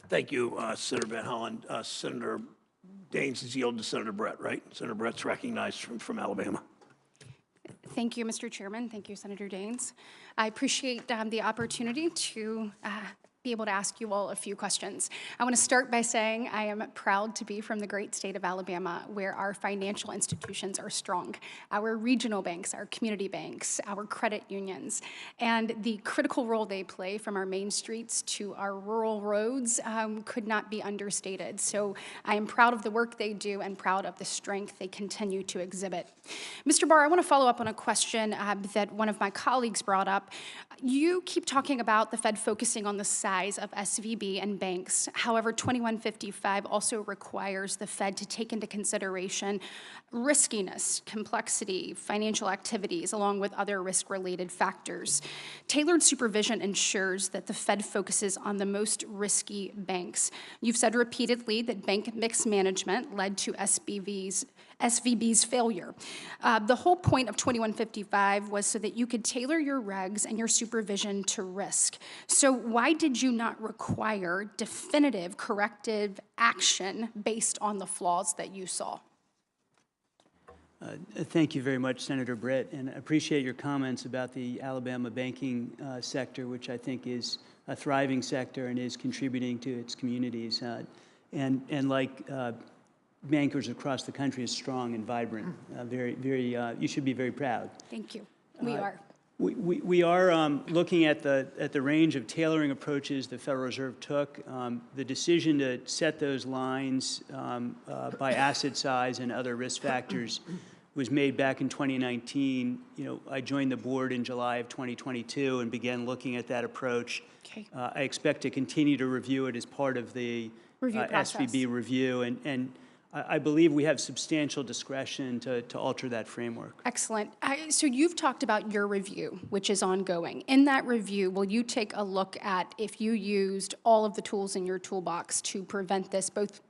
Thank you, Senator Van Hollen. Senator Daines has yielded to Senator Brett, right? Senator Brett's recognized from Alabama. Thank you, Mr. Chairman. Thank you, Senator Daines. I appreciate the opportunity to be able to ask you all a few questions. I want to start by saying I am proud to be from the great state of Alabama, where our financial institutions are strong. Our regional banks, our community banks, our credit unions, and the critical role they play from our main streets to our rural roads could not be understated. So I am proud of the work they do and proud of the strength they continue to exhibit. Mr. Barr, I want to follow up on a question that one of my colleagues brought up. You keep talking about the Fed focusing on the size of SVB and banks. However, 2155 also requires the Fed to take into consideration riskiness, complexity, financial activities, along with other risk-related factors. Tailored supervision ensures that the Fed focuses on the most risky banks. You've said repeatedly that bank mix management led to SVB's failure. The whole point of 2155 was so that you could tailor your regs and your supervision to risk. So why did you not require definitive corrective action based on the flaws that you saw? Thank you very much, Senator Britt, and I appreciate your comments about the Alabama banking sector, which I think is a thriving sector and is contributing to its communities. And like bankers across the country, is strong and vibrant. You should be very proud. Thank you. We are. We are looking at the range of tailoring approaches the Federal Reserve took. The decision to set those lines by asset size and other risk factors was made back in 2019. I joined the board in July of 2022 and began looking at that approach. Okay. I expect to continue to review it as part of the SVB review, and I believe we have substantial discretion to alter that framework. Excellent. So you've talked about your review, which is ongoing. In that review, will you take a look at if you used all of the tools in your toolbox to prevent this, both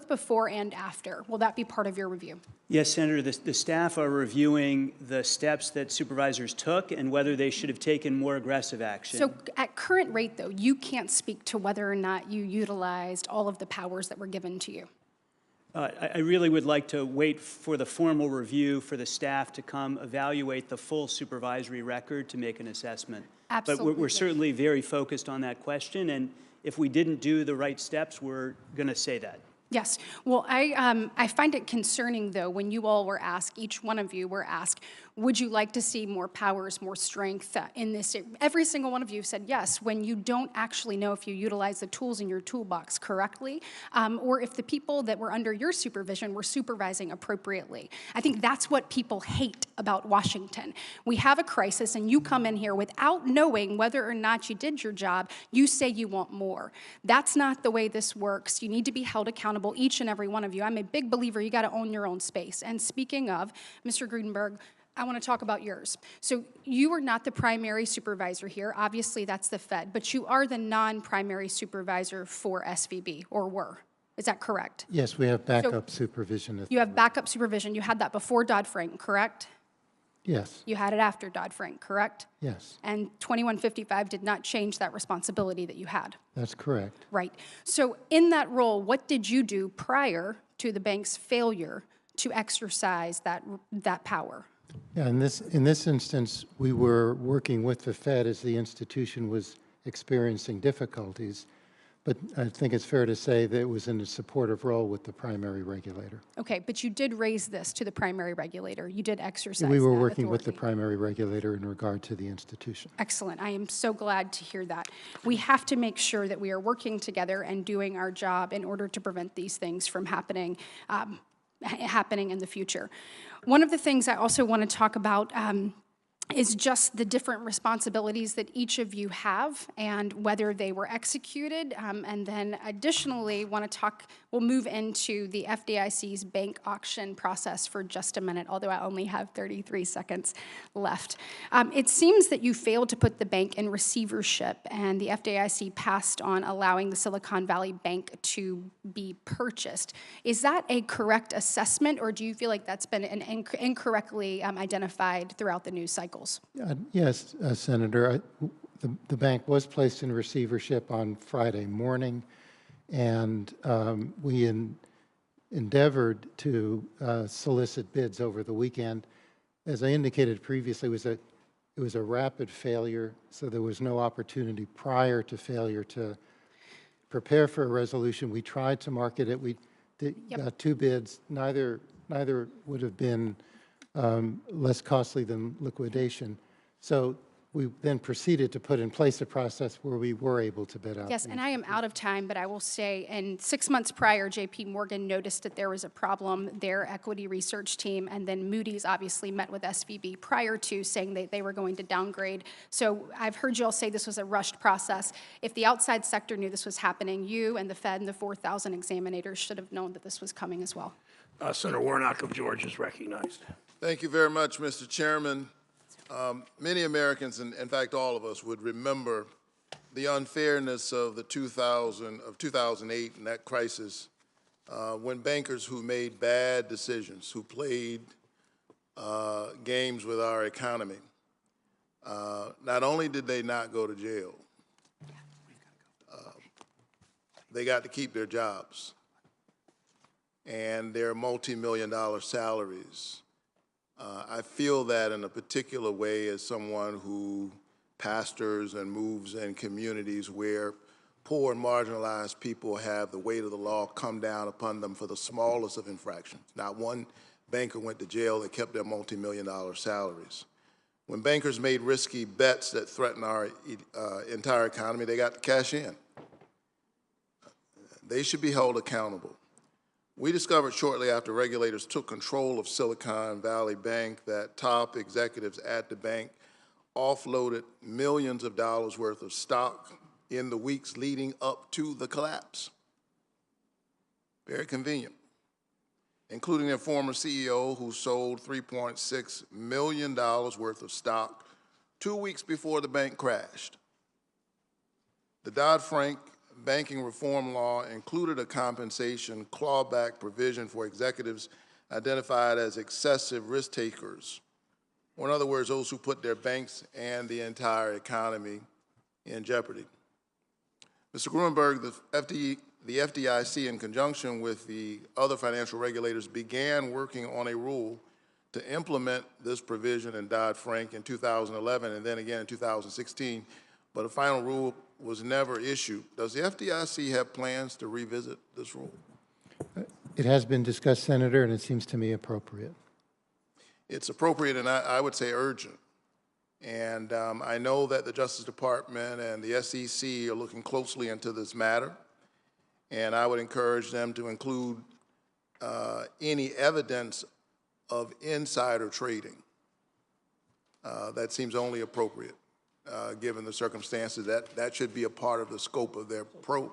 before and after? Will that be part of your review? Yes, Senator. The staff are reviewing the steps that supervisors took and whether they should have taken more aggressive action. So at current rate, though, you can't speak to whether or not you utilized all of the powers that were given to you. I really would like to wait for the formal review for the staff to come evaluate the full supervisory record to make an assessment. Absolutely. But we're certainly very focused on that question, and if we didn't do the right steps, we're going to say that. Yes. Well, I find it concerning, though, when you all were asked, each one of you were asked, would you like to see more powers, more strength in this? Every single one of you said yes, when you don't actually know if you utilize the tools in your toolbox correctly, or if the people that were under your supervision were supervising appropriately. I think that's what people hate about Washington. We have a crisis, and you come in here without knowing whether or not you did your job. You say you want more. That's not the way this works. You need to be held accountable, each and every one of you. I'm a big believer you got to own your own space. And speaking of, Mr. Grudenberg, I want to talk about yours. So you are not the primary supervisor here. Obviously, that's the Fed, but you are the non-primary supervisor for SVB, or were. Is that correct? Yes, we have backup supervision. You have backup supervision. You had that before Dodd-Frank, correct? Yes. You had it after Dodd-Frank, correct? Yes. And 2155 did not change that responsibility that you had. That's correct. Right. So in that role, what did you do prior to the bank's failure to exercise that power? Yeah, in this instance, we were working with the Fed as the institution was experiencing difficulties, but I think it's fair to say that it was in a supportive role with the primary regulator. Okay, but you did raise this to the primary regulator. You did exercise We were that working with the authority. primary regulator in regard to the institution. Excellent. I am so glad to hear that. We have to make sure that we are working together and doing our job in order to prevent these things from happening in the future. One of the things I also want to talk about is just the different responsibilities that each of you have and whether they were executed. And then additionally, we'll move into the FDIC's bank auction process for just a minute, although I only have 33 seconds left. It seems that you failed to put the bank in receivership, and the FDIC passed on allowing the Silicon Valley Bank to be purchased. Is that a correct assessment, or do you feel like that's been incorrectly identified throughout the news cycle? Yes, Senator. The bank was placed in receivership on Friday morning, and we endeavored to solicit bids over the weekend. As I indicated previously, it was a rapid failure, so there was no opportunity prior to failure to prepare for a resolution. We tried to market it. We got 2 bids. Neither would have been less costly than liquidation. So we then proceeded to put in place a process where we were able to bid out. Yes, and I am out of time, but I will say, in 6 months prior, J.P. Morgan noticed that there was a problem, their equity research team, and then Moody's obviously met with SVB prior to saying that they were going to downgrade. So I've heard you all say this was a rushed process. If the outside sector knew this was happening, you and the Fed and the 4,000 examinators should have known that this was coming as well. Senator Warnock of Georgia is recognized. Thank you very much, Mr. Chairman. Many Americans, and in fact all of us, would remember the unfairness of 2008 and that crisis when bankers who made bad decisions, who played games with our economy, not only did they not go to jail, they got to keep their jobs and their multi-million-dollar salaries. I feel that in a particular way as someone who pastors and moves in communities where poor and marginalized people have the weight of the law come down upon them for the smallest of infractions. Not one banker went to jail that kept their multi-million-dollar salaries. When bankers made risky bets that threatened our entire economy, they got to cash in. They should be held accountable. We discovered shortly after regulators took control of Silicon Valley Bank that top executives at the bank offloaded millions of dollars worth of stock in the weeks leading up to the collapse. Very convenient, including their former CEO who sold $3.6 million worth of stock 2 weeks before the bank crashed. The Dodd-Frank banking reform law included a compensation clawback provision for executives identified as excessive risk takers, or in other words, those who put their banks and the entire economy in jeopardy. Mr. Gruenberg, the FDIC, in conjunction with the other financial regulators, began working on a rule to implement this provision in Dodd-Frank in 2011 and then again in 2016, but a final rule was never issued. Does the FDIC have plans to revisit this rule? It has been discussed, Senator, and it seems to me appropriate. It's appropriate and I would say urgent. And I know that the Justice Department and the SEC are looking closely into this matter, and I would encourage them to include any evidence of insider trading. That seems only appropriate. Given the circumstances, that should be a part of the scope of their probe.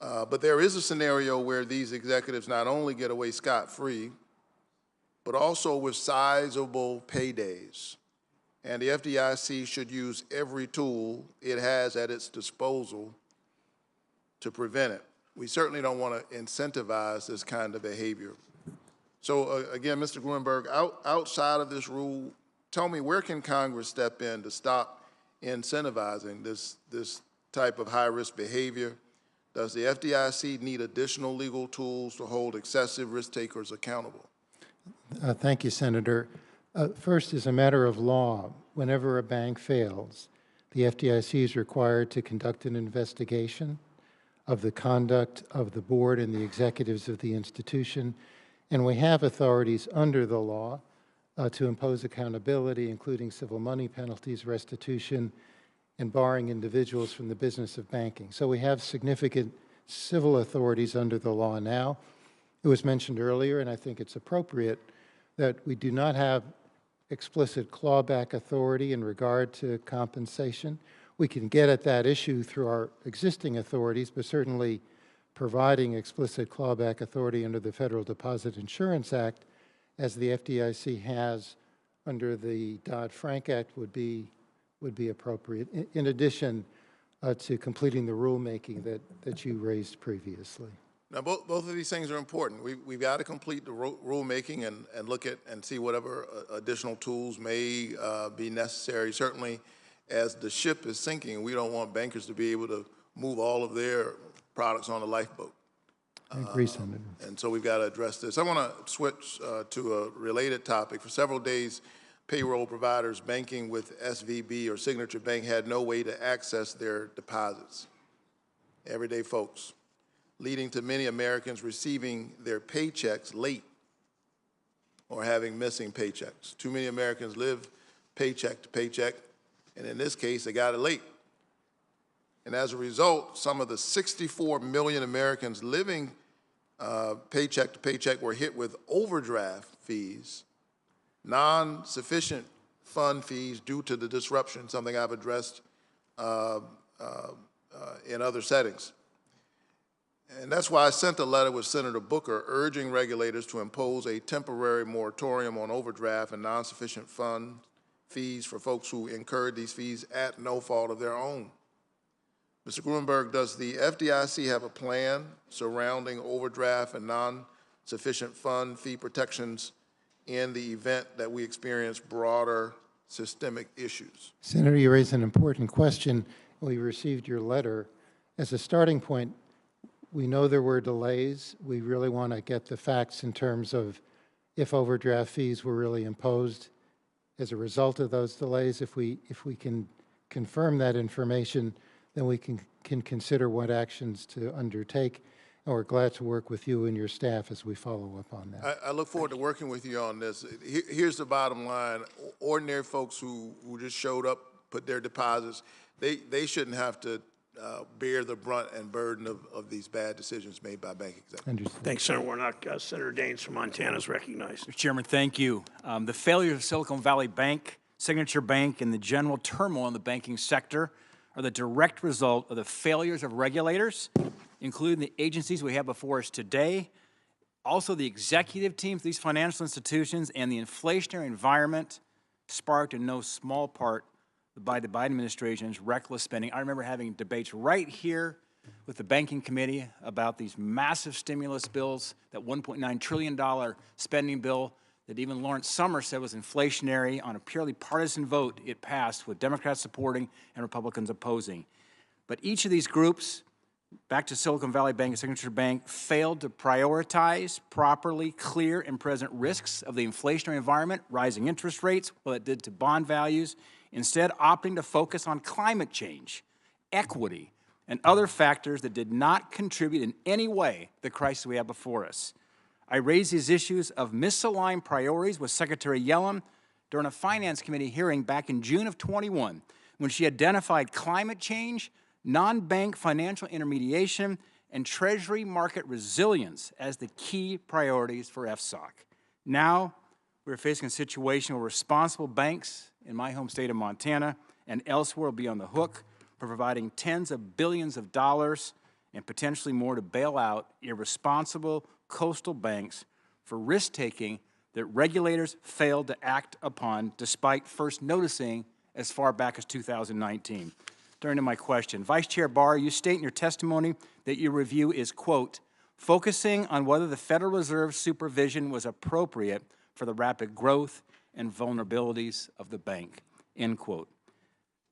But there is a scenario where these executives not only get away scot-free, but also with sizable paydays. And the FDIC should use every tool it has at its disposal to prevent it. We certainly don't want to incentivize this kind of behavior. So again, Mr. Gruenberg, outside of this rule, tell me, where can Congress step in to stop incentivizing this type of high-risk behavior? Does the FDIC need additional legal tools to hold excessive risk takers accountable? Thank you, Senator. First, as a matter of law, whenever a bank fails, the FDIC is required to conduct an investigation of the conduct of the board and the executives of the institution, and we have authorities under the law to impose accountability, including civil money penalties, restitution, and barring individuals from the business of banking. So we have significant civil authorities under the law now. It was mentioned earlier, and I think it's appropriate, that we do not have explicit clawback authority in regard to compensation. We can get at that issue through our existing authorities, but certainly providing explicit clawback authority under the Federal Deposit Insurance Act, as the FDIC has under the Dodd-Frank Act, would be appropriate, in addition to completing the rulemaking that you raised previously. Now, both of these things are important. We've got to complete the rulemaking and look at and see whatever additional tools may be necessary. Certainly, as the ship is sinking, we don't want bankers to be able to move all of their products on a lifeboat. I agree, Senator. And so we've got to address this. I want to switch to a related topic. For several days, payroll providers banking with SVB or Signature Bank had no way to access their deposits. Everyday folks, leading to many Americans receiving their paychecks late or having missing paychecks. Too many Americans live paycheck to paycheck, and in this case, they got it late. And as a result, some of the 64 million Americans living paycheck to paycheck were hit with overdraft fees, non-sufficient fund fees due to the disruption, something I've addressed in other settings. And that's why I sent a letter with Senator Booker urging regulators to impose a temporary moratorium on overdraft and non-sufficient fund fees for folks who incurred these fees at no fault of their own. Mr. Gruenberg, does the FDIC have a plan surrounding overdraft and non-sufficient fund fee protections in the event that we experience broader systemic issues? Senator, you raise an important question. We received your letter. As a starting point, we know there were delays. We really want to get the facts in terms of if overdraft fees were really imposed as a result of those delays. If we can confirm that information, then we can consider what actions to undertake, and we're glad to work with you and your staff as we follow up on that. I look forward to working with you on this. Here's the bottom line. Ordinary folks who just showed up, put their deposits, they shouldn't have to bear the brunt and burden of these bad decisions made by bank executives. Understood. Thanks, Senator Warnock. Senator Daines from Montana is recognized. Mr. Chairman, thank you. The failure of Silicon Valley Bank, Signature Bank, and the general turmoil in the banking sector are the direct result of the failures of regulators, including the agencies we have before us today, also the executive teams of these financial institutions, and the inflationary environment sparked in no small part by the Biden administration's reckless spending. I remember having debates right here with the Banking Committee about these massive stimulus bills, that $1.9 trillion spending bill that even Lawrence Summers said was inflationary. On a purely partisan vote, it passed with Democrats supporting and Republicans opposing. But each of these groups, back to Silicon Valley Bank and Signature Bank, failed to prioritize properly clear and present risks of the inflationary environment, rising interest rates, what it did to bond values, instead opting to focus on climate change, equity, and other factors that did not contribute in any way to the crisis we have before us. I raised these issues of misaligned priorities with Secretary Yellen during a Finance Committee hearing back in June of 21, when she identified climate change, non-bank financial intermediation, and Treasury market resilience as the key priorities for FSOC. Now, we're facing a situation where responsible banks in my home state of Montana and elsewhere will be on the hook for providing tens of billions of dollars and potentially more to bail out irresponsible coastal banks for risk-taking that regulators failed to act upon despite first noticing as far back as 2019. Turning to my question, Vice Chair Barr, you state in your testimony that your review is, quote, focusing on whether the Federal Reserve's supervision was appropriate for the rapid growth and vulnerabilities of the bank, end quote.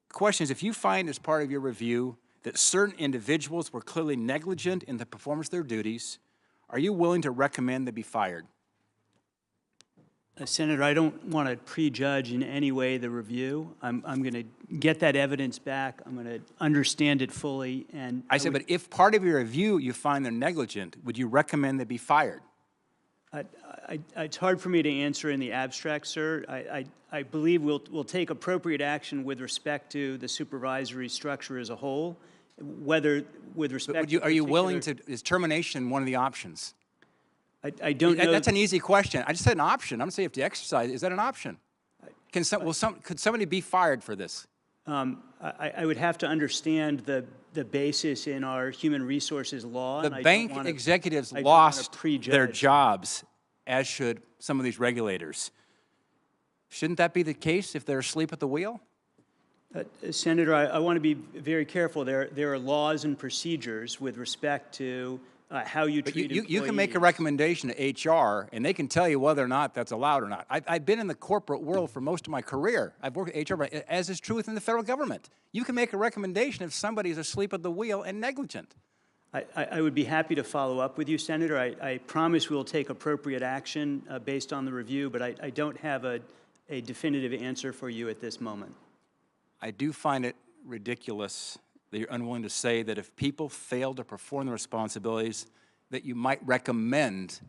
The question is, if you find as part of your review that certain individuals were clearly negligent in the performance of their duties, are you willing to recommend they be fired? Senator, I don't want to prejudge in any way the review. I'm going to get that evidence back. I'm going to understand it fully. And I said, but if part of your review you find they're negligent, would you recommend they be fired? It's hard for me to answer in the abstract, sir. I believe we'll take appropriate action with respect to the supervisory structure as a whole, whether with respect to are you willing to, is termination one of the options? I don't know. That's an easy question. I just said an option. I'm going to say if you exercise, is that an option? Could somebody be fired for this? I would have to understand the basis in our human resources law. The bank executives lost their jobs, as should some of these regulators. Shouldn't that be the case if they're asleep at the wheel? Senator, I want to be very careful. There are laws and procedures with respect to how you treat employees. You can make a recommendation to HR, and they can tell you whether or not that's allowed or not. I've been in the corporate world for most of my career. I've worked at HR, as is true within the federal government. You can make a recommendation if somebody is asleep at the wheel and negligent. I would be happy to follow up with you, Senator. I promise we'll take appropriate action based on the review, but I don't have a definitive answer for you at this moment. I do find it ridiculous that you're unwilling to say that if people fail to perform the responsibilities, that you might recommend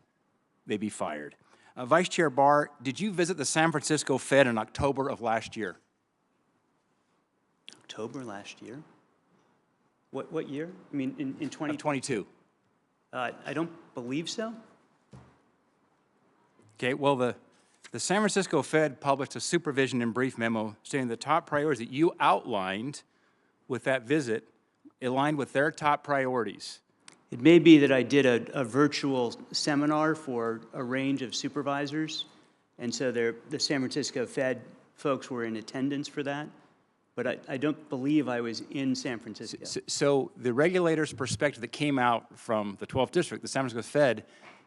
they be fired. Vice Chair Barr, did you visit the San Francisco Fed in October of last year? October last year? What year? I mean, in 2022. I don't believe so. Okay, well, the San Francisco Fed published a supervision and brief memo stating the top priorities that you outlined with that visit aligned with their top priorities. It may be that I did a virtual seminar for a range of supervisors, and so the San Francisco Fed folks were in attendance for that, but I don't believe I was in San Francisco. So the regulator's perspective that came out from the 12th District, the San Francisco Fed,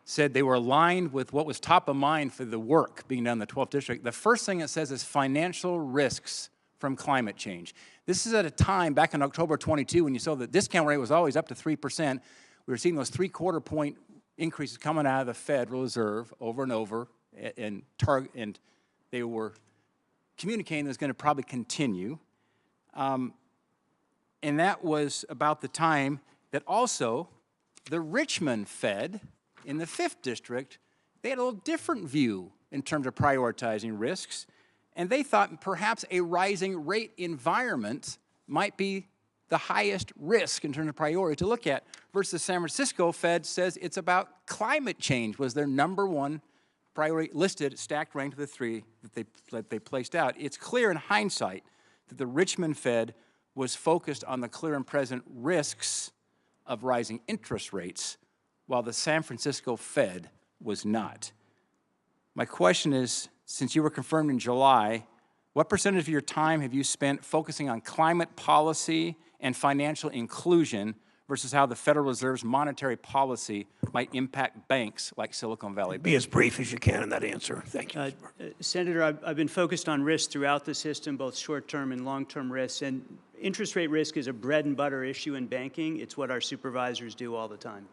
said they were aligned with what was top of mind for the work being done in the 12th District. The first thing it says is financial risks from climate change. This is at a time back in October 22 when you saw the discount rate was always up to 3%. We were seeing those 3/4 point increases coming out of the Federal Reserve over and over, and they were communicating that it was going to probably continue. And that was about the time that also the Richmond Fed in the 5th District, they had a little different view in terms of prioritizing risks, and they thought perhaps a rising rate environment might be the highest risk in terms of priority to look at, versus the San Francisco Fed says it's about climate change was their #1 priority, listed, stacked, ranked of the three that they placed out. It's clear in hindsight that the Richmond Fed was focused on the clear and present risks of rising interest rates, while the San Francisco Fed was not. My question is, since you were confirmed in July, what percentage of your time have you spent focusing on climate policy and financial inclusion versus how the Federal Reserve's monetary policy might impact banks like Silicon Valley Bank? Be as brief as you can in that answer. Thank you. Senator, I've been focused on risk throughout the system, both short-term and long-term risks, and interest rate risk is a bread-and-butter issue in banking. It's what our supervisors do all the time.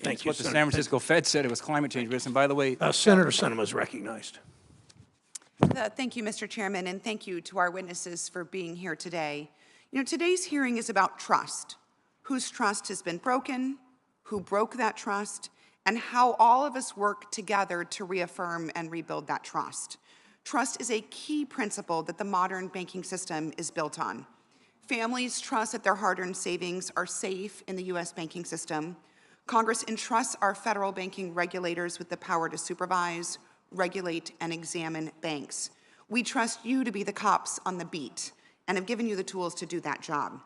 Thank you, what the San Francisco Fed said it was climate change risk, and by the way— Senator Sinema is recognized. Thank you, Mr. Chairman, and thank you to our witnesses for being here today. You know, today's hearing is about trust. Whose trust has been broken, who broke that trust, and how all of us work together to reaffirm and rebuild that trust. Trust is a key principle that the modern banking system is built on. Families trust that their hard-earned savings are safe in the U.S. banking system. Congress entrusts our federal banking regulators with the power to supervise, regulate, and examine banks. We trust you to be the cops on the beat and have given you the tools to do that job.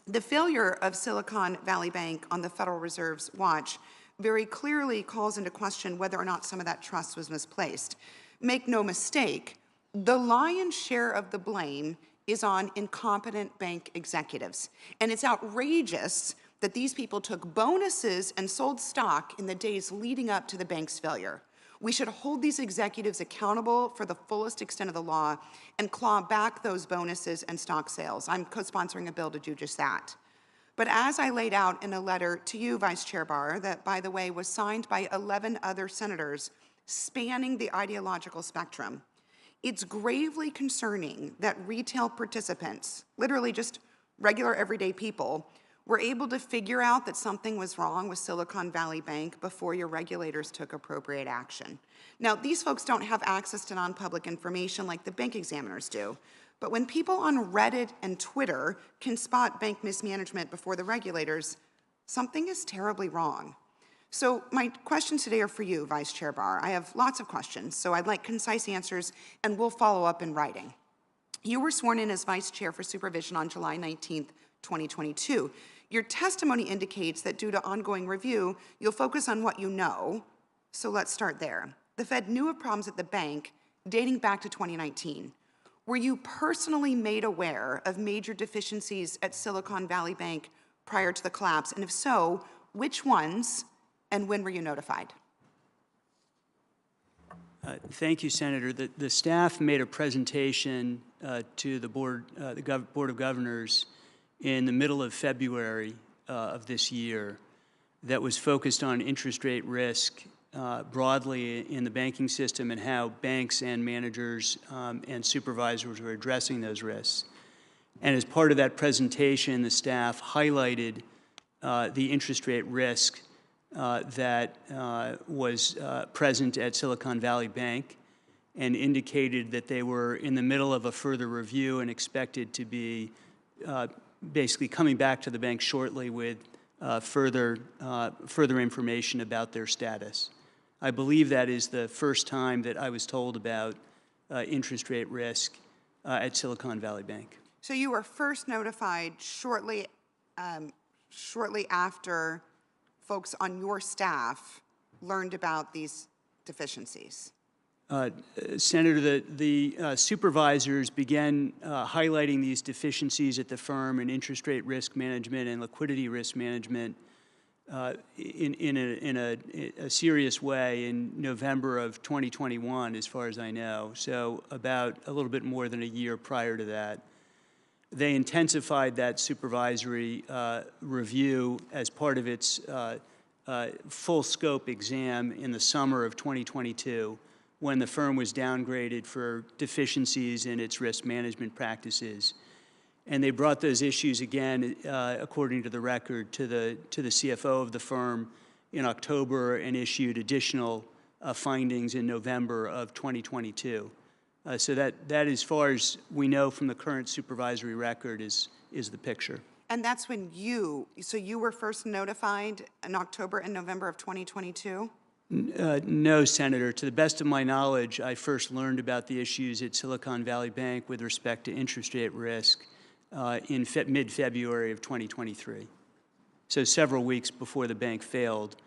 The failure of Silicon Valley Bank on the Federal Reserve's watch very clearly calls into question whether or not some of that trust was misplaced. Make no mistake, the lion's share of the blame is on incompetent bank executives. And it's outrageous that these people took bonuses and sold stock in the days leading up to the bank's failure. We should hold these executives accountable for the fullest extent of the law and claw back those bonuses and stock sales. I'm co-sponsoring a bill to do just that. But as I laid out in a letter to you, Vice Chair Barr, that, by the way, was signed by 11 other senators spanning the ideological spectrum, it's gravely concerning that retail participants, literally just regular everyday people, were able to figure out that something was wrong with Silicon Valley Bank before your regulators took appropriate action. Now, these folks don't have access to non-public information like the bank examiners do, but when people on Reddit and Twitter can spot bank mismanagement before the regulators, something is terribly wrong. So my questions today are for you, Vice Chair Barr. I have lots of questions, so I'd like concise answers, and we'll follow up in writing. You were sworn in as Vice Chair for Supervision on July 19th, 2022. Your testimony indicates that due to ongoing review, you'll focus on what you know. So let's start there. The Fed knew of problems at the bank dating back to 2019. Were you personally made aware of major deficiencies at Silicon Valley Bank prior to the collapse? And if so, which ones, and when were you notified? Thank you, Senator. The staff made a presentation to the Board of Governors in the middle of February of this year that was focused on interest rate risk broadly in the banking system and how banks and managers and supervisors were addressing those risks. And as part of that presentation, the staff highlighted the interest rate risk that was present at Silicon Valley Bank and indicated that they were in the middle of a further review and expected to be basically coming back to the bank shortly with further information about their status. I believe that is the first time that I was told about interest rate risk at Silicon Valley Bank. So you were first notified shortly after folks on your staff learned about these deficiencies? Senator, the supervisors began highlighting these deficiencies at the firm in interest rate risk management and liquidity risk management in a serious way in November of 2021, as far as I know, so about a little bit more than a year prior to that. They intensified that supervisory review as part of its full scope exam in the summer of 2022 when the firm was downgraded for deficiencies in its risk management practices. And they brought those issues again, according to the record, to the CFO of the firm in October and issued additional findings in November of 2022. So that, as far as we know from the current supervisory record, is the picture. And that's when you were first notified in October and November of 2022? No, Senator. To the best of my knowledge, I first learned about the issues at Silicon Valley Bank with respect to interest rate risk in mid-February of 2023. So several weeks before the bank failed,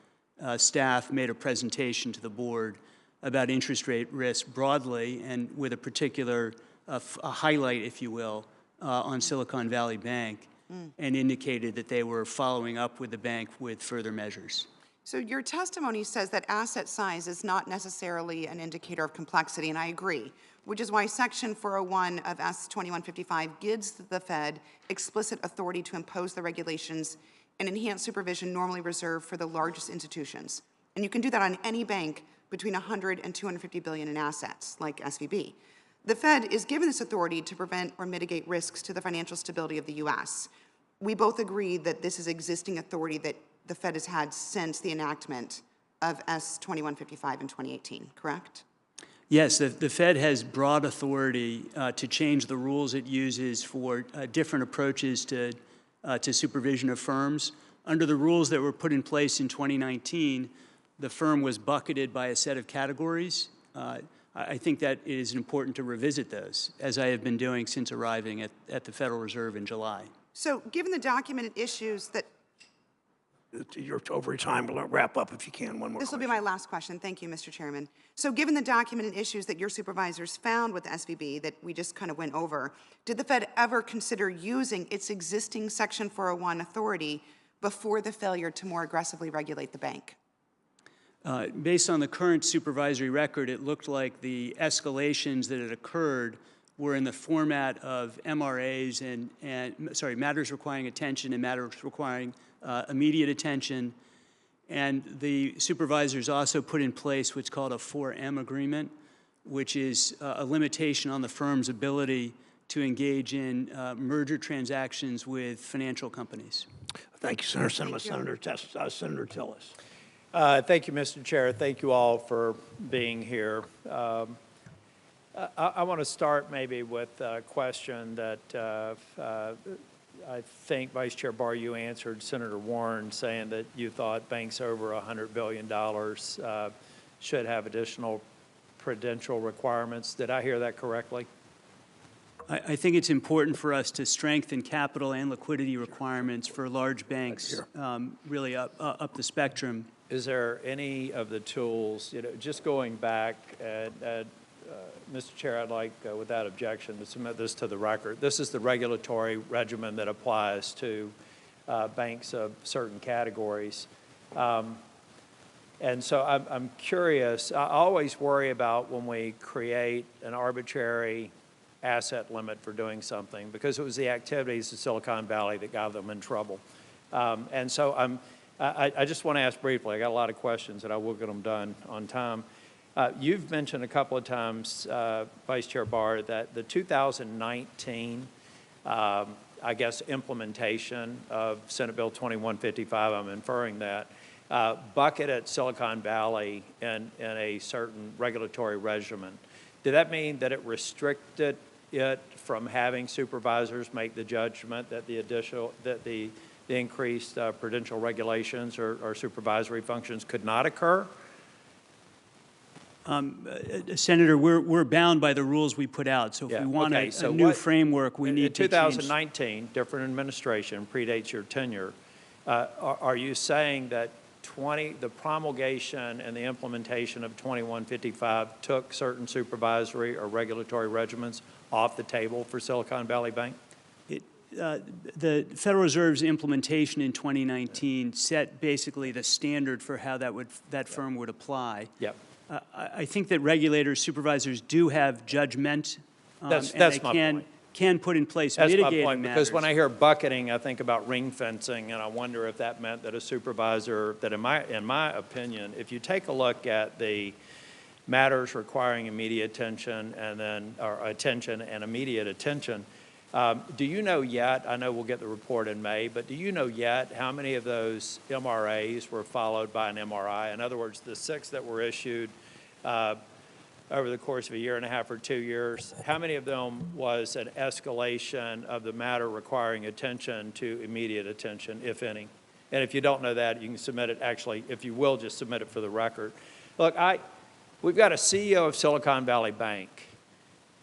staff made a presentation to the board about interest rate risk broadly and with a particular a highlight, if you will, on Silicon Valley Bank, and indicated that they were following up with the bank with further measures. So your testimony says that asset size is not necessarily an indicator of complexity, and I agree, which is why Section 401 of S 2155 gives the Fed explicit authority to impose the regulations and enhance supervision normally reserved for the largest institutions. And you can do that on any bank between 100 and 250 billion in assets, like SVB. The Fed is given this authority to prevent or mitigate risks to the financial stability of the U.S. We both agree that this is existing authority that the Fed has had since the enactment of S 2155 in 2018, correct? Yes, the Fed has broad authority to change the rules it uses for different approaches to supervision of firms. Under the rules that were put in place in 2019, the firm was bucketed by a set of categories. I think that it is important to revisit those, as I have been doing since arriving at the Federal Reserve in July. So given the documented issues that... You're over time. We'll wrap up if you can. One more This will be my last question. Thank you, Mr. Chairman. So given the documented issues that your supervisors found with the SVB that we just kind of went over, did the Fed ever consider using its existing Section 401 authority before the failure to more aggressively regulate the bank? Based on the current supervisory record, it looked like the escalations that had occurred were in the format of MRAs and matters requiring attention and matters requiring immediate attention. And the supervisors also put in place what's called a 4M agreement, which is a limitation on the firm's ability to engage in merger transactions with financial companies. Thank you, Senator. Senator Tillis. Thank you, Mr. Chair. Thank you all for being here. I want to start maybe with a question that I think, Vice Chair Barr, you answered Senator Warren saying that you thought banks over $100 billion should have additional prudential requirements. Did I hear that correctly? I think it's important for us to strengthen capital and liquidity requirements for large banks, really up the spectrum. Is there any of the tools, just going back, Mr. Chair, I'd like, without objection, to submit this to the record. This is the regulatory regimen that applies to banks of certain categories. And so I'm curious. I always worry about when we create an arbitrary asset limit for doing something, because it was the activities of Silicon Valley that got them in trouble. And so I just want to ask briefly. I got a lot of questions, and I will get them done on time. You've mentioned a couple of times, Vice Chair Barr, that the 2019, I guess, implementation of Senate Bill 2155, I'm inferring that, bucketed Silicon Valley in a certain regulatory regimen. Did that mean that it restricted it from having supervisors make the judgment that the increased prudential regulations or supervisory functions could not occur? Senator, we're bound by the rules we put out. So if we want a new framework, we need to change. 2019, different administration, predates your tenure. Are you saying that the promulgation and the implementation of 2155 took certain supervisory or regulatory regimens off the table for Silicon Valley Bank? The Federal Reserve's implementation in 2019 set basically the standard for how that firm would apply. Yep. I think that regulators, supervisors do have judgment, That's and they my point. can put in place That's mitigating my point, matters. because when I hear bucketing, I think about ring fencing, and I wonder if that meant that a supervisor, that in my opinion, if you take a look at the matters requiring immediate attention and immediate attention, do you know yet, I know we'll get the report in May, but do you know yet how many of those MRAs were followed by an MRI? In other words, the 6 that were issued over the course of a year and a half or 2 years, how many of them was an escalation of the matter requiring attention to immediate attention, if any? And if you don't know that, you can submit it, actually, if you will, just submit it for the record. Look, we've got a CEO of Silicon Valley Bank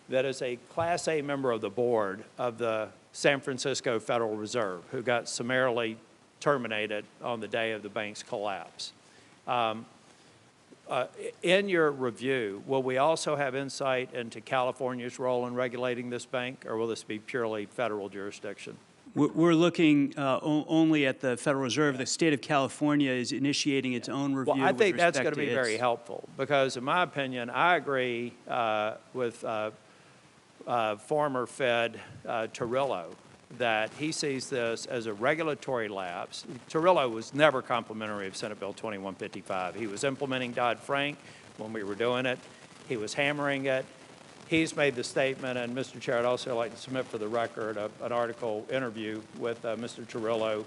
that is a Class A member of the board of the San Francisco Federal Reserve, who got summarily terminated on the day of the bank's collapse. In your review, will we also have insight into California's role in regulating this bank, or will this be purely federal jurisdiction? We're looking only at the Federal Reserve. The state of California is initiating its own review. Well, I think that's going to to be very helpful, because in my opinion, I agree with former Fed Torrillo that he sees this as a regulatory lapse. Torrillo was never complimentary of Senate Bill 2155. He was implementing Dodd-Frank when we were doing it. He was hammering it. He's made the statement, and Mr. Chair, I'd also like to submit for the record an article interview with Mr. Torrillo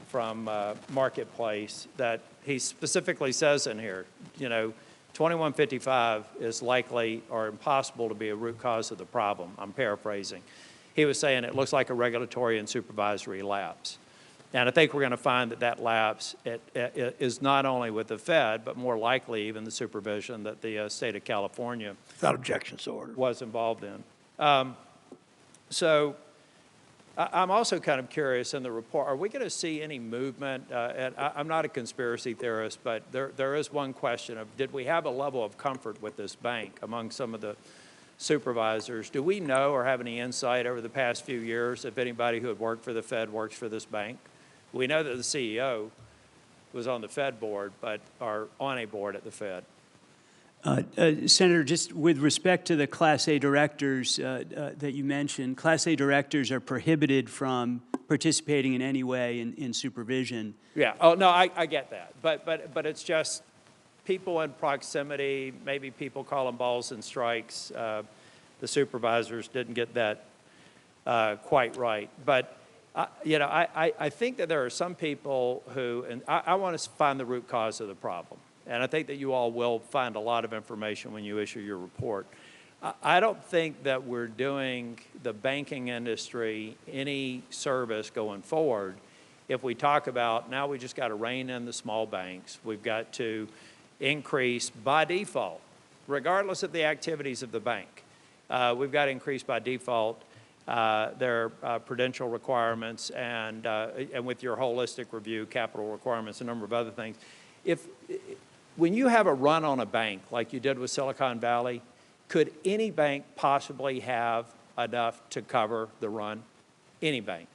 from Marketplace that he specifically says in here, 2155 is likely or impossible to be a root cause of the problem. I'm paraphrasing. He was saying it looks like a regulatory and supervisory lapse. And I think we're going to find that lapse is not only with the Fed, but more likely even the supervision that the state of California, without objection, so ordered, was involved in. So I'm also kind of curious in the report, are we going to see any movement? And I'm not a conspiracy theorist, but there is one question of, did we have a level of comfort with this bank among some of the supervisors? Do we know or have any insight over the past few years if anybody who had worked for the Fed works for this bank? We know that the CEO was on the Fed board, but are on a board at the Fed. Senator, just with respect to the Class A directors that you mentioned, Class A directors are prohibited from participating in any way in supervision. Yeah. Oh, no, I get that. But it's just people in proximity, maybe people call them balls and strikes. The supervisors didn't get that quite right. But, I think that there are some people who, and I want to find the root cause of the problem. And I think that you all will find a lot of information when you issue your report. I don't think that we're doing the banking industry any service going forward if we talk about now we just got to rein in the small banks. We've got to increase by default, regardless of the activities of the bank. We've got to increase by default their prudential requirements and with your holistic review, capital requirements, a number of other things. When you have a run on a bank like you did with Silicon Valley, could any bank possibly have enough to cover the run? Any bank?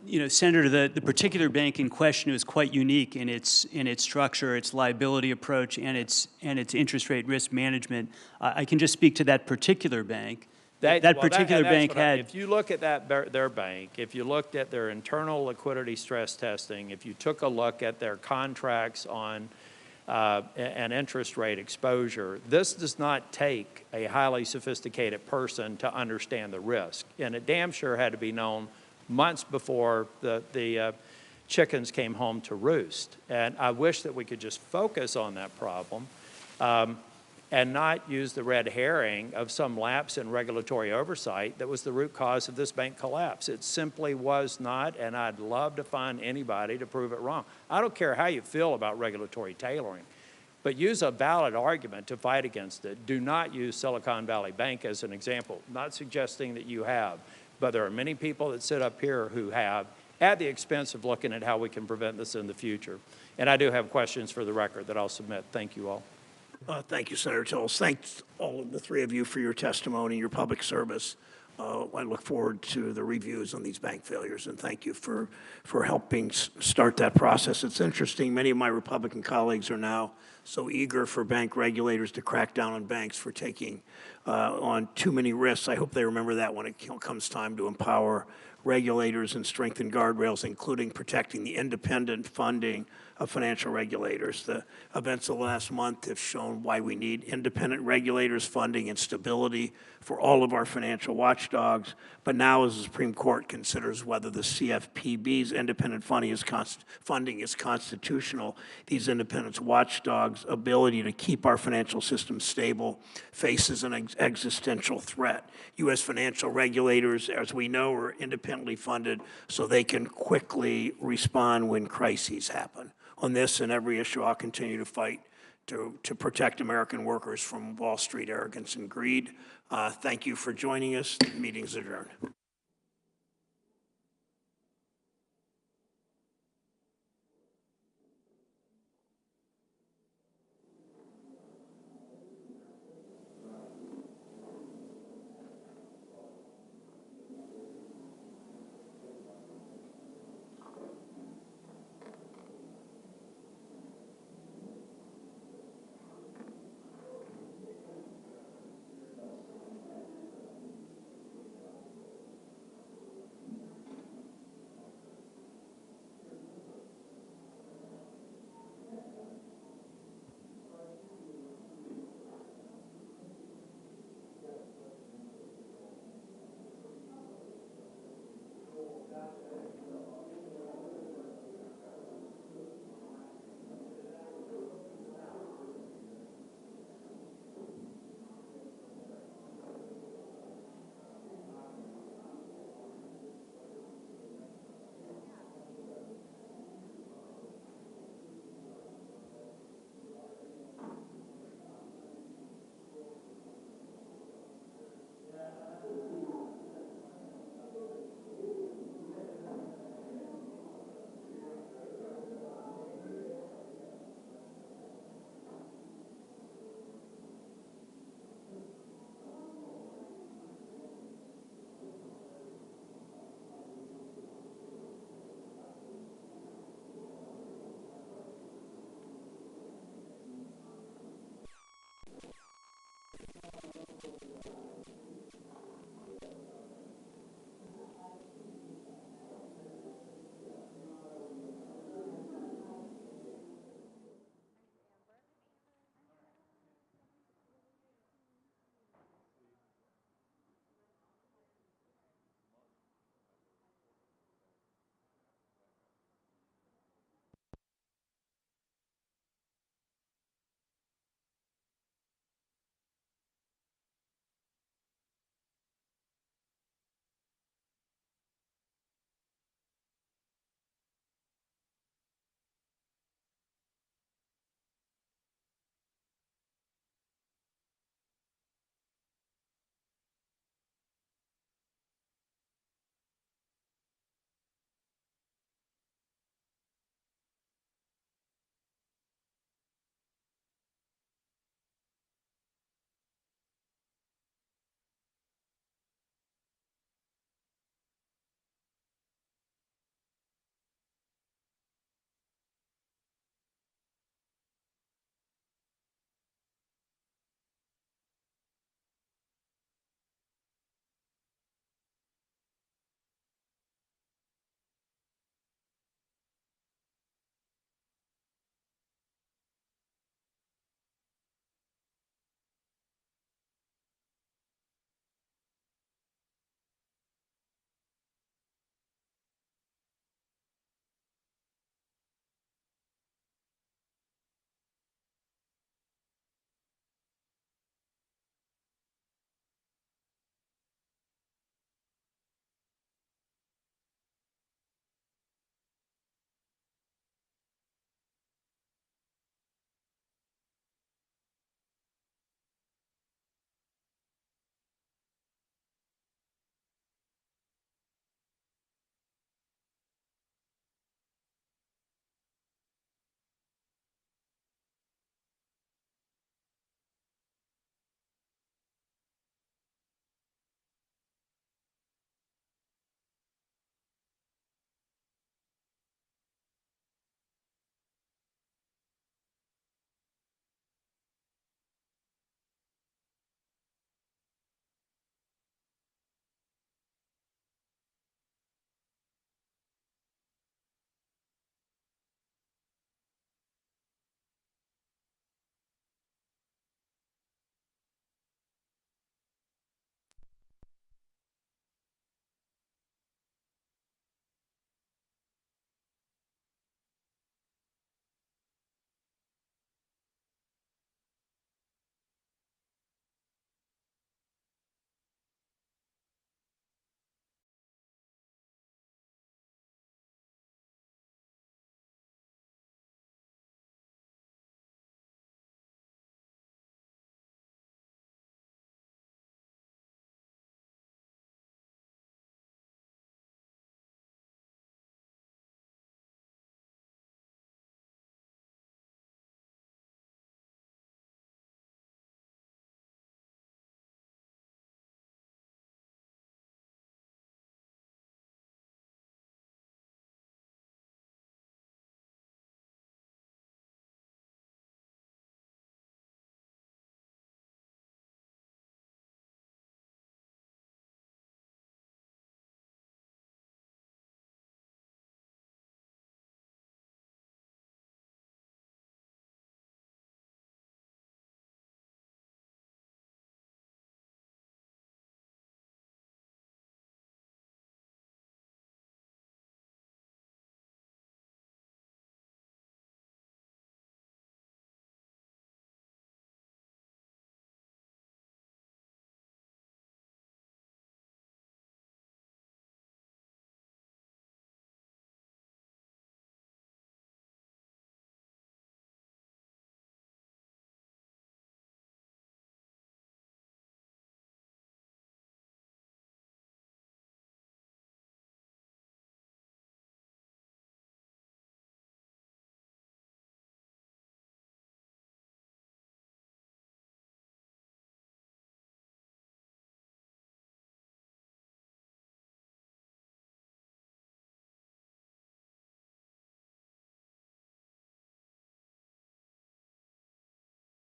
You know, Senator, the particular bank in question is quite unique in its structure, its liability approach, and its interest rate risk management. I can just speak to that particular bank. That particular bank had. If you look at their bank, if you looked at their internal liquidity stress testing, if you took a look at their contracts on an interest rate exposure, this does not take a highly sophisticated person to understand the risk, and it damn sure had to be known months before the chickens came home to roost. And I wish that we could just focus on that problem and not use the red herring of some lapse in regulatory oversight that was the root cause of this bank collapse. It simply was not, and I'd love to find anybody to prove it wrong. I don't care how you feel about regulatory tailoring, but use a valid argument to fight against it. Do not use Silicon Valley Bank as an example. Not suggesting that you have, but there are many people that sit up here who have, at the expense of looking at how we can prevent this in the future. And I do have questions for the record that I'll submit. Thank you all. Thank you, Senator Tillis. Thanks, all of the three of you, for your testimony, your public service. I look forward to the reviews on these bank failures, and thank you for helping start that process. It's interesting. Many of my Republican colleagues are now so eager for bank regulators to crack down on banks for taking on too many risks. I hope they remember that when it comes time to empower regulators and strengthen guardrails, including protecting the independent funding of financial regulators. The events of the last month have shown why we need independent regulators, funding, and stability for all of our financial watchdogs. But now, as the Supreme Court considers whether the CFPB's independent funding is constitutional, these independent watchdogs' ability to keep our financial system stable faces an existential threat. U.S. financial regulators, as we know, are independently funded so they can quickly respond when crises happen. On this and every issue, I'll continue to fight to protect American workers from Wall Street arrogance and greed. Thank you for joining us. The meeting's adjourned.